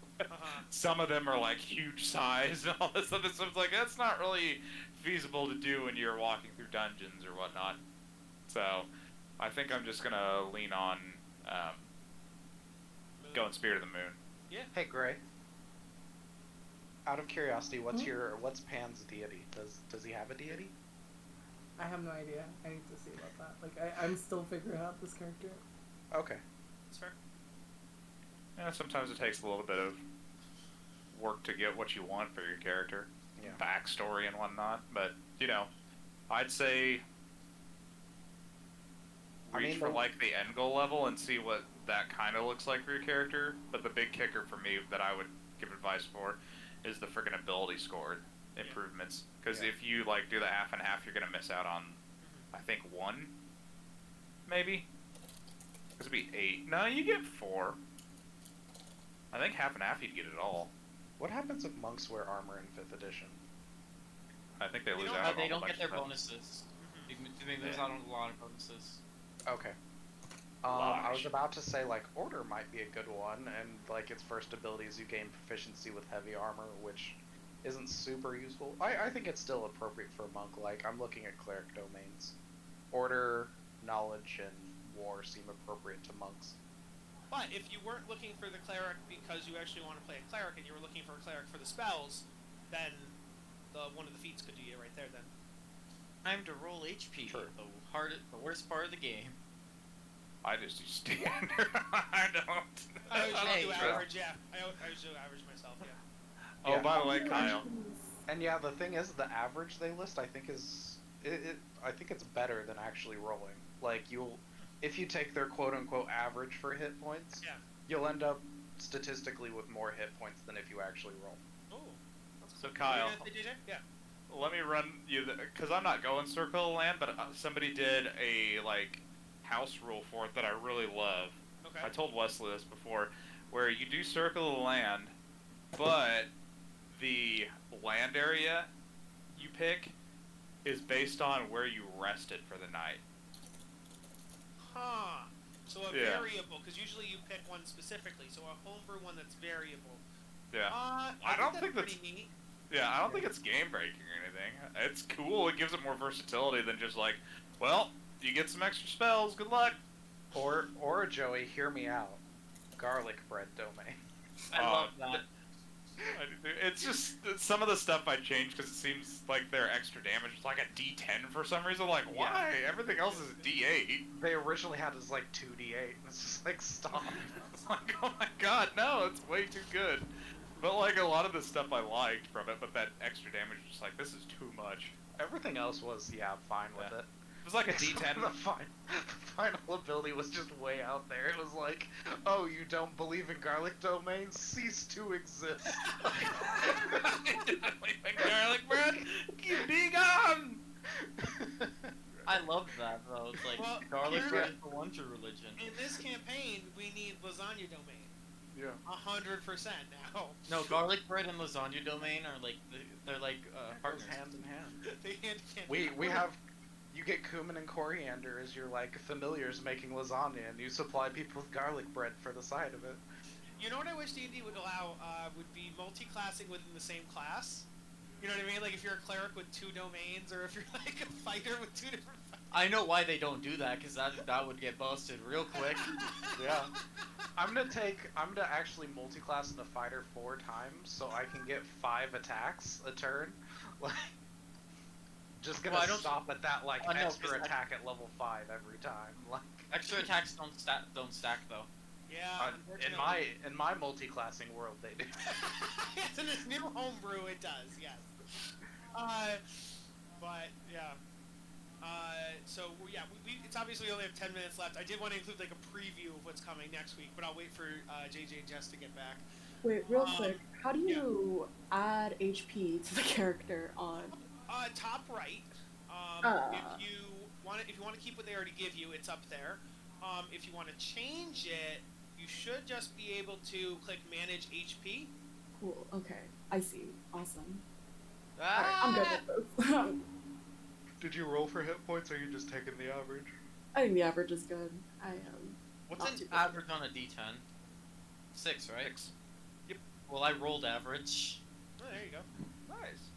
Some of them are like huge size and all this other stuff. It's like, that's not really feasible to do when you're walking through dungeons or whatnot. So I think I'm just gonna lean on going Spirit of the Moon. Yeah. Hey Gray. Out of curiosity, what's Pan's deity? Does he have a deity? I have no idea. I need to see about that. Like I'm still figuring out this character. Okay. That's fair. Yeah, sometimes it takes a little bit of work to get what you want for your character, backstory and whatnot. But I'd say reach for like the end goal level and see what that kind of looks like for your character. But the big kicker for me that I would give advice for is the friggin' ability scored improvements. Because if you like do the half and half, you're gonna miss out on, I think 1, maybe. This would be 8. No, you get 4. I think half and half you'd get it all. What happens if monks wear armor in 5th edition? I think they lose out on they don't get their bonuses. They lose out on a lot of bonuses. Okay. I was about to say, like, Order might be a good one, and, like, its first ability is you gain proficiency with heavy armor, which isn't super useful. I think it's still appropriate for a monk. Like, I'm looking at cleric domains. Order, knowledge and war seem appropriate to monks. But if you weren't looking for the cleric because you actually want to play a cleric, and you were looking for a cleric for the spells, then one of the feats could do you right there. Then. Time to roll HP. Sure. The worst part of the game. I just do standard. I don't. I always Hey, do average. Yeah, I always do average myself. Yeah. Oh, Yeah. by the way, Kyle. And yeah, the thing is, the average they list, I think I think it's better than actually rolling. Like if you take their quote-unquote average for hit points, Yeah. you'll end up statistically with more hit points than if you actually roll. Oh. So Kyle, Yeah. let me run you because I'm not going Circle of Land, but somebody did a house rule for it that I really love. Okay. I told Wesley this before, where you do Circle of Land, but the land area you pick is based on where you rested for the night. Huh. So a Yeah. variable, because usually you pick one specifically. So a homebrew one that's variable. Yeah. I don't think that's that's- pretty neat. Yeah, I don't think it's game breaking or anything. It's cool. It gives it more versatility than just well, you get some extra spells. Good luck. Or Joey, hear me out. Garlic bread domain. I love that. It's just some of the stuff I changed because it seems like their extra damage is like a D10 for some reason. Like, why? Everything else is D8. They originally had it as 2d8, and it's just stop. It's like, oh my god, no, it's way too good. But a lot of the stuff I liked from it, but that extra damage is just this is too much. Everything else was, fine with it. It was like a D10. The final ability was just way out there. It was oh, you don't believe in garlic domains? Cease to exist. Garlic bread, be gone! I love that though. It's Well, garlic here- bread is the one true religion. In this campaign, we need lasagna domain. Yeah. 100% now. No, garlic bread and lasagna domain are they're partners. Hand in hand. They hand We have. You get cumin and coriander as your familiars making lasagna, and you supply people with garlic bread for the side of it. You know what I wish D&D would allow would be multi-classing within the same class. You know what I mean? If you're a cleric with 2 domains, or if you're a fighter with 2 different. I know why they don't do that, because that would get busted real quick. Yeah. I'm gonna actually multi-class in a fighter 4 times, so I can get 5 attacks a turn. Just gonna stop at that extra attack at level 5 every time. Extra attacks don't stack though. Yeah. In my multi-classing world, they do. Yes, in this new homebrew, it does. Yes. But yeah. So yeah, it's obviously we only have 10 minutes left. I did want to include a preview of what's coming next week, but I'll wait for JJ and Jess to get back. Wait, real quick. How do you add HP to the character on? Top right. If you want to keep what they already give you, it's up there. If you want to change it, you should just be able to click Manage HP. Cool. Okay, I see. Awesome. Ah! Alright, I'm good with this. Did you roll for hit points, or are you just taking the average? I think the average is good. What's not an too good. average on a D10? 6, right? 6. Yep. Well, I rolled average. Oh, there you go. Nice.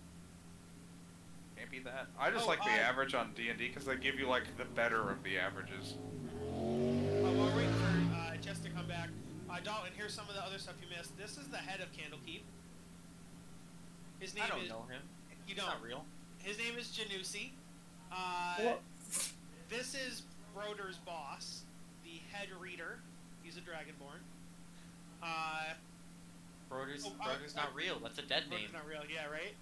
Can't beat that. I just like the average on D&D because they give you the better of the averages. While we're waiting for Jess to come back, Dalton, here's some of the other stuff you missed. This is the head of CandleKeep. His name I don't is. know him. You It's don't. not real. His name is Janusi. This is Broder's boss, the head reader. He's a dragonborn. Broder's not real. That's a dead name. Broder's not real, yeah, right?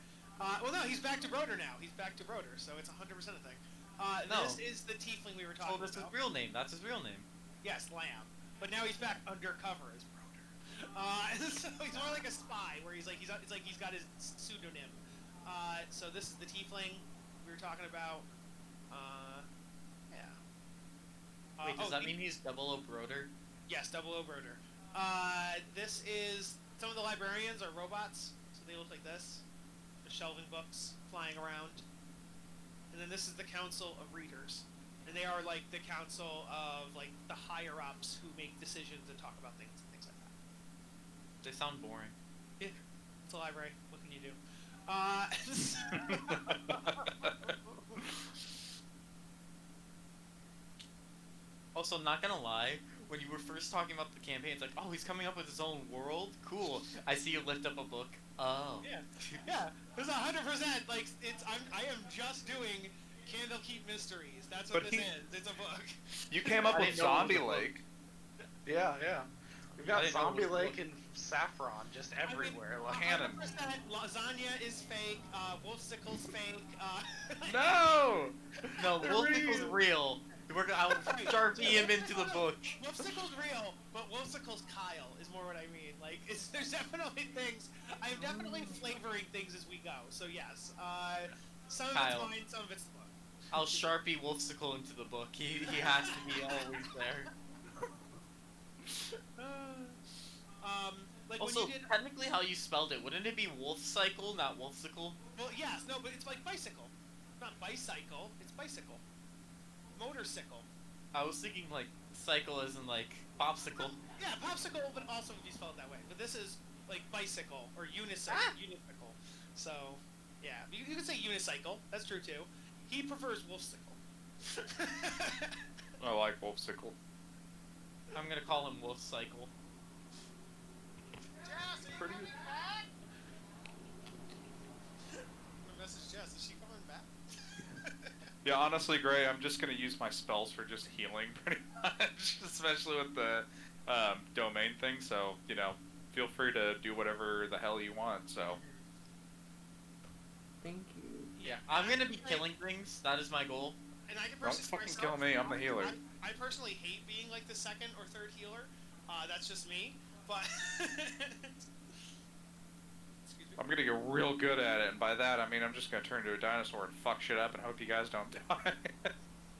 Well, no, he's back to Broder now. He's back to Broder, so it's 100% a thing. No. This is the tiefling we were talking Oh, that's his about. real name. That's his real name. Yes, Lamb. But now he's back undercover as Broder. So he's more like a spy, where he's got his pseudonym. So this is the tiefling we were talking about. Yeah. Wait, does that mean he's 00 Broder? Yes, 00 Broder. This is some of the librarians are robots, so they look like this. They're shelving books, flying around. And then this is the Council of Readers. And they are the council of the higher ups who make decisions and talk about things and things like that. They sound boring. Yeah, it's a library. What can you do? Also, I'm not gonna lie. When you were first talking about the campaign, it's like, oh, he's coming up with his own world. Cool. I see you lift up a book. Oh. Yeah. There's 100%. Like I am just doing CandleKeep Mysteries. That's what is. It's a book. You came up with Zombie Lake. Yeah. We've got Zombie Lake and Saffron just everywhere. I mean, Canon. 100% lasagna is fake. Wolfsicle's fake. No. No, Wolfsicle's real. I'll Sharpie him into the book. Wolfsicle's real, but Wolfsicle's Kyle is more what I mean. Like, there's definitely things. I'm definitely flavoring things as we go. So yes, some of it's mine, some of it's the book. I'll Sharpie Wolfsicle into the book. He has to be always there. Like also, when you did... technically how you spelled it, wouldn't it be Wolfcycle, not Wolfsicle? Well, yes, no, but it's like bicycle. Not bicycle, it's bicycle. Motorcycle. I was thinking like cycle as in like popsicle. Yeah, popsicle, but also if you spell it that way. But this is like bicycle or unicycle. Unicycle. So, yeah, you could say unicycle. That's true too. He prefers wolfsicle. I like Wolfsicle. I'm gonna call him Wolfcycle. Pretty good. Message Jess, is she coming back? Yeah, honestly, Gray, I'm just gonna use my spells for just healing, pretty much, especially with the domain thing. So, you know, feel free to do whatever the hell you want. So. Thank you. Yeah, I'm gonna be killing things. That is my goal. And I can Don't fucking kill me. I'm the healer. I personally hate being like the second or third healer. That's just me. But I'm gonna get real good at it, and by that I mean I'm just gonna turn into a dinosaur and fuck shit up and hope you guys don't die.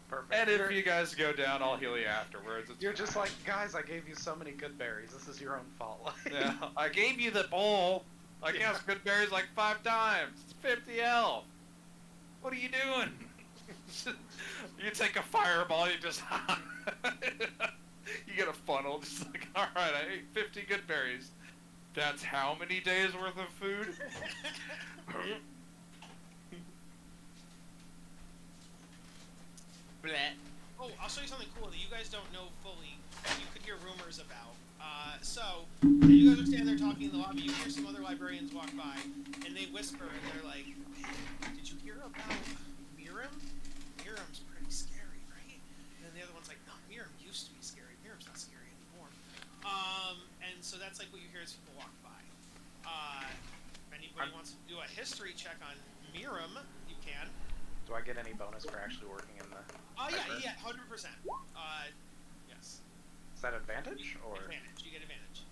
Perfect. And if you guys go down, I'll heal you afterwards. You're just like, guys, I gave you so many good berries. This is your own fault. Yeah, I gave you the bowl. I cast good berries like 5 times. It's 50 health. What are you doing? You take a fireball, you just you get a funnel, just like, alright, I ate 50 good berries. That's how many days worth of food? Bleh. Oh, I'll show you something cool that you guys don't know fully, you could hear rumors about. So, you guys are standing there talking in the lobby, you hear some other librarians walk by, and they whisper, and they're like, hey, did you hear about Miram? Miram's pretty scary, right? And then the other one's like, no, Miram used to be scary. Miram's not scary anymore. And so that's like what you hear as people walk by. If anybody wants to do a history check on Miram, you can. Do I get any bonus for actually working in the... Yeah, 100%. Yes. Is that advantage, or...? Advantage, you get advantage.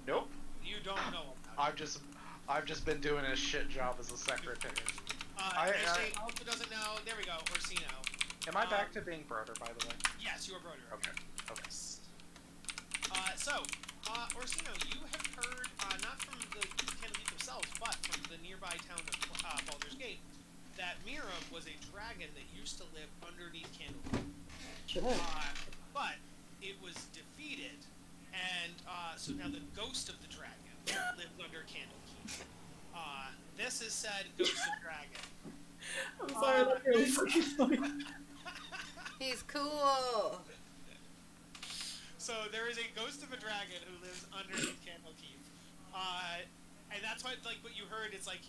Nope. You don't know about it. I've just been doing a shit job as a secretary. She also doesn't know, there we go, Orsino. Am I back to being Broder, by the way? Yes, you are Broder. Okay. Orsino, you have heard, not from the CandleKeep themselves, but from the nearby town of Baldur's Gate, that Miram was a dragon that used to live underneath CandleKeep. Sure. But it was defeated, and so now the ghost of the dragon lives under CandleKeep. This is said ghost of dragon. I'm sorry, that's really fucking funny. He's cool. So there is a ghost of a dragon who lives underneath CandleKeep, and that's what what you heard. It's like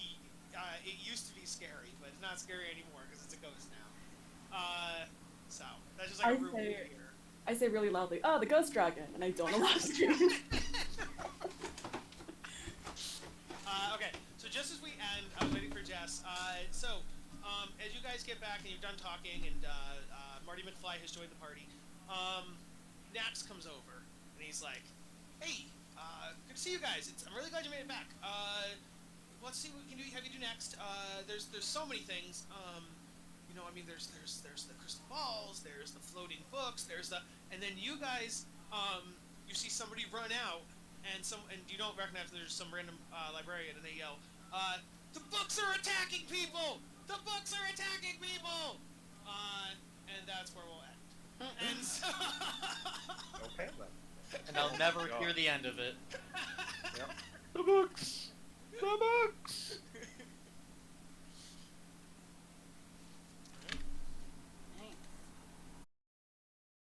it used to be scary, but it's not scary anymore because it's a ghost now. So that's just like a rumor here. I say really loudly, "Oh, the ghost dragon," and I don't allow screaming. Okay, so just as we end, waiting for Jess. As you guys get back and you've done talking, and Marty McFly has joined the party, Nax comes over, and he's like, hey, good to see you guys. I'm really glad you made it back. Let's see what we can have you do next. There's so many things. There's the crystal balls, there's the floating books, and then you guys, you see somebody run out, and you don't recognize there's some random librarian, and they yell, the books are attacking people! The books are attacking people! And that's where we'll end. And so... Okay, then. And I'll never hear the end of it. Yep. The books! The books!